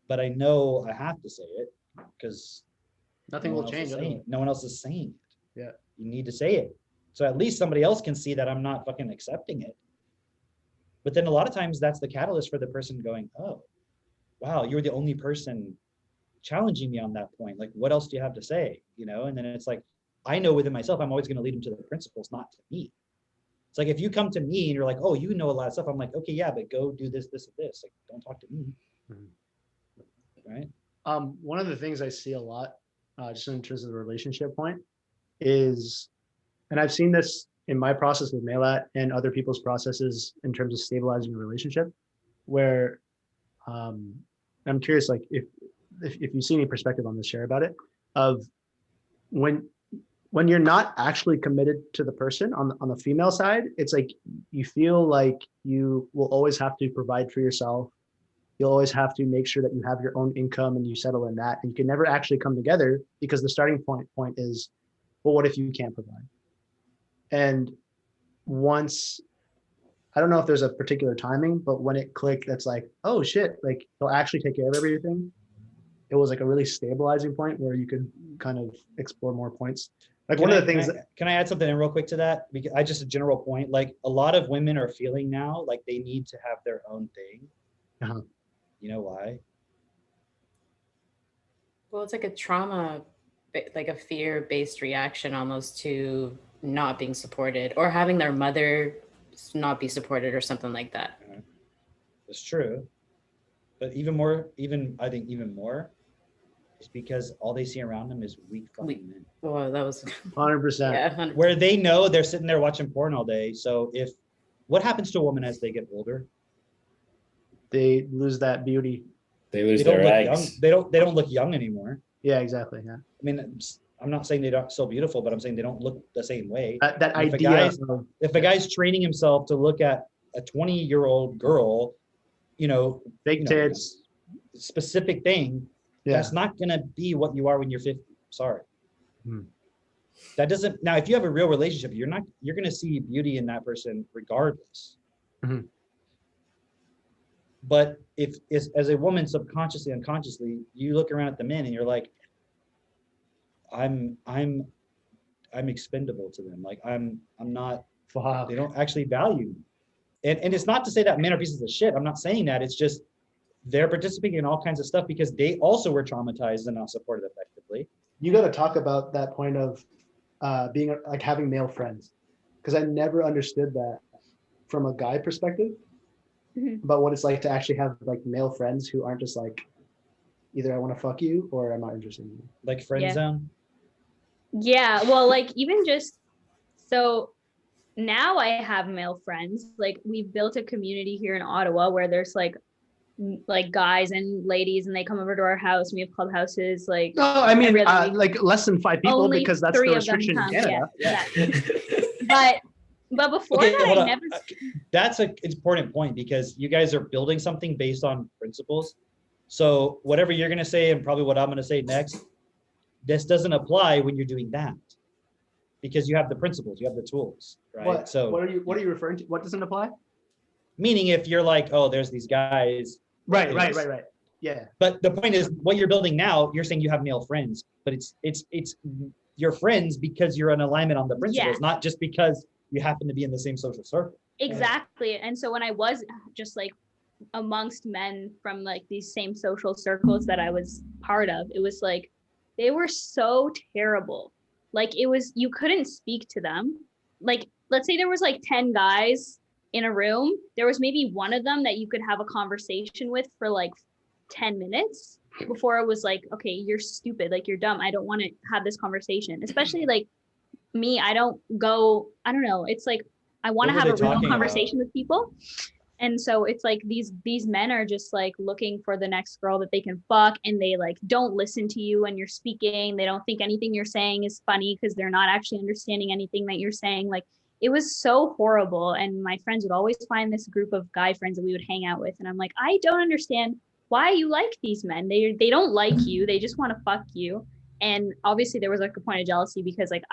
Speaker 1: but I know I have to say it because
Speaker 2: Nothing will change.
Speaker 1: no one else is saying it.
Speaker 2: Yeah.
Speaker 1: You need to say it. So at least somebody else can see that I'm not fucking accepting it. But then a lot of times that's the catalyst for the person going, oh, wow, you're the only person challenging me on that point. Like, what else do you have to say? And then it's like, I know within myself, I'm always going to lead them to the principles, not to me. It's like, if you come to me and you're like, oh, you know a lot of stuff. I'm like, okay, yeah, but go do this, this, and this. Like, don't talk to me. Right.
Speaker 2: One of the things I see a lot, just in terms of the relationship point, is, and I've seen this in my process with Melat and other people's processes in terms of stabilizing a relationship, where I'm curious, like if you see any perspective on this, share about it, of when you're not actually committed to the person on the female side, it's like you feel like you will always have to provide for yourself. You'll always have to make sure that you have your own income and you settle in that, and you can never actually come together because the starting point is, well, what if you can't provide? And once, I don't know if there's a particular timing, but when it clicked, that's like, oh shit, like he'll actually take care of everything. It was like a really stabilizing point where you could kind of explore more points. Like one of the things
Speaker 1: can I add something in real quick to that? Because I just a general point, like a lot of women are feeling now like they need to have their own thing. You know why?
Speaker 3: Well, it's like a trauma, like a fear-based reaction almost to not being supported or having their mother not be supported or something like that.
Speaker 1: It's true. But even more is because all they see around them is weak fucking men.
Speaker 3: Well, that was
Speaker 2: 100%.
Speaker 3: yeah, 100%.
Speaker 1: Where they know they're sitting there watching porn all day. So what happens to a woman as they get older?
Speaker 2: They lose that beauty.
Speaker 5: They lose
Speaker 1: They don't
Speaker 5: their
Speaker 1: look
Speaker 5: eggs.
Speaker 1: young. They don't look young anymore.
Speaker 2: Yeah, exactly. Yeah.
Speaker 1: I mean, I'm not saying they're not so beautiful, but I'm saying they don't look the same way.
Speaker 2: That
Speaker 1: If a
Speaker 2: idea
Speaker 1: guy's-
Speaker 2: of,
Speaker 1: If a guy's training himself to look at a 20-year-old girl,
Speaker 2: big tits.
Speaker 1: specific thing,
Speaker 2: Yeah.
Speaker 1: that's not going to be what you are when you're 50. Sorry.
Speaker 2: Hmm.
Speaker 1: That doesn't, now, if you have a real relationship, you're going to see beauty in that person regardless.
Speaker 2: Mhm.
Speaker 1: But if as a woman, subconsciously, unconsciously, you look around at the men and you're like, I'm expendable to them. Like I'm not,
Speaker 2: Fuck.
Speaker 1: they don't actually value me. And it's not to say that men are pieces of shit. I'm not saying that. It's just they're participating in all kinds of stuff because they also were traumatized and not supported effectively.
Speaker 2: You got to talk about that point of being like having male friends, because I never understood that from a guy perspective,
Speaker 4: Mhm.
Speaker 2: about what it's like to actually have like male friends who aren't just like, either I want to fuck you or I'm not interested in you.
Speaker 1: Like friend
Speaker 4: Yeah.
Speaker 1: zone.
Speaker 4: Yeah, well, like even just so now I have male friends. Like we've built a community here in Ottawa where there's like guys and ladies, and they come over to our house. We have clubhouses. Like
Speaker 2: No, I mean
Speaker 4: every other week.
Speaker 2: like less than 5 people,
Speaker 4: Only
Speaker 2: because that's
Speaker 4: 3
Speaker 2: the
Speaker 4: of them
Speaker 2: restriction in
Speaker 4: come.
Speaker 2: Canada.
Speaker 4: Yeah, exactly. But before
Speaker 1: Okay,
Speaker 4: that,
Speaker 1: hold
Speaker 4: I
Speaker 1: on.
Speaker 4: never.
Speaker 1: That's an important point because you guys are building something based on principles. So whatever you're going to say and probably what I'm going to say next, this doesn't apply when you're doing that because you have the principles, you have the tools, right?
Speaker 2: What are you referring to? What doesn't apply?
Speaker 1: Meaning if you're like, oh, there's these guys.
Speaker 2: Right. Yeah.
Speaker 1: But the point is what you're building now, you're saying you have male friends, but it's your friends because you're in alignment on the principles,
Speaker 4: Yeah.
Speaker 1: not just because you happen to be in the same social circle.
Speaker 4: Exactly. And so when I was just like amongst men from like these same social circles that I was part of, it was like they were so terrible. Like it was, you couldn't speak to them. Like let's say there was like 10 guys in a room, there was maybe one of them that you could have a conversation with for like 10 minutes before it was like, okay, you're stupid, like you're dumb, I don't want to have this conversation. Especially like me, I don't know, it's like I want to
Speaker 1: What were
Speaker 4: have
Speaker 1: they
Speaker 4: a real
Speaker 1: talking
Speaker 4: conversation with people. And so it's like these men are just like looking for the next girl that they can fuck, and they like don't listen to you when you're speaking. They don't think anything you're saying is funny because they're not actually understanding anything that you're saying. Like it was so horrible. And my friends would always find this group of guy friends that we would hang out with, and I'm like, I don't understand why you like these men. They don't like you. They just want to fuck you. And obviously there was like a point of jealousy because like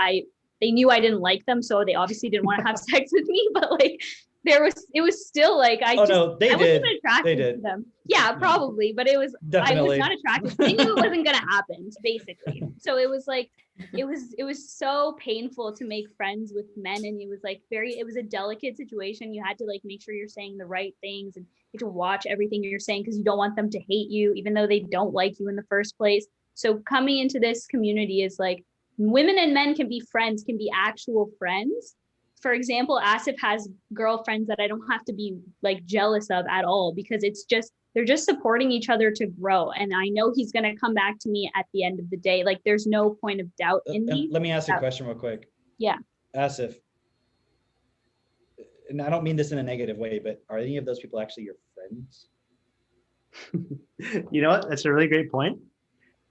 Speaker 4: they knew I didn't like them, so they obviously didn't want to have sex with me. But like it was still like I
Speaker 1: No, they
Speaker 4: I
Speaker 1: did.
Speaker 4: wasn't attracted
Speaker 1: They did.
Speaker 4: to them. Yeah, probably, but I was
Speaker 1: Definitely.
Speaker 4: not attracted. They knew it wasn't gonna happen, basically. So it was like it was so painful to make friends with men, and it was like it was a delicate situation. You had to like make sure you're saying the right things, and you had to watch everything you're saying because you don't want them to hate you, even though they don't like you in the first place. So coming into this community is like women and men can be friends, can be actual friends. For example, Asif has girlfriends that I don't have to be like jealous of at all, because they're just supporting each other to grow. And I know he's going to come back to me at the end of the day. Like there's no point of doubt in me.
Speaker 1: Let me ask you a question real quick.
Speaker 4: Yeah.
Speaker 1: Asif, and I don't mean this in a negative way, but are any of those people actually your friends?
Speaker 2: You know what? That's a really great point.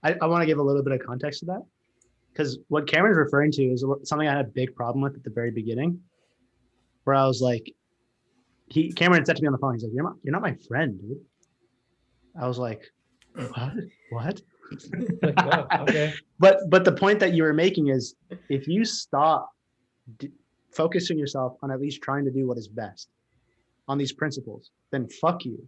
Speaker 2: I want to give a little bit of context to that, because what Cameron's referring to is something I had a big problem with at the very beginning, where I was like, Cameron said to me on the phone, he's like, you're not my friend, dude. I was like, what?
Speaker 1: Like, wow, okay.
Speaker 2: But the point that you were making is, if you stop focusing yourself on at least trying to do what is best on these principles, then fuck you.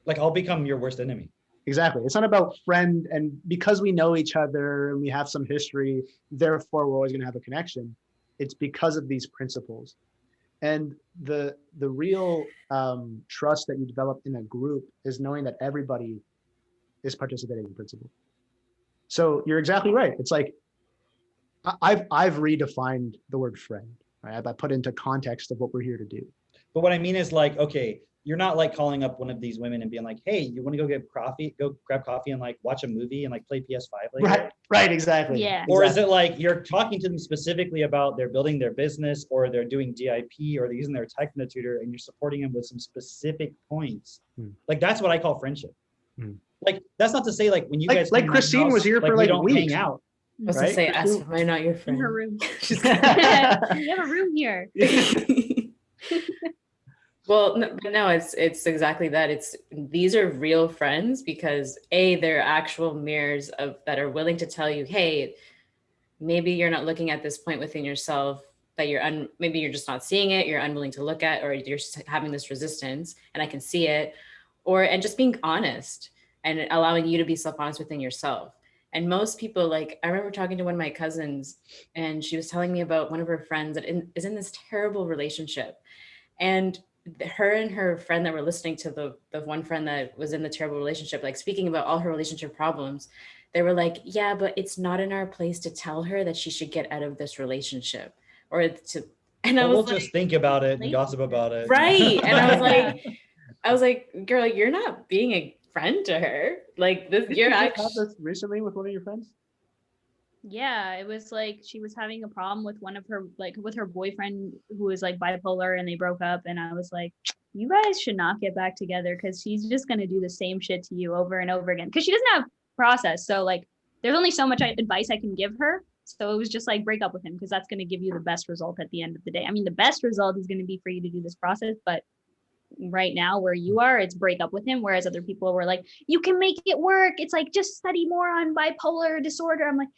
Speaker 1: Like I'll become your worst enemy.
Speaker 2: Exactly. It's not about friend, and because we know each other and we have some history, therefore we're always going to have a connection. It's because of these principles. And the real trust that you develop in a group is knowing that everybody is participating in principle. So you're exactly right. It's like I've redefined the word friend, right? I put into context of what we're here to do.
Speaker 1: But what I mean is like, okay, you're not like calling up one of these women and being like, hey, you want to go grab coffee and like watch a movie and like play PS5 later?
Speaker 2: Right, exactly.
Speaker 4: Yeah.
Speaker 1: Or is it like you're talking to them specifically about they're building their business, or they're doing DIP, or they're using their Techno tutor, and you're supporting them with some specific points? Like that's what I call friendship. Like that's not to say like when you guys
Speaker 2: like Christine was here for like
Speaker 1: we don't
Speaker 2: weeks.
Speaker 1: hang out.
Speaker 3: I was
Speaker 2: Right?
Speaker 3: to say, Asif, am I not your
Speaker 4: In
Speaker 3: friend?
Speaker 4: her room.
Speaker 3: She's
Speaker 4: We have a room here.
Speaker 3: Well, no, it's exactly that. These are real friends because they're actual mirrors that are willing to tell you, hey, maybe you're not looking at this point within yourself that maybe you're just not seeing it, you're unwilling to look at, or you're just having this resistance, and I can see it, and just being honest and allowing you to be self-honest within yourself. And most people, like I remember talking to one of my cousins, and she was telling me about one of her friends that is in this terrible relationship. And her and her friend that were listening to the one friend that was in the terrible relationship, like speaking about all her relationship problems, they were like, yeah, but it's not in our place to tell her that she should get out of this relationship or to, and I
Speaker 1: But
Speaker 3: was
Speaker 1: we'll
Speaker 3: like,
Speaker 1: just think about it and
Speaker 4: Like-
Speaker 1: gossip about it.
Speaker 3: right. And I was
Speaker 4: Yeah.
Speaker 3: like, girl, you're not being a friend to her. Like this,
Speaker 2: Did
Speaker 3: you're
Speaker 2: you just
Speaker 3: actually,
Speaker 2: have this recently with one of your friends?
Speaker 4: Yeah, it was like she was having a problem with one of her, like with her boyfriend who was like bipolar, and they broke up. And I was like, you guys should not get back together because she's just going to do the same shit to you over and over again because she doesn't have process. So like there's only so much advice I can give her. So it was just like break up with him because that's going to give you the best result at the end of the day. I mean, the best result is going to be for you to do this process, but right now where you are, it's break up with him. Whereas other people were like, you can make it work. It's like, just study more on bipolar disorder. I'm like,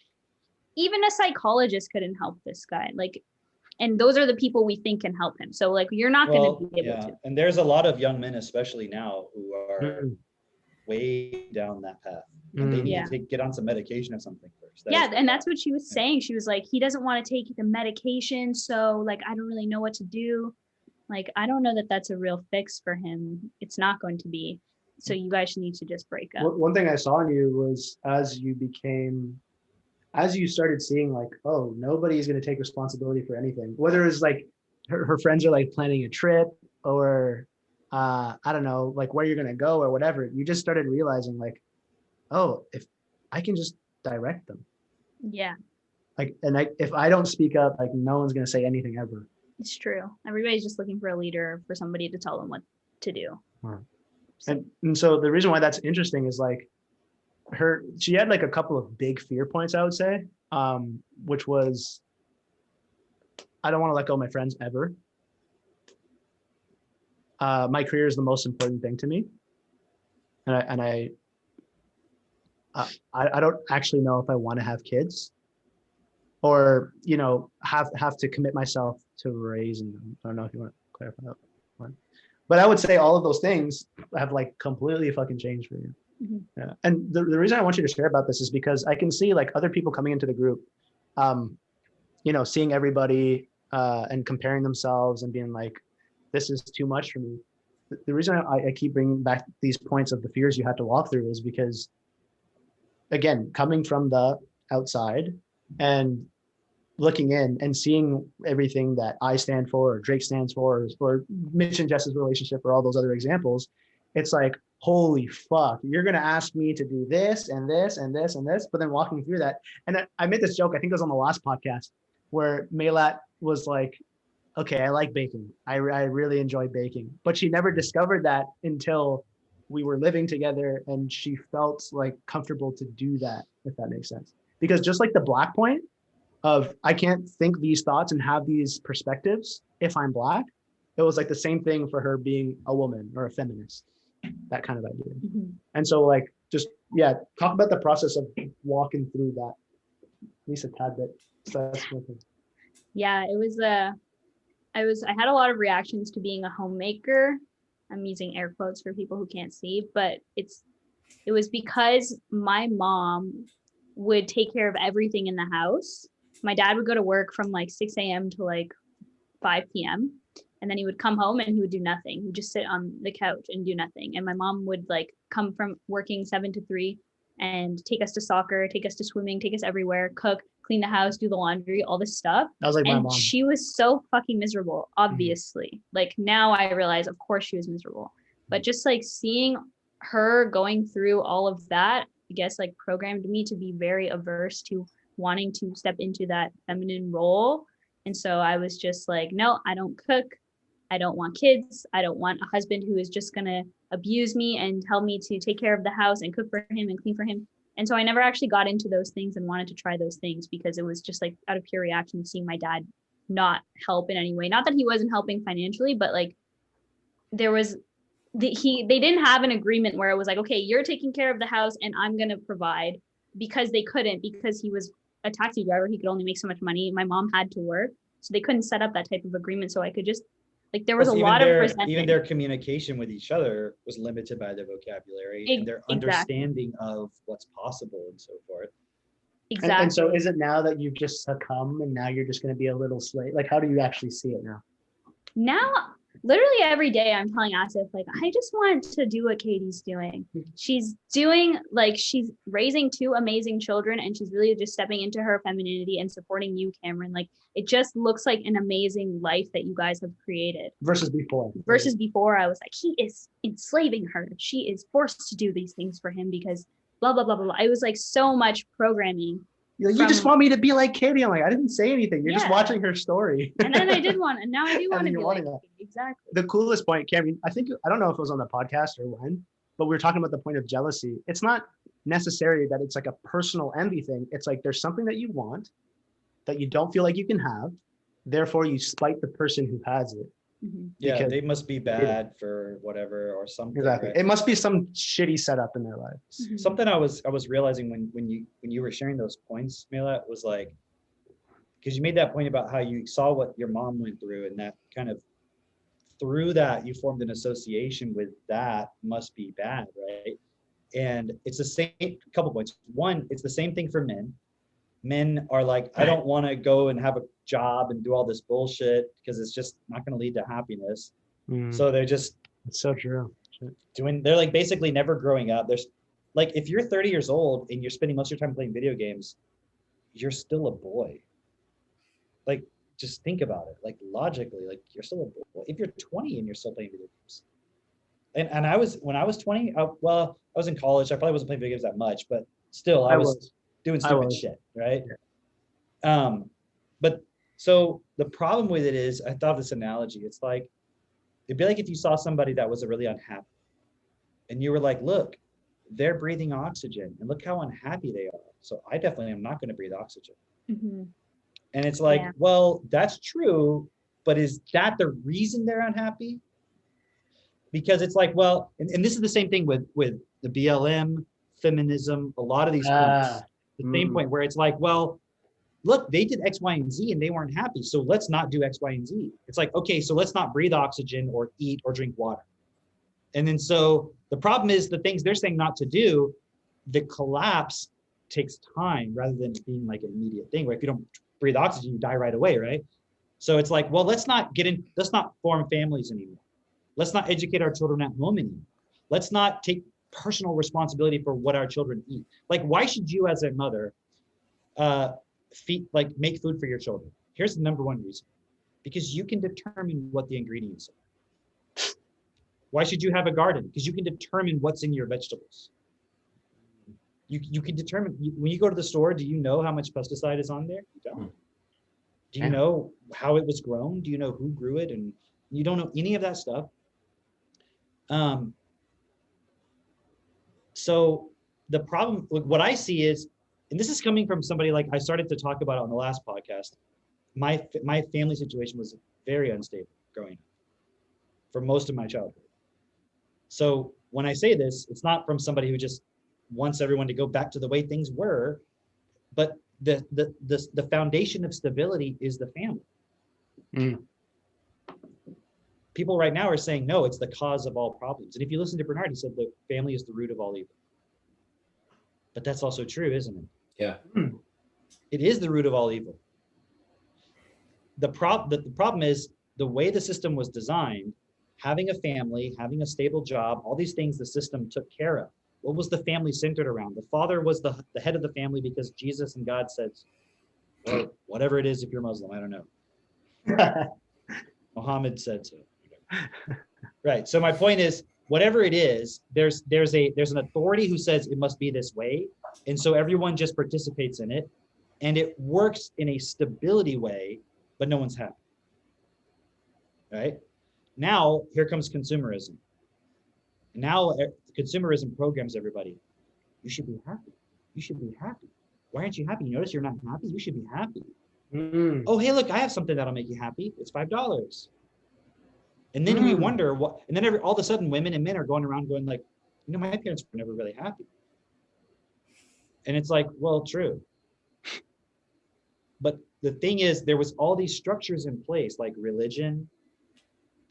Speaker 4: even a psychologist couldn't help this guy. Like, and those are the people we think can help him. So like, you're not
Speaker 1: Well,
Speaker 4: going to be able
Speaker 1: yeah,
Speaker 4: to.
Speaker 1: and there's a lot of young men, especially now, who are
Speaker 2: Mm.
Speaker 1: way down that path. And they
Speaker 2: Mm.
Speaker 1: need
Speaker 4: Yeah.
Speaker 1: to get on some medication or something first. That
Speaker 4: Yeah,
Speaker 1: is-
Speaker 4: and that's what she was
Speaker 1: Yeah.
Speaker 4: saying. She was like, he doesn't want to take the medication, so like I don't really know what to do. Like I don't know that that's a real fix for him. It's not going to be. So you guys need to just break up.
Speaker 2: One thing I saw in you was as you started seeing like, oh, nobody's going to take responsibility for anything, whether it's like her friends are like planning a trip or I don't know, like where you're going to go or whatever. You just started realizing like, oh, if I can just direct them,
Speaker 4: Yeah,
Speaker 2: like, and if I don't speak up, like no one's going to say anything ever.
Speaker 4: it's true. Everybody's just looking for a leader, for somebody to tell them what to do.
Speaker 2: And so the reason why that's interesting is like she had like a couple of big fear points, I would say, which was, I don't want to let go of my friends ever. My career is the most important thing to me. And I don't actually know if I want to have kids or, you know, have to commit myself to raising them. I don't know if you want to clarify that one. But I would say all of those things have like completely fucking changed for you.
Speaker 4: Mhm.
Speaker 2: Yeah. And the reason I want you to share about this is because I can see like other people coming into the group, you know, seeing everybody and comparing themselves and being like, this is too much for me. The reason I keep bringing back these points of the fears you had to walk through is because, again, coming from the outside and looking in and seeing everything that I stand for or Drake stands for or Mitch and Jess's relationship or all those other examples, it's like, holy fuck, you're going to ask me to do this and this and this and this, but then walking through that. And I made this joke, I think it was on the last podcast, where Maylat was like, okay, I like baking. I really enjoy baking, but she never discovered that until we were living together and she felt like comfortable to do that, if that makes sense. Because just like the Black point of, I can't think these thoughts and have these perspectives if I'm Black, it was like the same thing for her being a woman or a feminist, that kind of idea.
Speaker 4: Mhm.
Speaker 2: And so like, just, yeah, talk about the process of walking through that, at least a tad bit. So that's one thing.
Speaker 4: Yeah, it was I had a lot of reactions to being a homemaker. I'm using air quotes for people who can't see, but it was because my mom would take care of everything in the house. My dad would go to work from like 6 a.m. to like 5 p.m. And then he would come home and he would do nothing. He would just sit on the couch and do nothing. And my mom would like come from working 7 to 3 and take us to soccer, take us to swimming, take us everywhere, cook, clean the house, do the laundry, all this stuff.
Speaker 2: That was like my
Speaker 4: And
Speaker 2: mom.
Speaker 4: she was so fucking miserable, obviously. Like now I realize, of course she was miserable. But just like seeing her going through all of that, I guess like programmed me to be very averse to wanting to step into that feminine role. And so I was just like, no, I don't cook. I don't want kids. I don't want a husband who is just going to abuse me and tell me to take care of the house and cook for him and clean for him. And so I never actually got into those things and wanted to try those things because it was just like out of pure reaction to seeing my dad not help in any way. Not that he wasn't helping financially, but like there was they didn't have an agreement where it was like, okay, you're taking care of the house and I'm going to provide, because they couldn't, because he was a taxi driver. He could only make so much money. My mom had to work. So they couldn't set up that type of agreement. So I could just like, there was a
Speaker 1: Plus,
Speaker 4: lot of
Speaker 1: even
Speaker 4: resentment.
Speaker 1: their communication with each other was limited by their vocabulary and their
Speaker 4: Exactly.
Speaker 1: understanding of what's possible and so forth.
Speaker 4: Exactly.
Speaker 2: And so is it now that you've just succumbed and now you're just going to be a little slave? Like, how do you actually see it now?
Speaker 4: Now literally every day I'm telling Asif, like, I just want to do what Katie's doing. She's doing, like, she's raising two amazing children, and she's really just stepping into her femininity and supporting you, Cameron. Like, it just looks like an amazing life that you guys have created.
Speaker 2: Versus before.
Speaker 4: Versus before, I was like, he is enslaving her. She is forced to do these things for him because blah, blah, blah, blah, blah. It was like so much programming.
Speaker 2: You just want me to be like Katie. I'm like, I didn't say anything. You're just
Speaker 4: Yeah.
Speaker 2: watching her story.
Speaker 4: And then I did want, and now I do
Speaker 2: And
Speaker 4: want to
Speaker 2: you're
Speaker 4: be like
Speaker 2: wanting that.
Speaker 4: Katie. Exactly.
Speaker 2: The coolest point, Cameron, I don't know if it was on the podcast or when, but we were talking about the point of jealousy. It's not necessary that it's like a personal envy thing. It's like there's something that you want that you don't feel like you can have. Therefore, you spite the person who has it.
Speaker 4: Mhm.
Speaker 1: Yeah,
Speaker 2: Because-
Speaker 1: they must be bad for whatever or something.
Speaker 2: Exactly.
Speaker 1: right?
Speaker 2: It must be some shitty setup in their lives.
Speaker 4: Mhm.
Speaker 1: Something I was realizing when you were sharing those points, Mela, was like, because you made that point about how you saw what your mom went through, and that kind of through that you formed an association with that must be bad, right? And it's the same couple points. One, it's the same thing for men. Men are like, I don't want to go and have a job and do all this bullshit because it's just not going to lead to happiness. So they're just
Speaker 2: It's so true.
Speaker 1: they're like basically never growing up. There's like, if you're 30 years old and you're spending most of your time playing video games, you're still a boy. Like, just think about it. Like, logically, like, you're still a boy. If you're 20 and you're still playing video games. And when I was 20, I was in college. I probably wasn't playing video games that much, but still I was doing stupid
Speaker 2: was.
Speaker 1: shit, right? But so the problem with it is, I thought of this analogy. It's like, it'd be like if you saw somebody that was really unhappy and you were like, look, they're breathing oxygen and look how unhappy they are. So I definitely am not going to breathe oxygen.
Speaker 4: Mhm.
Speaker 1: And it's like,
Speaker 4: Yeah.
Speaker 1: well, that's true, but is that the reason they're unhappy? Because it's like, well, and this is the same thing with the BLM, feminism, a lot of these points. The same point where it's like, well, look, they did X, Y, and Z and they weren't happy. So let's not do X, Y, and Z. It's like, okay, so let's not breathe oxygen or eat or drink water. And then so the problem is the things they're saying not to do, the collapse takes time rather than being like an immediate thing where if you don't breathe oxygen, you die right away, right? So it's like, well, let's not form families anymore. Let's not educate our children at home anymore. Let's not take personal responsibility for what our children eat. Like, why should you as a mother make food for your children? Here's the number one reason. Because you can determine what the ingredients are. Why should you have a garden? Because you can determine what's in your vegetables. You can determine, when you go to the store, do you know how much pesticide is on there? You don't. Do you know how it was grown? Do you know who grew it? And you don't know any of that stuff. So the problem, what I see is, and this is coming from somebody like I started to talk about it on the last podcast. My family situation was very unstable growing up for most of my childhood. So when I say this, it's not from somebody who just wants everyone to go back to the way things were, but the foundation of stability is the family. People right now are saying, no, it's the cause of all problems. And if you listen to Bernard, he said the family is the root of all evil. But that's also true, isn't it?
Speaker 5: Yeah.
Speaker 1: It is the root of all evil. The problem is the way the system was designed, having a family, having a stable job, all these things the system took care of. What was the family centered around? The father was the head of the family because Jesus and God said, or whatever it is if you're Muslim, I don't know. Muhammad said so. Right. So my point is, whatever it is, there's an authority who says it must be this way. And so everyone just participates in it. And it works in a stability way, but no one's happy. Right? Now, here comes consumerism. Now, consumerism programs everybody. You should be happy. You should be happy. Why aren't you happy? You notice you're not happy? You should be happy. Oh, hey, look, I have something that'll make you happy. It's $5. And then we wonder what, and then all of a sudden women and men are going around going like, you know, my parents were never really happy. And it's like, well, true. But the thing is, there was all these structures in place, like religion,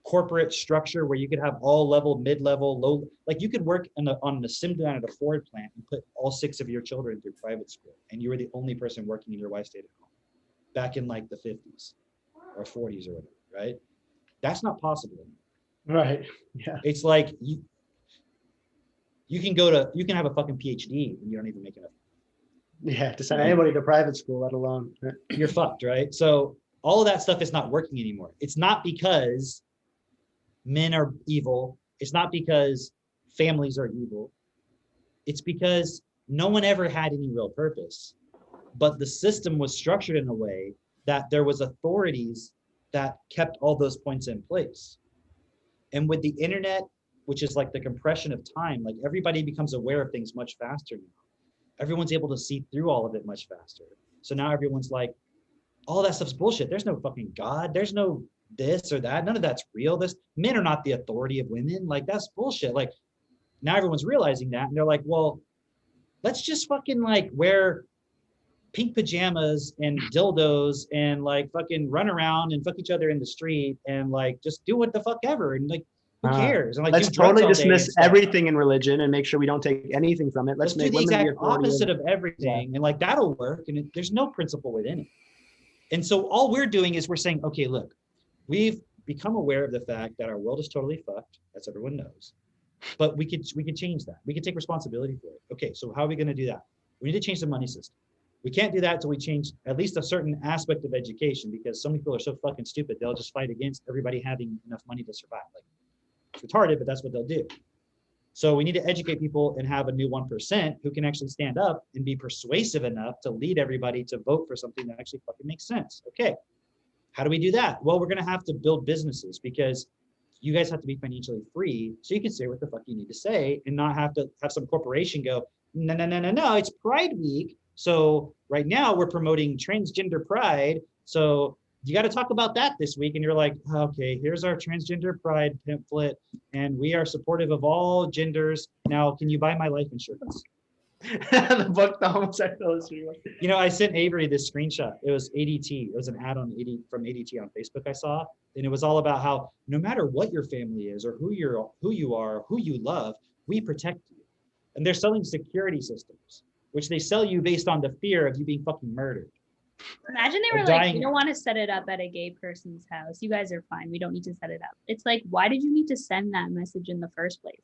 Speaker 1: corporate structure where you could have all level, mid-level, low, like you could work on an assembly line at a Ford plant and put all 6 of your children through private school. And you were the only person working and your wife stayed at home back in like the 50s or 40s or whatever, right? That's not possible anymore.
Speaker 2: Right. Yeah.
Speaker 1: It's like you can have a fucking PhD and you don't even make enough.
Speaker 2: Yeah. To send anybody to private school, let alone.
Speaker 1: You're fucked, right? So all of that stuff is not working anymore. It's not because men are evil. It's not because families are evil. It's because no one ever had any real purpose. But the system was structured in a way that there was authorities that kept all those points in place. And with the internet, which is like the compression of time, like everybody becomes aware of things much faster now. Everyone's able to see through all of it much faster. So now everyone's like, all that stuff's bullshit. There's no fucking God. There's no this or that. None of that's real. Men are not the authority of women. Like that's bullshit. Like now everyone's realizing that and they're like, well, let's just fucking like wear pink pajamas and dildos and like fucking run around and fuck each other in the street and like just do what the fuck ever and like who cares? And like
Speaker 2: let's
Speaker 1: do drugs
Speaker 2: totally
Speaker 1: all day and
Speaker 2: dismiss
Speaker 1: stuff.
Speaker 2: everything in religion and make sure we don't take anything from it.
Speaker 1: Let's do
Speaker 2: make
Speaker 1: the
Speaker 2: women
Speaker 1: exact
Speaker 2: authority
Speaker 1: opposite of everything, and like that'll work. And there's no principle within it. And so all we're doing is we're saying, okay, look, we've become aware of the fact that our world is totally fucked, as everyone knows. But we could change that. We could take responsibility for it. Okay, so how are we going to do that? We need to change the money system. We can't do that until we change at least a certain aspect of education, because some people are so fucking stupid they'll just fight against everybody having enough money to survive. Like it's retarded, but that's what they'll do. So we need to educate people and have a new 1% who can actually stand up and be persuasive enough to lead everybody to vote for something that actually fucking makes sense. Okay, how do we do that? Well, we're going to have to build businesses, because you guys have to be financially free so you can say what the fuck you need to say and not have to have some corporation go, no, it's Pride Week. So right now we're promoting transgender pride. So you got to talk about that this week. And you're like, okay, here's our transgender pride pamphlet. And we are supportive of all genders. Now, can you buy my life insurance?
Speaker 2: The book, The Homosexual History.
Speaker 1: You know, I sent Avery this screenshot. It was ADT. It was an ad on from ADT on Facebook I saw. And it was all about how no matter what your family is or who you are, who you love, we protect you. And they're selling security systems, which they sell you based on the fear of you being fucking murdered.
Speaker 4: Imagine they were like, you don't want to set it up at a gay person's house. You guys are fine. We don't need to set it up. It's like, why did you need to send that message in the first place?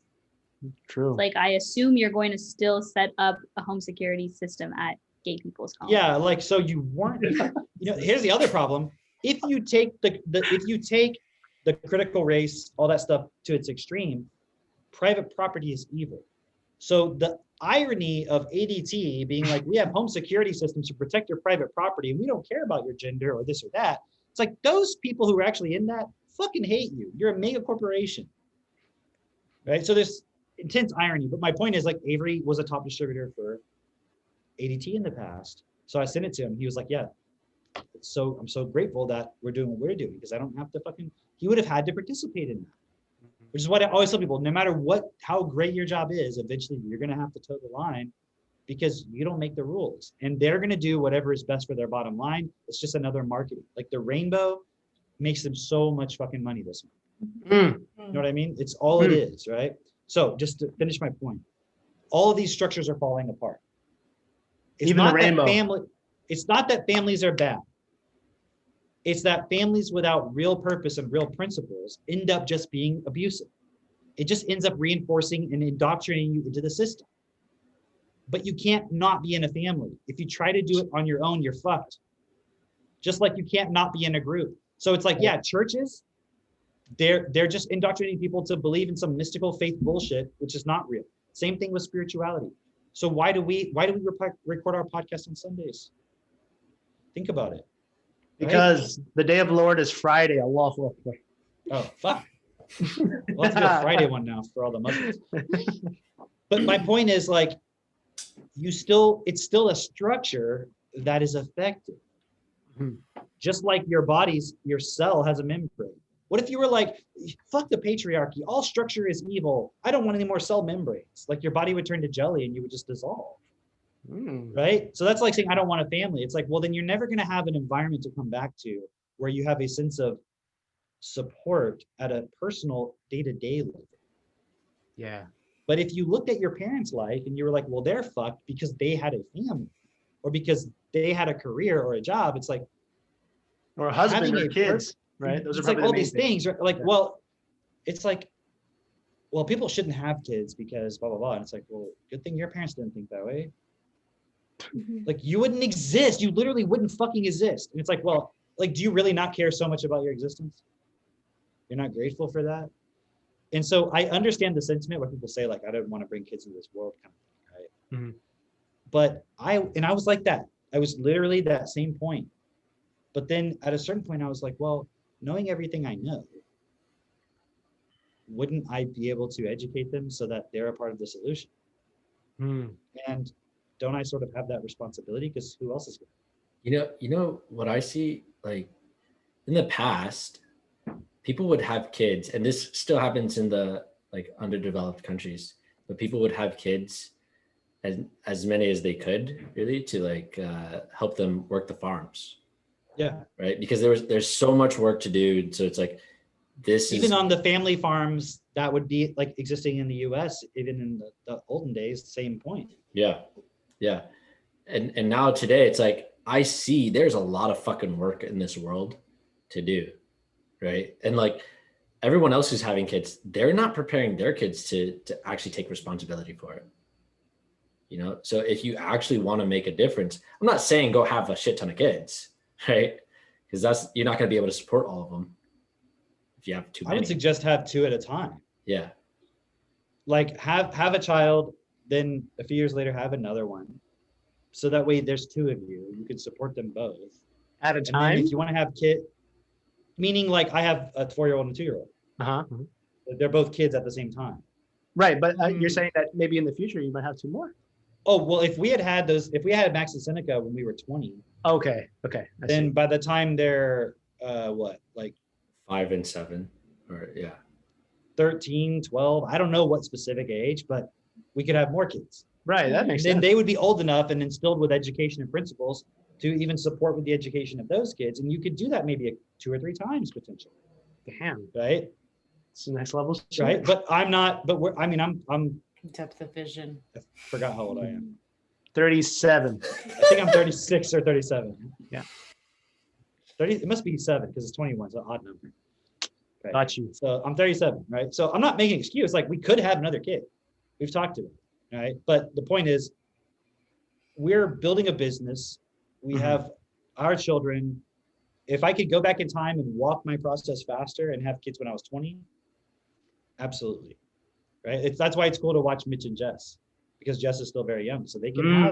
Speaker 2: True.
Speaker 4: Like, I assume you're going to still set up a home security system at gay people's homes.
Speaker 1: Yeah, like, so you weren't, you know, here's the other problem. If you take the critical race, all that stuff to its extreme, private property is evil. So the irony of ADT being like, we have home security systems to protect your private property and we don't care about your gender or this or that. It's like those people who are actually in that fucking hate you. You're a mega corporation, right? So there's intense irony. But my point is, like, Avery was a top distributor for ADT in the past. So I sent it to him. He was like, yeah, I'm so grateful that we're doing what we're doing, because I don't have to he would have had to participate in that. Which is what I always tell people, no matter how great your job is, eventually you're going to have to toe the line, because you don't make the rules, and they're going to do whatever is best for their bottom line. It's just another marketing. Like the rainbow makes them so much fucking money this month. You know what I mean? It's all it is, right? So just to finish my point, all of these structures are falling apart. It's
Speaker 2: Even the
Speaker 1: not that
Speaker 2: rainbow.
Speaker 1: It's not that families are bad. It's that families without real purpose and real principles end up just being abusive. It just ends up reinforcing and indoctrinating you into the system. But you can't not be in a family. If you try to do it on your own, you're fucked. Just like you can't not be in a group. So it's like, yeah, churches, they're just indoctrinating people to believe in some mystical faith bullshit, which is not real. Same thing with spirituality. So why do we record our podcast on Sundays? Think about it.
Speaker 2: Because the day of the Lord is Friday. Allahu Akbar.
Speaker 1: Oh, fuck. We'll have to do a Friday one now for all the Muslims. But my point is, like, it's still a structure that is effective. Just like your cell has a membrane. What if you were like, fuck the patriarchy, all structure is evil, I don't want any more cell membranes? Like, your body would turn to jelly and you would just dissolve. Right? So that's like saying, I don't want a family. It's like, well, then you're never going to have an environment to come back to where you have a sense of support at a personal day-to-day level.
Speaker 2: Yeah.
Speaker 1: But if you looked at your parents' life and you were like, well, they're fucked because they had a family or because they had a career or a job, it's like,
Speaker 2: Or a husband
Speaker 1: having
Speaker 2: or
Speaker 1: a
Speaker 2: kids, right? Those are
Speaker 1: it's like
Speaker 2: probably
Speaker 1: all
Speaker 2: the main
Speaker 1: these things, right? Like, well, it's like, well, people shouldn't have kids because blah blah blah. And it's like, well, good thing your parents didn't think that way.
Speaker 4: Mhm.
Speaker 1: Like you wouldn't exist. You literally wouldn't fucking exist. And it's like, well, like, do you really not care so much about your existence? You're not grateful for that. And so I understand the sentiment where people say like, I don't want to bring kids into this world kind of thing, right?
Speaker 2: Mhm.
Speaker 1: But I was like that. I was literally that same point. But then at a certain point, I was like, well, knowing everything I know, wouldn't I be able to educate them so that they're a part of the solution?
Speaker 2: Hmm.
Speaker 1: And don't I sort of have that responsibility? Because who else is going
Speaker 5: You know what I see, like in the past, people would have kids, and this still happens in the like underdeveloped countries, but people would have kids as many as they could really to like help them work the farms,
Speaker 1: Yeah.
Speaker 5: right? Because there's so much work to do. So it's like this
Speaker 1: Even
Speaker 5: is
Speaker 1: on the family farms that would be like existing in the US, even in the olden days, same point.
Speaker 5: yeah. And now today it's like I see there's a lot of fucking work in this world to do, right? And like everyone else who's having kids, they're not preparing their kids to actually take responsibility for it. You know, so if you actually want to make a difference, I'm not saying go have a shit ton of kids, right? Because you're not going to be able to support all of them if you have too
Speaker 1: I
Speaker 5: many.
Speaker 1: would suggest have 2 at a time.
Speaker 5: Yeah,
Speaker 1: Like have a child, then a few years later have another one. So that way there's 2 of you. You can support them both.
Speaker 2: At a
Speaker 1: And then
Speaker 2: time.
Speaker 1: if you want to have meaning like I have a 4-year-old and a 2-year-old.
Speaker 2: Uh-huh.
Speaker 1: They're both kids at the same time.
Speaker 2: Right, but you're saying that maybe in the future you might have 2 more.
Speaker 1: Oh, well, if we had Max and Seneca when we were 20,
Speaker 2: Okay. I
Speaker 1: then
Speaker 2: see.
Speaker 1: by the time they're like
Speaker 5: 5 and 7, or yeah.
Speaker 1: 13, 12, I don't know what specific age, but we could have more kids.
Speaker 2: Right, that
Speaker 1: And
Speaker 2: makes
Speaker 1: then
Speaker 2: sense.
Speaker 1: they would be old enough and instilled with education and principles to even support with the education of those kids. And you could do that maybe 2 or 3 times potentially,
Speaker 2: Damn,
Speaker 1: right?
Speaker 2: it's a next level. shit.
Speaker 1: Right. But I'm not, but I'm
Speaker 3: Depth of vision.
Speaker 1: I forgot how old I am.
Speaker 2: 37.
Speaker 1: I think I'm 36 or 37.
Speaker 2: Yeah.
Speaker 1: 30, it must be 7 because it's 21, so odd number. Okay.
Speaker 2: Got you.
Speaker 1: So I'm 37, right? So I'm not making an excuse. Like we could have another kid. We've talked to it, right? But the point is, we're building a business. We
Speaker 2: Mhm.
Speaker 1: have our children. If I could go back in time and walk my process faster and have kids when I was 20, absolutely, right? That's why it's cool to watch Mitch and Jess, because Jess is still very young, so they can have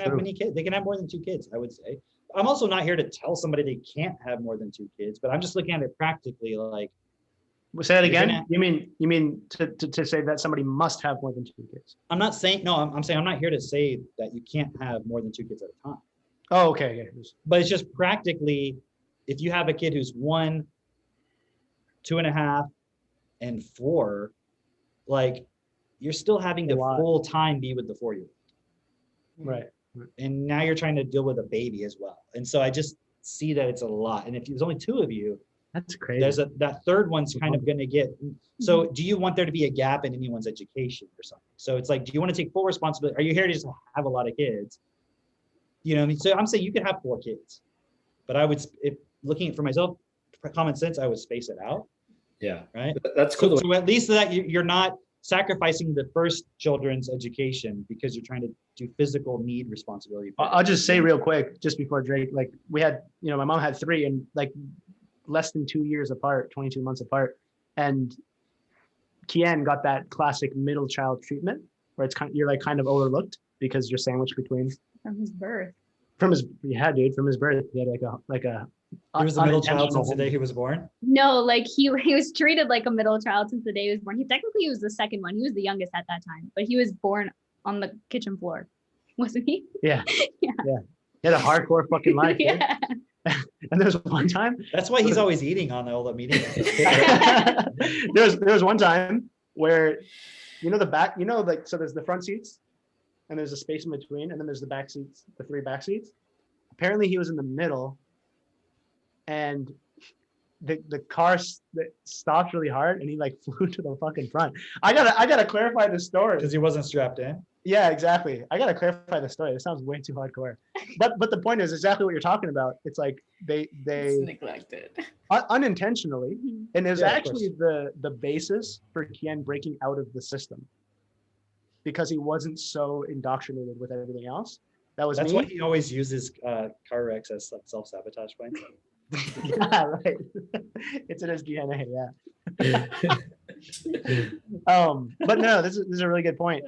Speaker 2: true.
Speaker 1: many kids. They can have more than 2 kids, I would say. I'm also not here to tell somebody they can't have more than 2 kids, but I'm just looking at it practically. Like,
Speaker 2: Well, say that
Speaker 1: You're
Speaker 2: again.
Speaker 1: gonna-
Speaker 2: You mean to say that somebody must have more than 2 kids?
Speaker 1: I'm not saying no. I'm saying I'm not here to say that you can't have more than 2 kids at a time.
Speaker 2: Oh, okay.
Speaker 1: But it's just practically, if you have a kid who's 1, 2.5, and 4, like you're still having
Speaker 2: A
Speaker 1: to
Speaker 2: lot.
Speaker 1: full time be with the 4-year-old.
Speaker 2: Right.
Speaker 1: And now you're trying to deal with a baby as well. And so I just see that it's a lot. And if there's only 2 of you,
Speaker 2: That's crazy.
Speaker 1: there's that third one's kind of going to get. So do you want there to be a gap in anyone's education or something? So it's like, do you want to take full responsibility? Are you here to just have a lot of kids? You know what I mean? So I'm saying you could have 4 kids, but I would, if looking for myself, common sense, I would space it out,
Speaker 5: Yeah,
Speaker 1: right?
Speaker 5: that's cool.
Speaker 1: So at least that you're not sacrificing the first children's education because you're trying to do physical need responsibility.
Speaker 2: I'll just say real quick, just before Drake, like we had, my mom had 3 and like less than 2 years apart, 22 months apart. And Kian got that classic middle child treatment where it's you're like kind of overlooked because you're sandwiched between
Speaker 4: From his birth.
Speaker 2: from his birth. He had like a
Speaker 1: He was the middle child
Speaker 2: unintentional-
Speaker 1: since the day he was born.
Speaker 4: No, like he was treated like a middle child since the day he was born. He was the second one. He was the youngest at that time, but he was born on the kitchen floor, wasn't he?
Speaker 2: Yeah. He had a hardcore fucking life. dude.
Speaker 4: Yeah.
Speaker 2: And there was one time
Speaker 1: That's why he's always eating on all the meetings.
Speaker 2: there was one time where the back, like, so there's the front seats and there's a space in between, and then there's the back seats, the 3 back seats. Apparently he was in the middle, and the car stopped really hard and he like flew to the fucking front. I gotta clarify the story.
Speaker 1: Because he wasn't strapped in.
Speaker 2: Yeah, exactly. I gotta clarify the story. It sounds way too hardcore. But the point is exactly what you're talking about. It's like they
Speaker 3: It's neglected.
Speaker 2: unintentionally.
Speaker 4: Mhm.
Speaker 2: And it was
Speaker 1: Yeah, of
Speaker 2: actually the basis for Kian breaking out of the system because he wasn't so indoctrinated with everything else. That was
Speaker 1: That's
Speaker 2: me.
Speaker 1: why he always uses car wrecks as like self-sabotage points.
Speaker 2: Yeah, right. It's in his DNA. Yeah. But no, this is a really good point.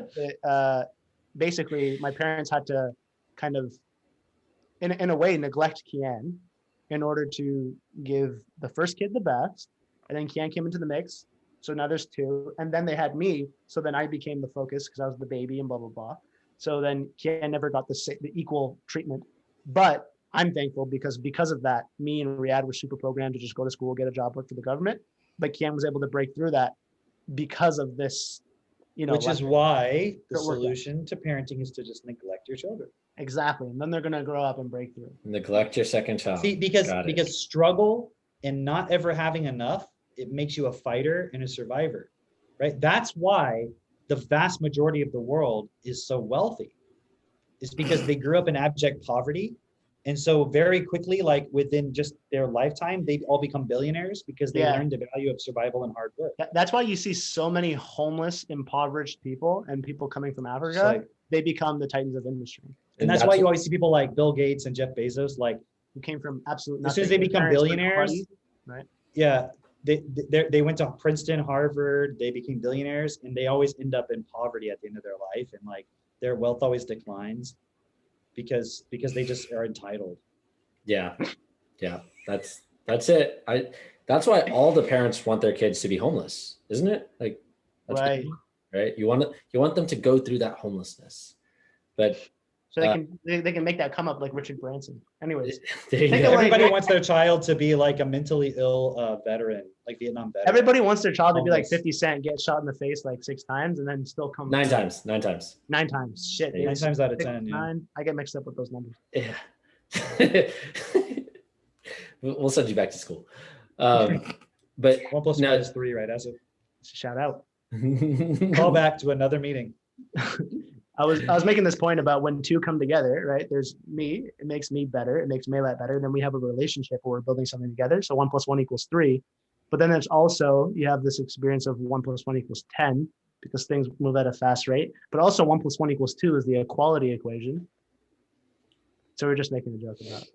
Speaker 2: Basically, my parents had to kind of, in a way, neglect Kian in order to give the first kid the best, and then Kian came into the mix. So now there's two, and then they had me. So then I became the focus because I was the baby and blah blah blah. So then Kian never got the equal treatment, but I'm thankful because of that, me and Riyadh were super programmed to just go to school, get a job, work for the government. But Kian was able to break through that because of this,
Speaker 1: Which is why the
Speaker 2: It worked out.
Speaker 1: solution to parenting is to just neglect your children.
Speaker 2: exactly. And then they're gonna grow up and break through.
Speaker 5: Neglect your second child.
Speaker 1: See, because
Speaker 5: Got it.
Speaker 1: because struggle and not ever having enough, it makes you a fighter and a survivor, right? That's why the vast majority of the world is so wealthy. It's because they grew up in abject poverty. And so very quickly, like within just their lifetime, they all become billionaires because they
Speaker 2: Yeah.
Speaker 1: learned the value of survival and hard work.
Speaker 2: That's why you see so many homeless, impoverished people and people coming from Africa.
Speaker 1: like-
Speaker 2: They become the titans of industry
Speaker 1: And that's why you always see people like Bill Gates and Jeff Bezos, like
Speaker 2: who came from absolute
Speaker 1: as soon as
Speaker 2: nothing.
Speaker 1: they
Speaker 2: Their
Speaker 1: become
Speaker 2: parents were
Speaker 1: billionaires,
Speaker 2: nobody.
Speaker 1: yeah, they went to Princeton, Harvard, they became billionaires, and they always end up in poverty at the end of their life, and like their wealth always declines because they just are entitled.
Speaker 5: Yeah. That's it. That's why all the parents want their kids to be homeless, isn't it? Like, that's
Speaker 2: Right.
Speaker 5: right. You want them to go through that homelessness, but
Speaker 2: So they can make that come up like Richard Branson. Anyways,
Speaker 5: there you
Speaker 2: Think
Speaker 5: go.
Speaker 2: of, like,
Speaker 1: Everybody wants their child to be like a mentally ill veteran, like Vietnam veteran.
Speaker 2: everybody wants their child to be like
Speaker 1: Homeless.
Speaker 2: 50 Cent, get shot in the face like 6 times, and then still come
Speaker 5: 9 times. 9 times.
Speaker 2: 9 times. Shit,
Speaker 5: Nine
Speaker 1: Nine
Speaker 2: it's
Speaker 1: times out of
Speaker 2: 6,
Speaker 1: 10, yeah.
Speaker 2: 9. I get mixed up with those numbers.
Speaker 5: Yeah. We'll send you back to school. But
Speaker 1: 1 plus
Speaker 5: No.
Speaker 1: 1 is 3, right? As a
Speaker 2: Shout out.
Speaker 1: call back to another meeting.
Speaker 2: I was making this point about when two come together, right? There's me, it makes me better, it makes Maylat better. Then we have a relationship where we're building something together. So 1 plus 1 equals 3. But then there's also, you have this experience of 1 plus 1 equals 10 because things move at a fast rate. But also 1 plus 1 equals 2 is the equality equation. So we're just making a joke about it.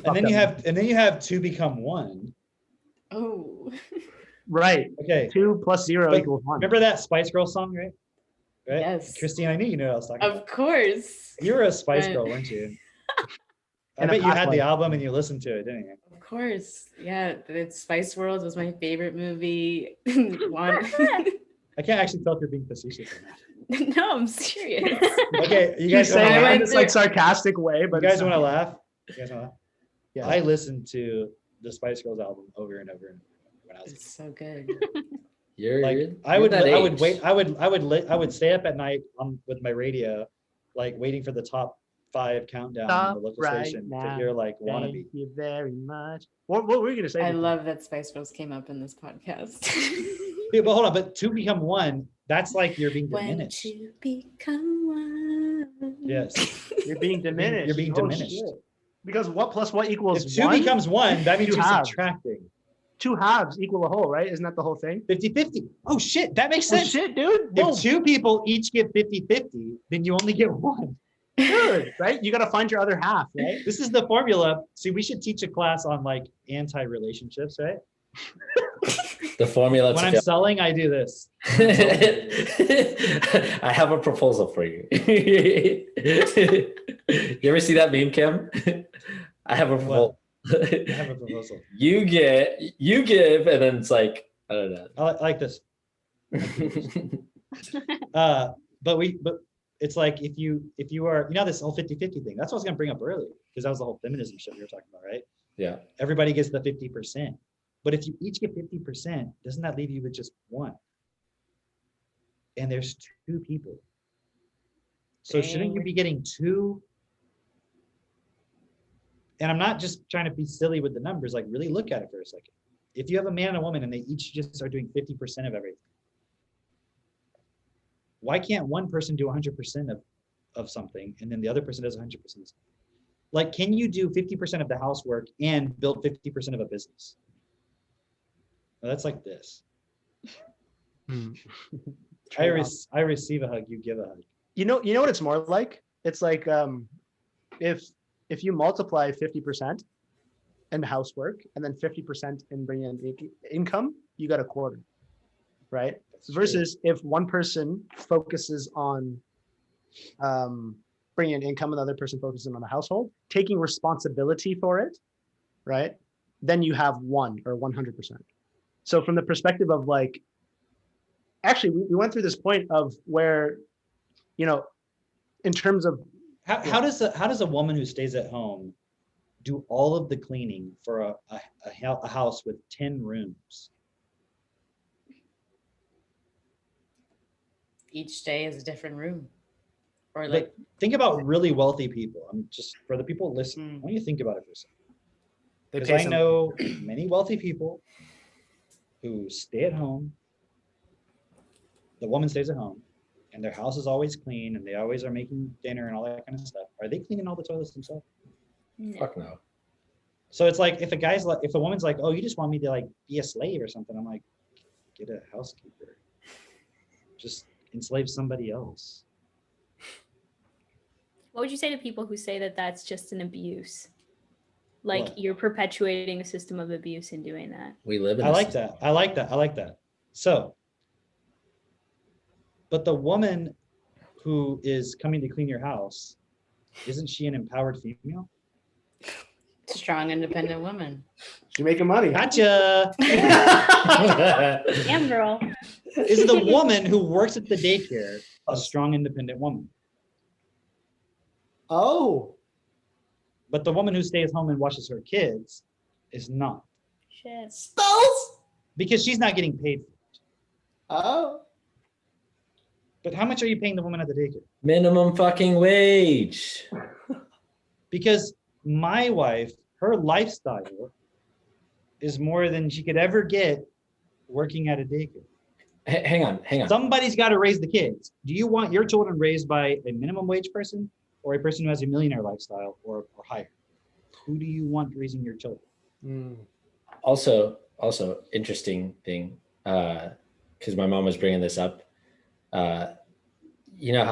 Speaker 1: And then you have 2 become 1.
Speaker 3: Oh.
Speaker 2: Right.
Speaker 1: Okay.
Speaker 2: 2 plus 0
Speaker 1: But
Speaker 2: equals 1.
Speaker 1: Remember that Spice Girl song, right? Right?
Speaker 3: Yes.
Speaker 1: Christine, I knew you knew what I was talking about.
Speaker 3: Of course.
Speaker 1: You were a Spice
Speaker 3: Right.
Speaker 1: Girl, weren't you? I
Speaker 2: In a
Speaker 1: bet you
Speaker 2: past
Speaker 1: had the
Speaker 2: life.
Speaker 1: album and you listened to it, didn't you?
Speaker 3: Of course. Yeah. The Spice World was my favorite movie. One.
Speaker 1: I can't actually tell if you're being facetious or not.
Speaker 3: No, I'm serious.
Speaker 1: Okay, you
Speaker 2: She's
Speaker 1: guys want
Speaker 2: saying
Speaker 1: to
Speaker 2: it
Speaker 1: laugh?
Speaker 2: in this like sarcastic way, but
Speaker 1: You guys
Speaker 2: it's
Speaker 1: want to
Speaker 2: not.
Speaker 1: laugh? You guys want to laugh?
Speaker 2: Yeah.
Speaker 1: I listened to the Spice Girls album over and over and over when I was a
Speaker 3: It's so good.
Speaker 5: you're
Speaker 1: like
Speaker 5: you're
Speaker 1: I would
Speaker 5: that
Speaker 1: I would
Speaker 5: age.
Speaker 1: wait I would stay up at night with my radio, like waiting for the top 5 countdown on
Speaker 2: Stop
Speaker 1: the local
Speaker 2: right
Speaker 1: station to
Speaker 2: now.
Speaker 1: hear like
Speaker 2: Thank
Speaker 1: wannabe.
Speaker 2: you very much. What were you gonna say?
Speaker 3: I
Speaker 2: before?
Speaker 3: love that Spice Girls came up in this podcast.
Speaker 1: Yeah, but hold on, but 2 become 1, that's like you're being
Speaker 3: When
Speaker 1: diminished.
Speaker 3: to become one.
Speaker 1: Yes.
Speaker 2: You're being diminished.
Speaker 1: You're being
Speaker 2: Oh,
Speaker 1: diminished.
Speaker 2: shit. Because what plus what equals
Speaker 1: If 2
Speaker 2: 1?
Speaker 1: becomes 1, that means
Speaker 2: 2
Speaker 1: you're
Speaker 2: halves.
Speaker 1: subtracting.
Speaker 2: 2 halves equal a whole, right? Isn't that the whole thing?
Speaker 1: 50-50. Oh shit, that makes
Speaker 2: Oh
Speaker 1: sense.
Speaker 2: shit, dude. Whoa,
Speaker 1: If 2 people each get 50-50, then you only get 1.
Speaker 2: dude, right? You gotta find your other half, right?
Speaker 1: This is the formula. See, we should teach a class on like anti-relationships, right?
Speaker 5: The formula
Speaker 1: When
Speaker 5: to
Speaker 1: I'm
Speaker 5: fail.
Speaker 1: selling, I do this.
Speaker 5: I have a proposal for you. You ever see that meme, Kim? I have a proposal.
Speaker 1: I have a proposal.
Speaker 5: You give, and then it's like, I don't know.
Speaker 1: I like this. But it's like if you are, this whole 50-50 thing, that's what I was gonna bring up earlier, because that was the whole feminism shit we were talking about, right?
Speaker 5: Yeah.
Speaker 1: Everybody gets the 50%. But if you each get 50%, doesn't that leave you with just 1? And there's 2 people. So shouldn't you
Speaker 3: Dang.
Speaker 1: be getting 2? And I'm not just trying to be silly with the numbers, like really look at it for a second. If you have a man and a woman and they each just are doing 50% of everything, why can't one person do 100% of something and then the other person does 100% of something? Like, can you do 50% of the housework and build 50% of a business? Well, that's like this. I receive a hug, you give a hug.
Speaker 2: You know what it's more like? It's like if you multiply 50% in housework and then 50% in bringing in income, you got a quarter, right?
Speaker 1: That's
Speaker 2: Versus if one person focuses on bringing in income and the other person focuses on the household, taking responsibility for it, right? Then you have 1 or 100%. So from the perspective of like, actually, we went through this point of where, you know, in terms of
Speaker 1: How does a woman who stays at home do all of the cleaning for a house with 10 rooms?
Speaker 3: Each day is a different room. Or
Speaker 1: But
Speaker 3: like,
Speaker 1: think about really wealthy people. I'm just, for the people listening, why don't you think about it for a second?
Speaker 2: they
Speaker 1: Because
Speaker 2: pay
Speaker 1: I
Speaker 2: some,
Speaker 1: know many wealthy people who stay at home. The woman stays at home and their house is always clean and they always are making dinner and all that kind of stuff. Are they cleaning all the toilets themselves?
Speaker 5: Fuck no.
Speaker 1: So it's like if a woman's like, oh, you just want me to like be a slave or something, I'm like, get a housekeeper. Just enslave somebody else.
Speaker 4: What would you say to people who say that that's just an abuse? Like
Speaker 1: What?
Speaker 4: you're perpetuating a system of abuse in doing that.
Speaker 5: We live in
Speaker 1: I
Speaker 5: a
Speaker 1: like
Speaker 5: system.
Speaker 1: that. I like that. I like that. So, but the woman who is coming to clean your house, isn't she an empowered female?
Speaker 3: strong, independent woman.
Speaker 2: you're making money.
Speaker 1: Gotcha.
Speaker 4: Damn, girl.
Speaker 1: Is the woman who works at the daycare a strong, independent woman?
Speaker 2: Oh,
Speaker 1: But the woman who stays home and watches her kids is not,
Speaker 4: Shit.
Speaker 1: because she's not getting paid.
Speaker 2: oh.
Speaker 1: But how much are you paying the woman at the daycare?
Speaker 5: Minimum fucking wage.
Speaker 1: Because my wife, her lifestyle is more than she could ever get working at a daycare.
Speaker 5: Hang on.
Speaker 1: Somebody's got to raise the kids. Do you want your children raised by a minimum wage person or a person who has a millionaire lifestyle or higher? Who do you want raising your children?
Speaker 5: Also, interesting thing, because my mom was bringing this up. You know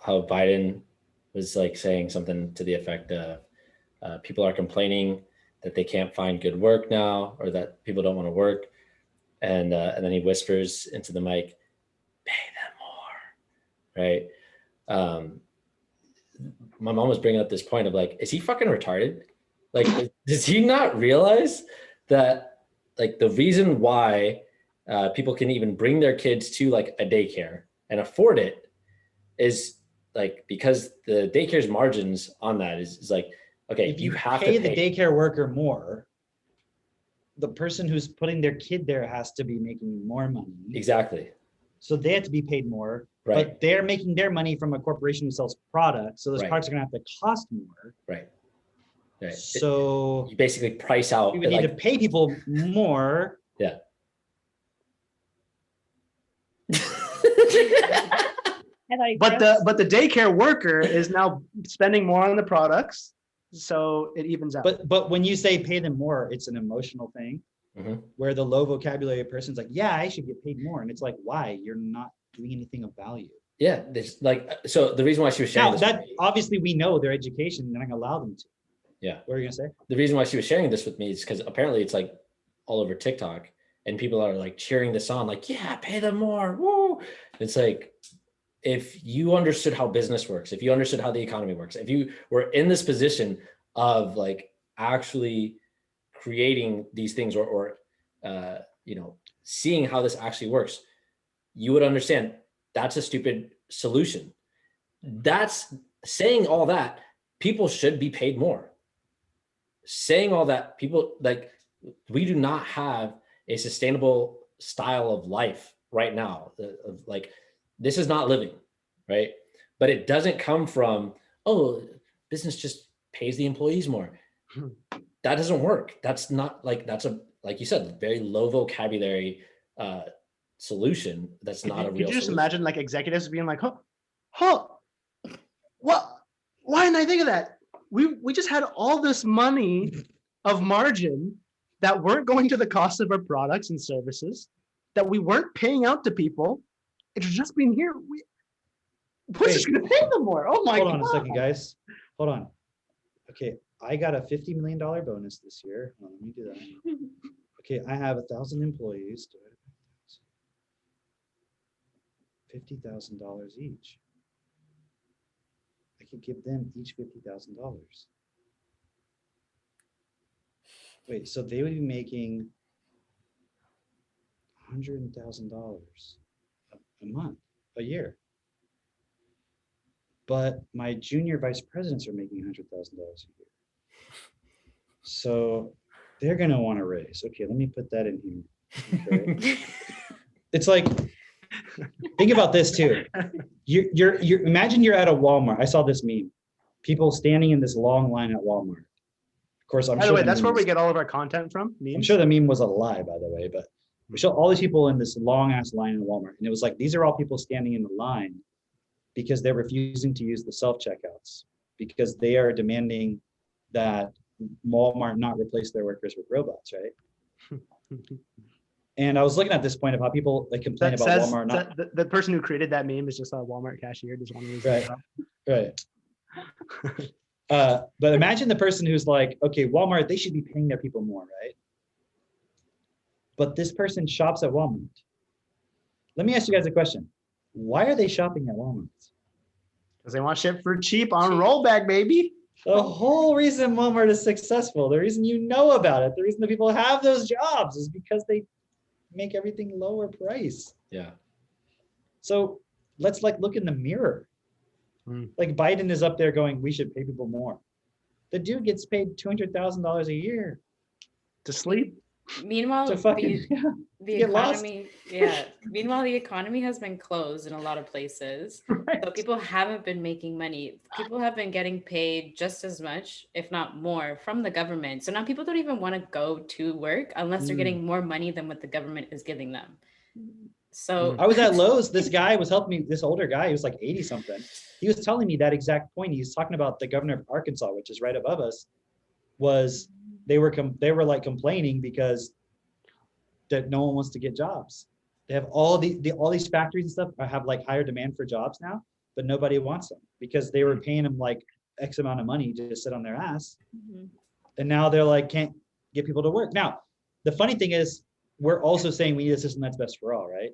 Speaker 5: how Biden was like saying something to the effect of people are complaining that they can't find good work now, or that people don't want to work, and then he whispers into the mic, "Pay them more," right? My mom was bringing up this point of like, is he fucking retarded? Like, does he not realize that like the reason why people can even bring their kids to like a daycare and afford it is like because the daycare's margins on that is like, okay,
Speaker 1: If
Speaker 5: you
Speaker 1: you
Speaker 5: have
Speaker 1: pay
Speaker 5: to
Speaker 1: the daycare worker more, the person who's putting their kid there has to be making more money.
Speaker 5: Exactly.
Speaker 1: So they have to be paid more,
Speaker 5: Right.
Speaker 1: but they're making their money from a corporation who sells products. So those
Speaker 5: Right.
Speaker 1: products are gonna have to cost more.
Speaker 5: Right.
Speaker 1: So
Speaker 5: You basically price out.
Speaker 1: we would need
Speaker 5: like,
Speaker 1: to pay people more.
Speaker 5: Yeah.
Speaker 4: I thought he
Speaker 2: But the daycare worker is now spending more on the products, so it evens out.
Speaker 1: But when you say pay them more, it's an emotional thing
Speaker 5: Mhm.
Speaker 1: where the low vocabulary person's like, yeah, I should get paid more. And it's like, why? You're not doing anything of value.
Speaker 5: Yeah. There's like, so the reason why she was sharing
Speaker 1: Now
Speaker 5: this,
Speaker 1: that
Speaker 5: with me-
Speaker 1: obviously we know their education, and I can allow them to.
Speaker 5: Yeah.
Speaker 1: What are you gonna say?
Speaker 5: the reason why she was sharing this with me is because apparently it's like all over TikTok and people are like cheering this on, like, yeah, pay them more. Woo. It's like, if you understood how business works, if you understood how the economy works, if you were in this position of like actually creating these things or seeing how this actually works, you would understand that's a stupid solution. That's saying all that people should be paid more. Saying all that people like, we do not have a sustainable style of life right now. Of like, this is not living, right? But it doesn't come from, oh, business just pays the employees more. That doesn't work. That's not like, that's a, like you said, very low vocabulary solution. That's not a real
Speaker 2: Could you just
Speaker 5: solution.
Speaker 2: imagine like executives being like, huh, what? Why didn't I think of that? we just had all this money of margin that weren't going to the cost of our products and services, that we weren't paying out to people. It's just been here. We're just gonna pay them more. Oh my
Speaker 1: Hold
Speaker 2: god.
Speaker 1: on a second, guys. Hold on. Okay, I got a $50 million bonus this year. Hold on, let me do that. Okay, I have 1,000 employees. $50,000 each. I could give them each $50,000. Wait, so they would be making $100,000 a month, a year. But my junior vice presidents are making $100,000 a year. So they're gonna want to raise. Okay, let me put that in here. Okay. It's like, think about this too. You're imagine you're at a Walmart. I saw this meme. People standing in this long line at Walmart. Of course, I'm
Speaker 2: By the
Speaker 1: sure
Speaker 2: way,
Speaker 1: the
Speaker 2: that's
Speaker 1: meme
Speaker 2: where we
Speaker 1: was-
Speaker 2: get all of our content from. Memes.
Speaker 1: I'm sure the meme was a lie, by the way, but we show all these people in this long ass line in Walmart. And it was like, these are all people standing in the line because they're refusing to use the self-checkouts because they are demanding that Walmart not replace their workers with robots, right? And I was looking at this point of how people like complain
Speaker 2: That
Speaker 1: about
Speaker 2: says
Speaker 1: Walmart not
Speaker 2: the person who created that meme is just a Walmart cashier. Just one of
Speaker 1: Right. Right. But imagine the person who's like, okay, Walmart, they should be paying their people more, right? But this person shops at Walmart. Let me ask you guys a question. Why are they shopping at Walmart?
Speaker 2: Because they want shit for cheap on rollback, baby.
Speaker 1: The whole reason Walmart is successful, the reason you know about it, the reason that people have those jobs is because they make everything lower price.
Speaker 5: Yeah.
Speaker 1: So let's like look in the mirror. Like Biden is up there going, we should pay people more. The dude gets paid $200,000 a year
Speaker 2: To sleep.
Speaker 3: Meanwhile,
Speaker 1: to fucking
Speaker 3: the
Speaker 1: get lost.
Speaker 3: economy, yeah. Meanwhile, the economy has been closed in a lot of places. So people haven't been making money. People have been getting paid just as much, if not more, from the government. So now people don't even want to go to work unless they're getting more money than what the government is giving them. So
Speaker 1: I was at Lowe's. This guy was helping me, this older guy, he was like 80 something. He was telling me that exact point. He was talking about the governor of Arkansas, which is right above us, was they were like complaining because that no one wants to get jobs. They have all these factories and stuff have like higher demand for jobs now, but nobody wants them because they were paying them like X amount of money to just sit on their ass. And now they're like, can't get people to work. Now, the funny thing is, we're also saying we need a system that's best for all, right?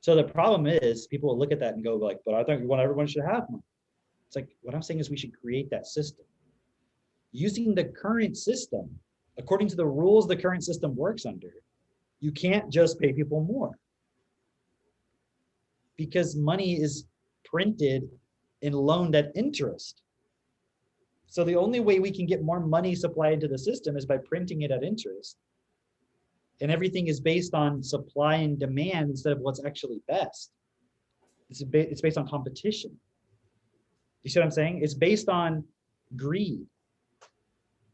Speaker 1: So the problem is people will look at that and go like, but I think everyone should have one. It's like, what I'm saying is we should create that system. Using the current system, according to the rules the current system works under, you can't just pay people more. Because money is printed and loaned at interest. So the only way we can get more money supplied into the system is by printing it at interest. And everything is based on supply and demand instead of what's actually best. It's based on competition. You see what I'm saying? It's based on greed.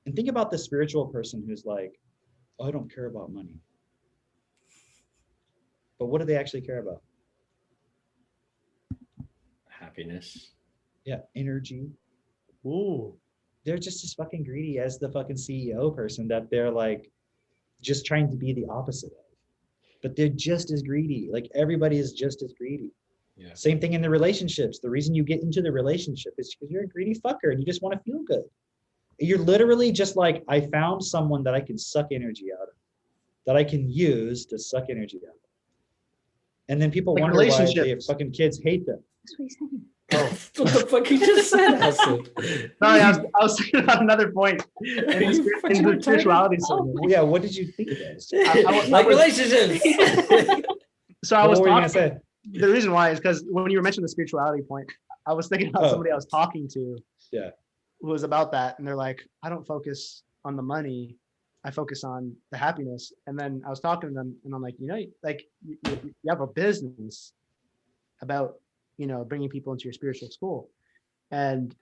Speaker 1: And think about the spiritual person who's like, oh, I don't care about money. But what do they actually care about?
Speaker 5: Happiness.
Speaker 1: Yeah, energy.
Speaker 2: Ooh.
Speaker 1: They're just as fucking greedy as the fucking CEO person that they're like just trying to be the opposite of. But they're just as greedy. Like everybody is just as greedy.
Speaker 5: Yeah.
Speaker 1: Same thing in the relationships. The reason you get into the relationship is because you're a greedy fucker and you just want to feel good. You're literally just like, I found someone that I can suck energy out of, that I can use to suck energy out of. And then people
Speaker 2: Like
Speaker 1: wonder why
Speaker 2: relationships.
Speaker 1: their fucking kids hate them.
Speaker 4: That's what he's saying.
Speaker 5: What the fuck you just said, Hassan?
Speaker 2: Sorry, I was thinking about another point in the spirituality segment.
Speaker 1: Well, yeah, what did you think of this?
Speaker 5: Like relationships.
Speaker 2: So I was
Speaker 1: What were you gonna
Speaker 2: talking.
Speaker 1: say?
Speaker 2: The reason why is because when you were mentioning the spirituality point, I was thinking about
Speaker 1: Oh.
Speaker 2: somebody I was talking to.
Speaker 1: Yeah.
Speaker 2: Who was about that, and they're like, I don't focus on the money, I focus on the happiness. And then I was talking to them, and I'm like, like you have a business about bringing people into your spiritual school, and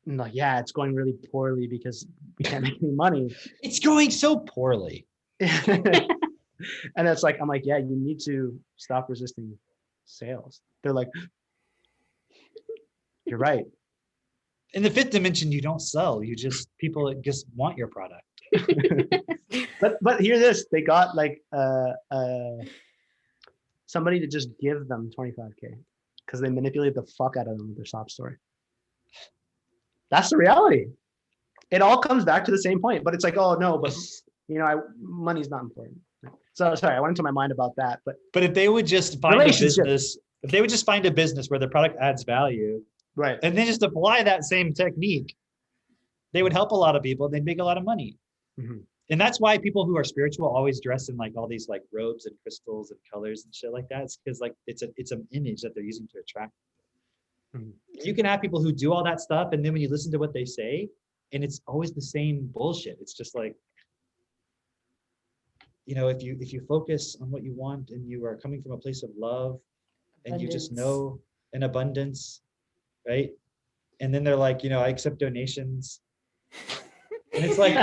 Speaker 2: I'm like, yeah, it's going really poorly because we can't make any money.
Speaker 1: It's going so poorly.
Speaker 2: And it's like, I'm like, yeah, you need to stop resisting sales. They're like, you're right.
Speaker 1: In the fifth dimension, you don't sell. You just people just want your product.
Speaker 2: But hear this, they got like somebody to just give them 25K because they manipulate the fuck out of them with their sob story. That's the reality. It all comes back to the same point, but it's like, oh no, but money's not important. So sorry, I went into my mind about that, but
Speaker 1: But if they would just find a
Speaker 2: Relationship.
Speaker 1: business, if they would just find a business where the product adds value,
Speaker 2: right.
Speaker 1: and then just apply that same technique, they would help a lot of people. They'd make a lot of money.
Speaker 2: Mhm.
Speaker 1: And that's why people who are spiritual always dress in like all these like robes and crystals and colors and shit like that. It's because like it's an image that they're using to attract.
Speaker 2: Mhm.
Speaker 1: You can have people who do all that stuff, and then when you listen to what they say, and it's always the same bullshit. It's just like, if you focus on what you want and you are coming from a place of love, and you just
Speaker 3: Abundance.
Speaker 1: know an abundance, right? And then they're like, I accept donations. And it's like,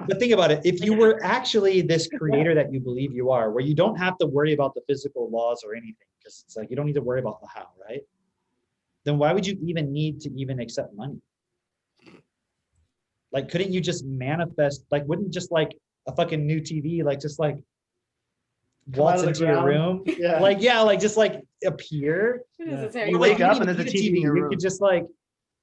Speaker 1: but think about it. If you were actually this creator that you believe you are, where you don't have to worry about the physical laws or anything, because it's like you don't need to worry about the how, right? Then why would you even need to even accept money? Like, couldn't you just manifest? Like, wouldn't just like a fucking new TV, like just like
Speaker 2: Come out
Speaker 1: waltz
Speaker 2: of the
Speaker 1: into your
Speaker 2: ground.
Speaker 1: room?
Speaker 2: Yeah.
Speaker 1: Like, yeah, like just like appear.
Speaker 3: What is this,
Speaker 2: You
Speaker 3: Harry
Speaker 1: Or,
Speaker 2: wake
Speaker 1: you
Speaker 2: up
Speaker 1: don't
Speaker 2: and
Speaker 1: even
Speaker 2: there's a
Speaker 1: need
Speaker 2: TV in your
Speaker 1: You
Speaker 2: room.
Speaker 1: could just like,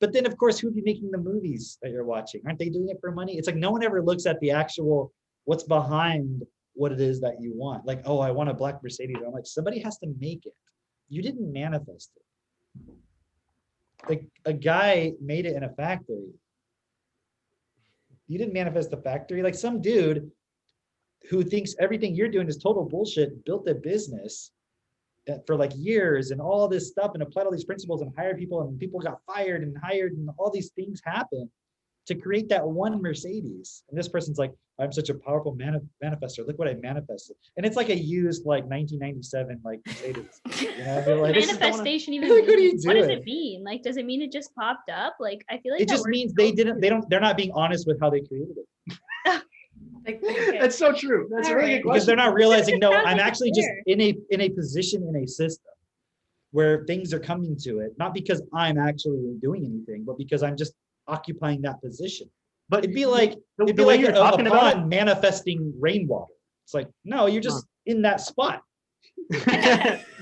Speaker 1: but then of course, who'd be making the movies that you're watching? Aren't they doing it for money? It's like no one ever looks at the actual what's behind what it is that you want. Like, oh, I want a black Mercedes. I'm like, somebody has to make it. You didn't manifest it. Like a guy made it in a factory. You didn't manifest the factory. Like some dude who thinks everything you're doing is total bullshit built a business that for like years and all this stuff and applied all these principles and hired people, and people got fired and hired and all these things happened to create that one Mercedes. And this person's like, I'm such a powerful manifestor. Look what I manifested. And it's like a used like 1997 like Mercedes. I feel like, this is the one-
Speaker 4: Manifestation even
Speaker 1: Like, what are you
Speaker 4: mean? What does
Speaker 1: doing?
Speaker 4: it mean? Like, does it mean it just popped up? Like, I feel like
Speaker 1: it
Speaker 4: that
Speaker 1: just
Speaker 4: word
Speaker 1: means
Speaker 4: is so weird.
Speaker 1: they're not being honest with how they created it.
Speaker 3: Like,
Speaker 2: That's so true. That's a really good
Speaker 4: Alright.
Speaker 1: Because they're
Speaker 2: question.
Speaker 1: not realizing, no,
Speaker 4: sounds
Speaker 1: I'm
Speaker 4: like
Speaker 1: actually
Speaker 4: it's
Speaker 1: just
Speaker 4: there.
Speaker 1: in a position in a system where things are coming to it, not because I'm actually doing anything, but because I'm just occupying that position.
Speaker 2: But
Speaker 1: It'd be like
Speaker 2: the way you're
Speaker 1: a
Speaker 2: talking about
Speaker 1: pond manifesting rainwater. It's like, no, you're just in that spot.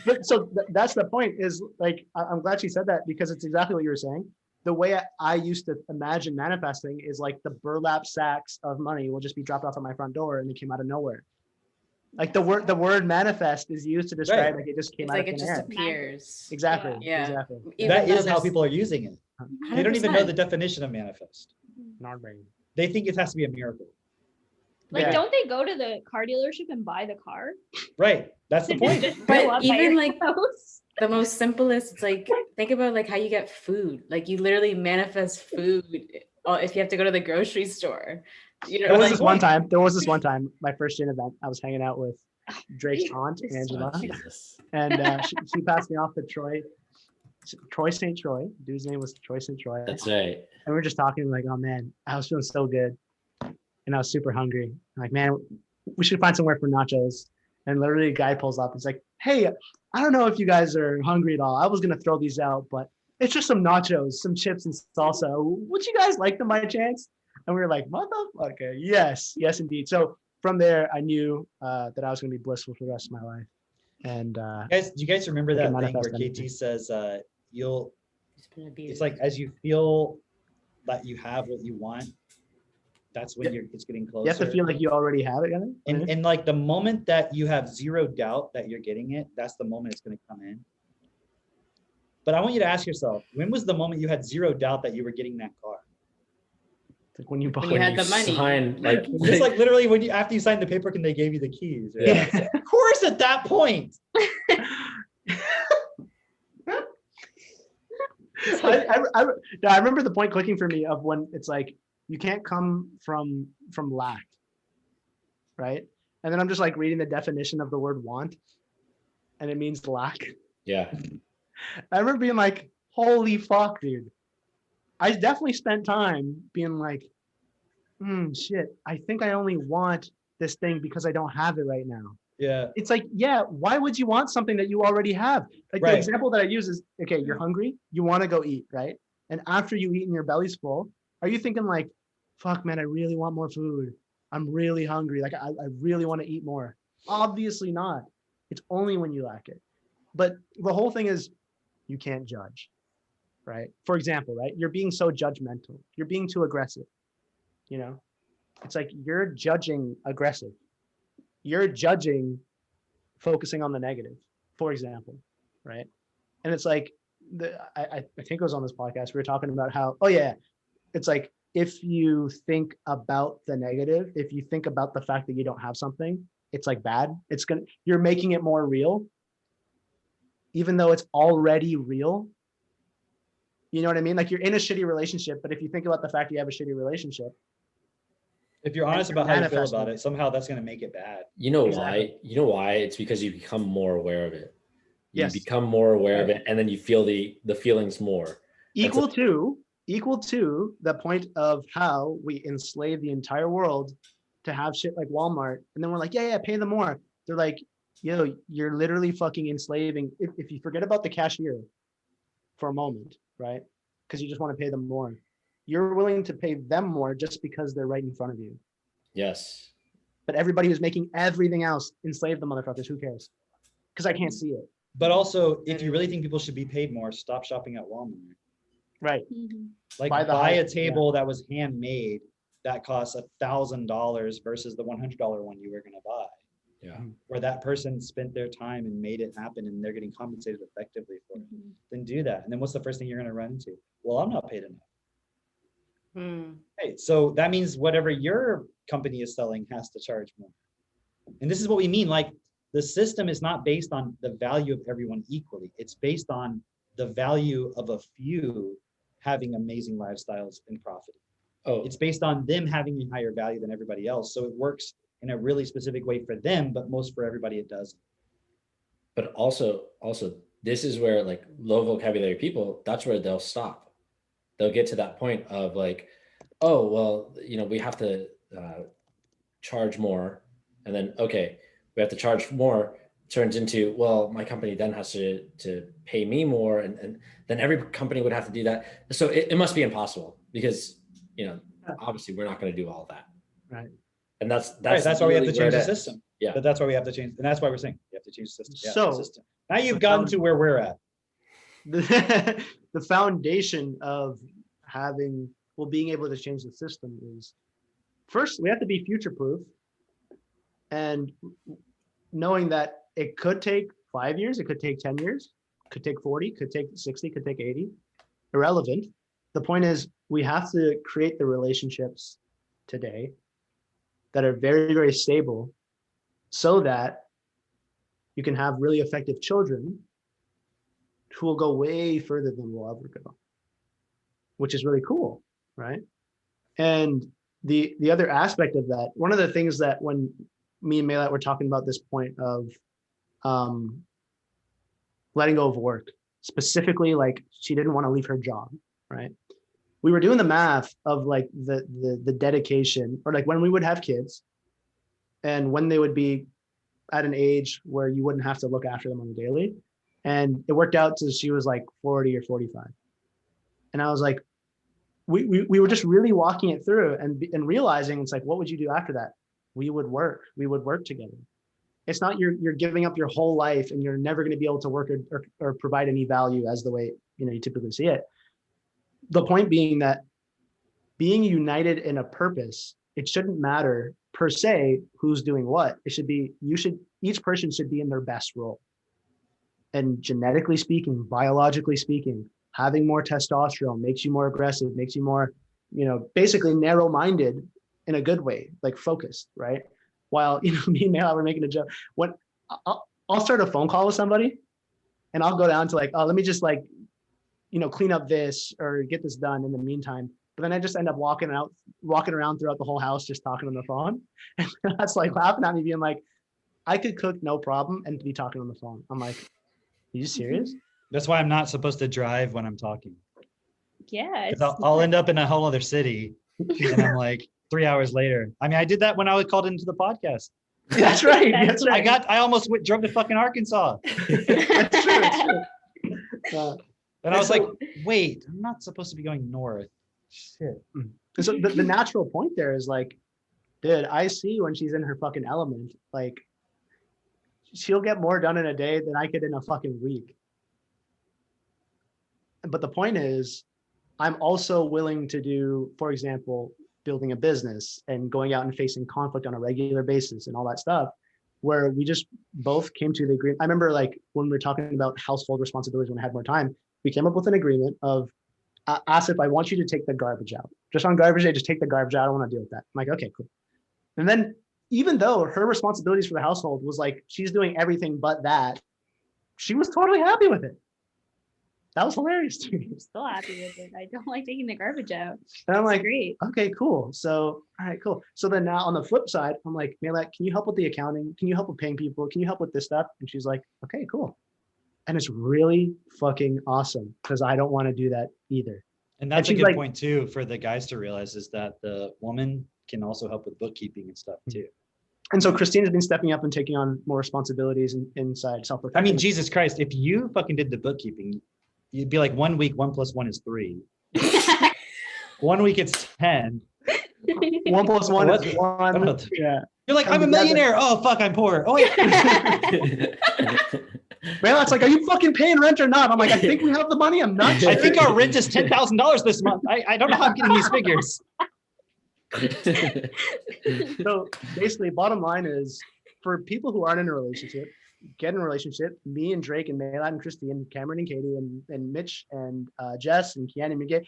Speaker 2: But so that's the point is like, I'm glad she said that because it's exactly what you were saying. The way I used to imagine manifesting is like the burlap sacks of money will just be dropped off at my front door and they came out of nowhere. Like the word manifest is used to describe
Speaker 1: Right.
Speaker 2: like it just came
Speaker 3: it's
Speaker 2: out
Speaker 3: like
Speaker 2: of
Speaker 3: it
Speaker 2: thin
Speaker 3: just
Speaker 2: air.
Speaker 3: appears.
Speaker 2: Exactly.
Speaker 3: Yeah.
Speaker 2: Exactly.
Speaker 3: Even
Speaker 1: That
Speaker 3: though
Speaker 1: is how
Speaker 3: there's
Speaker 1: people are using it. They don't even know the
Speaker 3: 100%.
Speaker 1: definition of manifest. They think it has to be a miracle.
Speaker 4: Like,
Speaker 2: Yeah.
Speaker 4: don't they go to the car dealership and buy the car?
Speaker 1: Right. That's the
Speaker 4: Does it
Speaker 1: point.
Speaker 4: just
Speaker 3: But
Speaker 4: show up by
Speaker 3: even,
Speaker 4: your
Speaker 3: like,
Speaker 4: house?
Speaker 3: The most simplest, it's like, think about like how you get food. Like you literally manifest food if you have to go to the grocery store. You know,
Speaker 2: There was
Speaker 3: like,
Speaker 2: this one time. There was this one time. My first gym event. I was hanging out with Drake's aunt
Speaker 3: It's
Speaker 2: Angela,
Speaker 5: Oh, Jesus.
Speaker 2: and she passed me off to Troy St. Troy. Dude's name was Troy St. Troy.
Speaker 5: That's right.
Speaker 2: And we were just talking like, oh man, I was feeling so good, and I was super hungry. I'm like, man, we should find somewhere for nachos. And literally, a guy pulls up. He's like, hey, I don't know if you guys are hungry at all. I was gonna throw these out, but it's just some nachos, some chips and salsa. Would you guys like them by chance? And we were like, motherfucker, yes, yes, indeed. So from there, I knew that I was going to be blissful for the rest of my life. And
Speaker 1: Guys, do you guys remember
Speaker 2: I
Speaker 1: that
Speaker 2: can
Speaker 1: thing where
Speaker 2: manifest anything.
Speaker 1: KT says you'll
Speaker 3: it's been abused.
Speaker 1: it's like as you feel that you have what you want, that's when it's getting closer.
Speaker 2: you have to feel like you already have it.
Speaker 1: and like the moment that you have zero doubt that you're getting it, that's the moment it's going to come in. But I want you to ask yourself, when was the moment you had zero doubt that you were getting that car?
Speaker 2: It's like when you bought
Speaker 3: When you had the money.
Speaker 5: Sign, like,
Speaker 1: Just like literally when you after you signed the paperwork and they gave you the keys. Right?
Speaker 2: Yeah.
Speaker 1: Of course, at that point.
Speaker 2: I remember the point clicking for me of when it's like you can't come from lack, right? And then I'm just like reading the definition of the word want, and it means lack.
Speaker 5: yeah.
Speaker 2: I remember being like, holy fuck, dude. I definitely spent time being like, shit, I think I only want this thing because I don't have it right now.
Speaker 1: Yeah.
Speaker 2: It's like, yeah, why would you want something that you already have? Like
Speaker 1: Right.
Speaker 2: the example that I use is, okay, you're hungry, you want to go eat, right? And after you eat and your belly's full, are you thinking like, fuck man, I really want more food. I'm really hungry. Like I really want to eat more. Obviously not. It's only when you lack it. But the whole thing is you can't judge, right? For example, right? You're being so judgmental. You're being too aggressive. You know, it's like you're judging aggressive. You're judging focusing on the negative, for example, right? And it's like, I think it was on this podcast, we were talking about how, oh yeah, it's like, if you think about the negative, if you think about the fact that you don't have something, it's like bad. You're making it more real, even though it's already real. You know what I mean? Like you're in a shitty relationship, but if you think about the fact that you have a shitty relationship,
Speaker 1: If you're honest
Speaker 2: you're
Speaker 1: about how you feel
Speaker 2: manifesting
Speaker 1: about
Speaker 2: it.
Speaker 1: it, somehow that's going to make it bad.
Speaker 5: You know
Speaker 2: Exactly.
Speaker 5: why? You know why? It's because you become more aware of it. You
Speaker 2: Yes.
Speaker 5: become more aware of it, and then you feel the feelings more.
Speaker 2: equal to the point of how we enslave the entire world to have shit like Walmart, and then we're like, yeah, pay them more. They're like, yo, you're literally fucking enslaving. If you forget about the cashier for a moment, right? Because you just want to pay them more. You're willing to pay them more just because they're right in front of you.
Speaker 5: Yes.
Speaker 2: But everybody who's making everything else, enslave the motherfuckers. Who cares? Because I can't see it.
Speaker 1: But also, if you really think people should be paid more, stop shopping at Walmart.
Speaker 2: Right.
Speaker 1: Like
Speaker 2: Buy the
Speaker 1: buy
Speaker 2: high-
Speaker 1: a table that was handmade that costs $1,000 versus the $100 one you were going to buy.
Speaker 5: Yeah.
Speaker 1: Where that person spent their time and made it happen and they're getting compensated effectively for it. Then do that. And then what's the first thing you're going to run into? Well, I'm not paid enough. Hey, so that means whatever your company is selling has to charge more. And this is what we mean. Like the system is not based on the value of everyone equally. It's based on the value of a few having amazing lifestyles and profiting.
Speaker 5: Oh,
Speaker 1: It's based on them having a higher value than everybody else. So it works in a really specific way for them, but most for everybody it doesn't.
Speaker 5: but also this is where like low vocabulary people, that's where they'll stop. They'll get to that point of like, oh, well, you know, we have to charge more. And then, okay, we have to charge more turns into, well, my company then has to pay me more. And then every company would have to do that. So it must be impossible because, you know, obviously we're not going to do all that.
Speaker 2: Right.
Speaker 5: And that's
Speaker 1: Right, that's why we have to
Speaker 5: really where
Speaker 1: change the
Speaker 5: it is.
Speaker 1: system.
Speaker 5: Yeah.
Speaker 1: But that's why we have to change. And that's why we're saying you have to change the system. Yeah,
Speaker 2: So-
Speaker 1: the system. Now you've gotten to where we're at.
Speaker 2: The foundation of being able to change the system is first we have to be future proof, and knowing that it could take 5 years, it could take 10 years, could take 40, could take 60, could take 80, irrelevant. The point is we have to create the relationships today that are very, very stable so that you can have really effective children who will go way further than we'll ever go, which is really cool, right? And the other aspect of that, one of the things that when me and Maylat were talking about this point of letting go of work, specifically like she didn't want to leave her job, right? We were doing the math of like the dedication, or like when we would have kids and when they would be at an age where you wouldn't have to look after them on a daily. And it worked out to she was like 40 or 45. And I was like, we were just really walking it through and realizing it's like, what would you do after that? We would work together. It's not you're giving up your whole life and you're never going to be able to work or provide any value as the way, you know, you typically see it. The point being that being united in a purpose, it shouldn't matter per se who's doing what. It should be, each person should be in their best role. And genetically speaking, biologically speaking, having more testosterone makes you more aggressive, makes you more, you know, basically narrow-minded in a good way, like focused, right? While, you know, me and Mayla were making a joke. When I'll start a phone call with somebody and I'll go down to like, oh, let me just like, you know, clean up this or get this done in the meantime. But then I just end up walking around throughout the whole house, just talking on the phone. And that's like laughing at me being like, I could cook no problem and be talking on the phone. I'm like, are you serious?
Speaker 1: That's why I'm not supposed to drive when I'm talking.
Speaker 4: Yeah.
Speaker 1: 'Cause I'll end up in a whole other city and I'm like 3 hours later. I mean, I did that when I was called into the podcast.
Speaker 2: That's right. That's right.
Speaker 1: I almost drove to fucking Arkansas.
Speaker 2: That's true. That's true.
Speaker 1: And I was
Speaker 2: So-
Speaker 1: like, wait, I'm not supposed to be going north. Shit.
Speaker 2: And so the natural point there is like, dude, I see when she's in her fucking element, like she'll get more done in a day than I could in a fucking week. But the point is, I'm also willing to do, for example, building a business and going out and facing conflict on a regular basis and all that stuff, where we just both came to the agreement. I remember like when we were talking about household responsibilities when I had more time, we came up with an agreement of, Asif, I want you to take the garbage out. Just on garbage day, just take the garbage out. I don't want to deal with that. I'm like, okay, cool. And then even though her responsibilities for the household was like, she's doing everything but that, she was totally happy with it. That was hilarious to me.
Speaker 4: I'm still happy with it. I don't like taking the garbage out.
Speaker 2: And I'm
Speaker 4: It's
Speaker 2: like,
Speaker 4: great.
Speaker 2: okay, cool. So, all right, cool. So then now on the flip side, I'm like, Maylette, can you help with the accounting? Can you help with paying people? Can you help with this stuff? And she's like, okay, cool. And it's really fucking awesome because I don't want to do that either.
Speaker 1: And that's a
Speaker 2: she's
Speaker 1: good
Speaker 2: like-
Speaker 1: point too for the guys to realize is that the woman can also help with bookkeeping and stuff too.
Speaker 2: And so Christine has been stepping up and taking on more responsibilities inside self.
Speaker 1: I mean, Jesus Christ, if you fucking did the bookkeeping, you'd be like 1 week, 1 + 1 is 3. 1 week it's 10.
Speaker 2: 1 + 1
Speaker 1: What?
Speaker 2: is 1.
Speaker 1: What?
Speaker 2: Yeah.
Speaker 1: You're like,
Speaker 2: Come
Speaker 1: I'm a
Speaker 2: together.
Speaker 1: millionaire. Oh fuck, I'm poor. Oh wait.
Speaker 2: Maylette's like, are you fucking paying rent or not? I'm like, I think we have the money. I'm not sure.
Speaker 1: I think our rent is $10,000 this month. I don't know how I'm getting these figures.
Speaker 2: So basically, bottom line is for people who aren't in a relationship, get in a relationship. Me and Drake and Maylette and Christine, Cameron and Katie and Mitch and Jess and Kian and Miguel,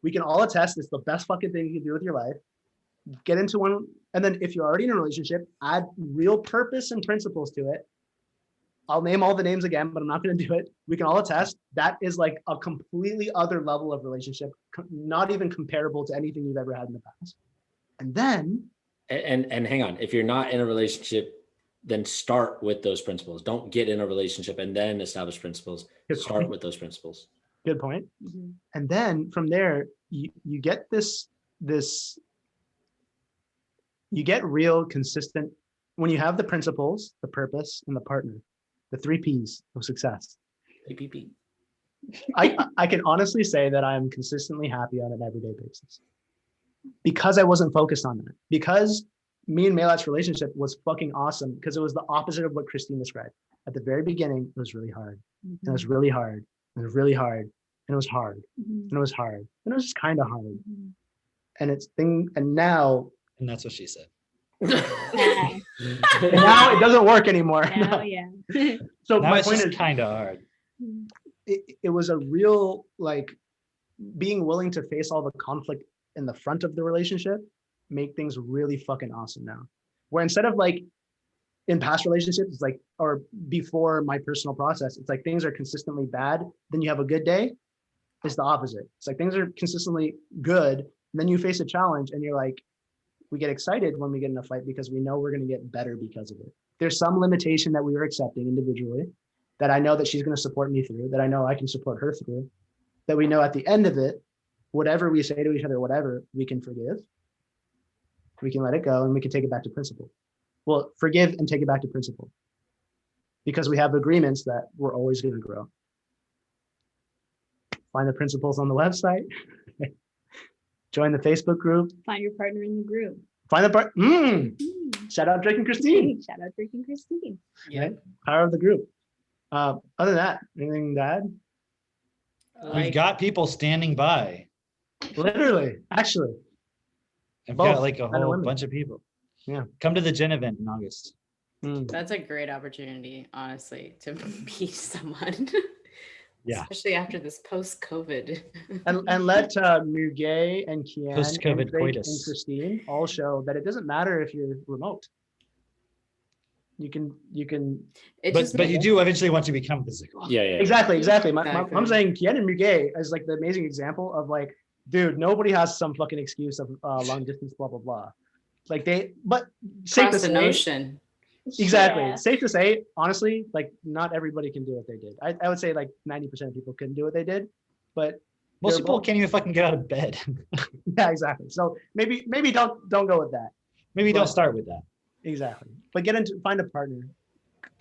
Speaker 2: we can all attest it's the best fucking thing you can do with your life. Get into one, and then if you're already in a relationship, add real purpose and principles to it. I'll name all the names again, but I'm not going to do it. We can all attest that is like a completely other level of relationship, not even comparable to anything you've ever had in the past. And then
Speaker 5: and hang on, if you're not in a relationship, then start with those principles. Don't get in a relationship and then establish principles.
Speaker 2: Good
Speaker 5: Start
Speaker 2: point.
Speaker 5: with those principles.
Speaker 2: Good point.
Speaker 4: Mhm.
Speaker 2: And then from there, you get this, you get real consistent, when you have the principles, the purpose, and the partner, the 3 Ps of success.
Speaker 5: PPP.
Speaker 2: I can honestly say that I'm consistently happy on an everyday basis because I wasn't focused on that. Because me and Maylette's relationship was fucking awesome because it was the opposite of what Christine described. At the very beginning, it was really hard. And it was really hard. And it was really hard. And it was hard.
Speaker 4: Mhm.
Speaker 2: And it was hard. And it was just kind of hard.
Speaker 4: Mhm.
Speaker 2: And now
Speaker 1: And that's what she said.
Speaker 4: Yeah.
Speaker 2: it doesn't work anymore.
Speaker 4: Now,
Speaker 2: No.
Speaker 4: yeah.
Speaker 2: So
Speaker 1: Now
Speaker 2: my
Speaker 1: it's
Speaker 2: point
Speaker 1: just
Speaker 2: is,
Speaker 1: kind of hard.
Speaker 2: it was a real, like, being willing to face all the conflict in the front of the relationship, make things really fucking awesome now. Where instead of like in past relationships, it's like, or before my personal process, it's like things are consistently bad, then you have a good day. It's the opposite. It's like things are consistently good, and then you face a challenge and you're like, we get excited when we get in a fight because we know we're going to get better because of it. There's some limitation that we are accepting individually that I know that she's going to support me through, that I know I can support her through, that we know at the end of it, whatever we say to each other, whatever, we can forgive, we can let it go, and we can take it back to principle. Well, forgive and take it back to principle because we have agreements that we're always going to grow. Find the principles on the website. Join the Facebook group.
Speaker 4: Find your partner in the group.
Speaker 2: Find the part.
Speaker 4: Mm.
Speaker 2: Shout out Drake and Christine.
Speaker 4: Shout out Drake and Christine.
Speaker 3: Yeah.
Speaker 2: Power of the group. Other than that, anything to add?
Speaker 1: We've
Speaker 3: Like,
Speaker 1: got people standing by.
Speaker 2: Literally, actually.
Speaker 1: I've
Speaker 2: Both
Speaker 1: got like a
Speaker 2: men and
Speaker 1: whole
Speaker 2: women.
Speaker 1: bunch of people.
Speaker 2: Yeah.
Speaker 1: Come to the Gen event in August.
Speaker 3: that's a great opportunity, honestly, to meet someone.
Speaker 1: Yeah.
Speaker 3: Especially after this post-COVID.
Speaker 2: And let Muge and Kian
Speaker 1: Post-COVID
Speaker 2: and Drake and
Speaker 1: coitus.
Speaker 2: Christine all show that it doesn't matter if you're remote. You can
Speaker 3: It
Speaker 1: But
Speaker 3: just
Speaker 1: but you
Speaker 3: makes-
Speaker 1: do eventually want to become physical.
Speaker 5: Yeah, yeah.
Speaker 2: exactly. I'm
Speaker 3: Exactly.
Speaker 2: saying Kian and Muge is like the amazing example of like, dude, nobody has some fucking excuse of long distance, blah blah blah. Like but safe to
Speaker 3: Across the
Speaker 2: say,
Speaker 3: ocean.
Speaker 2: exactly.
Speaker 4: Yeah.
Speaker 2: Safe to say, honestly, like not everybody can do what they did. I would say like 90% of people couldn't do what they did, but
Speaker 1: Most
Speaker 2: They're
Speaker 1: people
Speaker 2: both-
Speaker 1: can't even fucking get out of bed.
Speaker 2: yeah, exactly. So maybe don't go with that.
Speaker 1: Maybe
Speaker 2: Well-
Speaker 1: don't start with that.
Speaker 2: Exactly. But find a partner,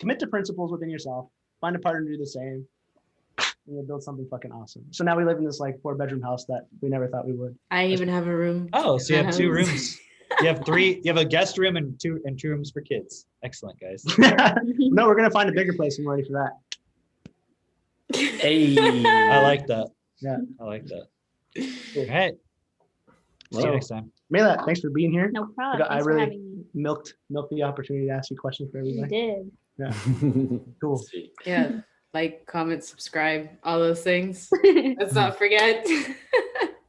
Speaker 2: commit to principles within yourself, find a partner to do the same. We're gonna build something fucking awesome. So now we live in this like 4-bedroom house that we never thought we would.
Speaker 3: I even have a room.
Speaker 1: Oh, so you
Speaker 3: in
Speaker 1: have
Speaker 3: my
Speaker 1: 2
Speaker 3: house.
Speaker 1: rooms. You have 3. You have a guest room and 2 rooms for kids. Excellent, guys.
Speaker 2: No, we're gonna find a bigger place and we're ready for that.
Speaker 5: Hey.
Speaker 1: I like that.
Speaker 2: Yeah.
Speaker 1: I like that. All right. See you
Speaker 2: So-
Speaker 1: next time.
Speaker 2: Mela, thanks for being here.
Speaker 4: No problem.
Speaker 2: I
Speaker 4: Thanks for
Speaker 2: really-
Speaker 4: having me.
Speaker 2: Milked the opportunity to ask you questions for
Speaker 4: You
Speaker 2: everybody.
Speaker 4: did.
Speaker 2: Cool.
Speaker 5: Sweet.
Speaker 3: Yeah, like, comment, subscribe, all those things. Let's not forget.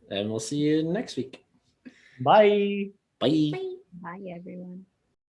Speaker 5: And we'll see you next week.
Speaker 2: Bye.
Speaker 5: Bye.
Speaker 4: Bye, everyone.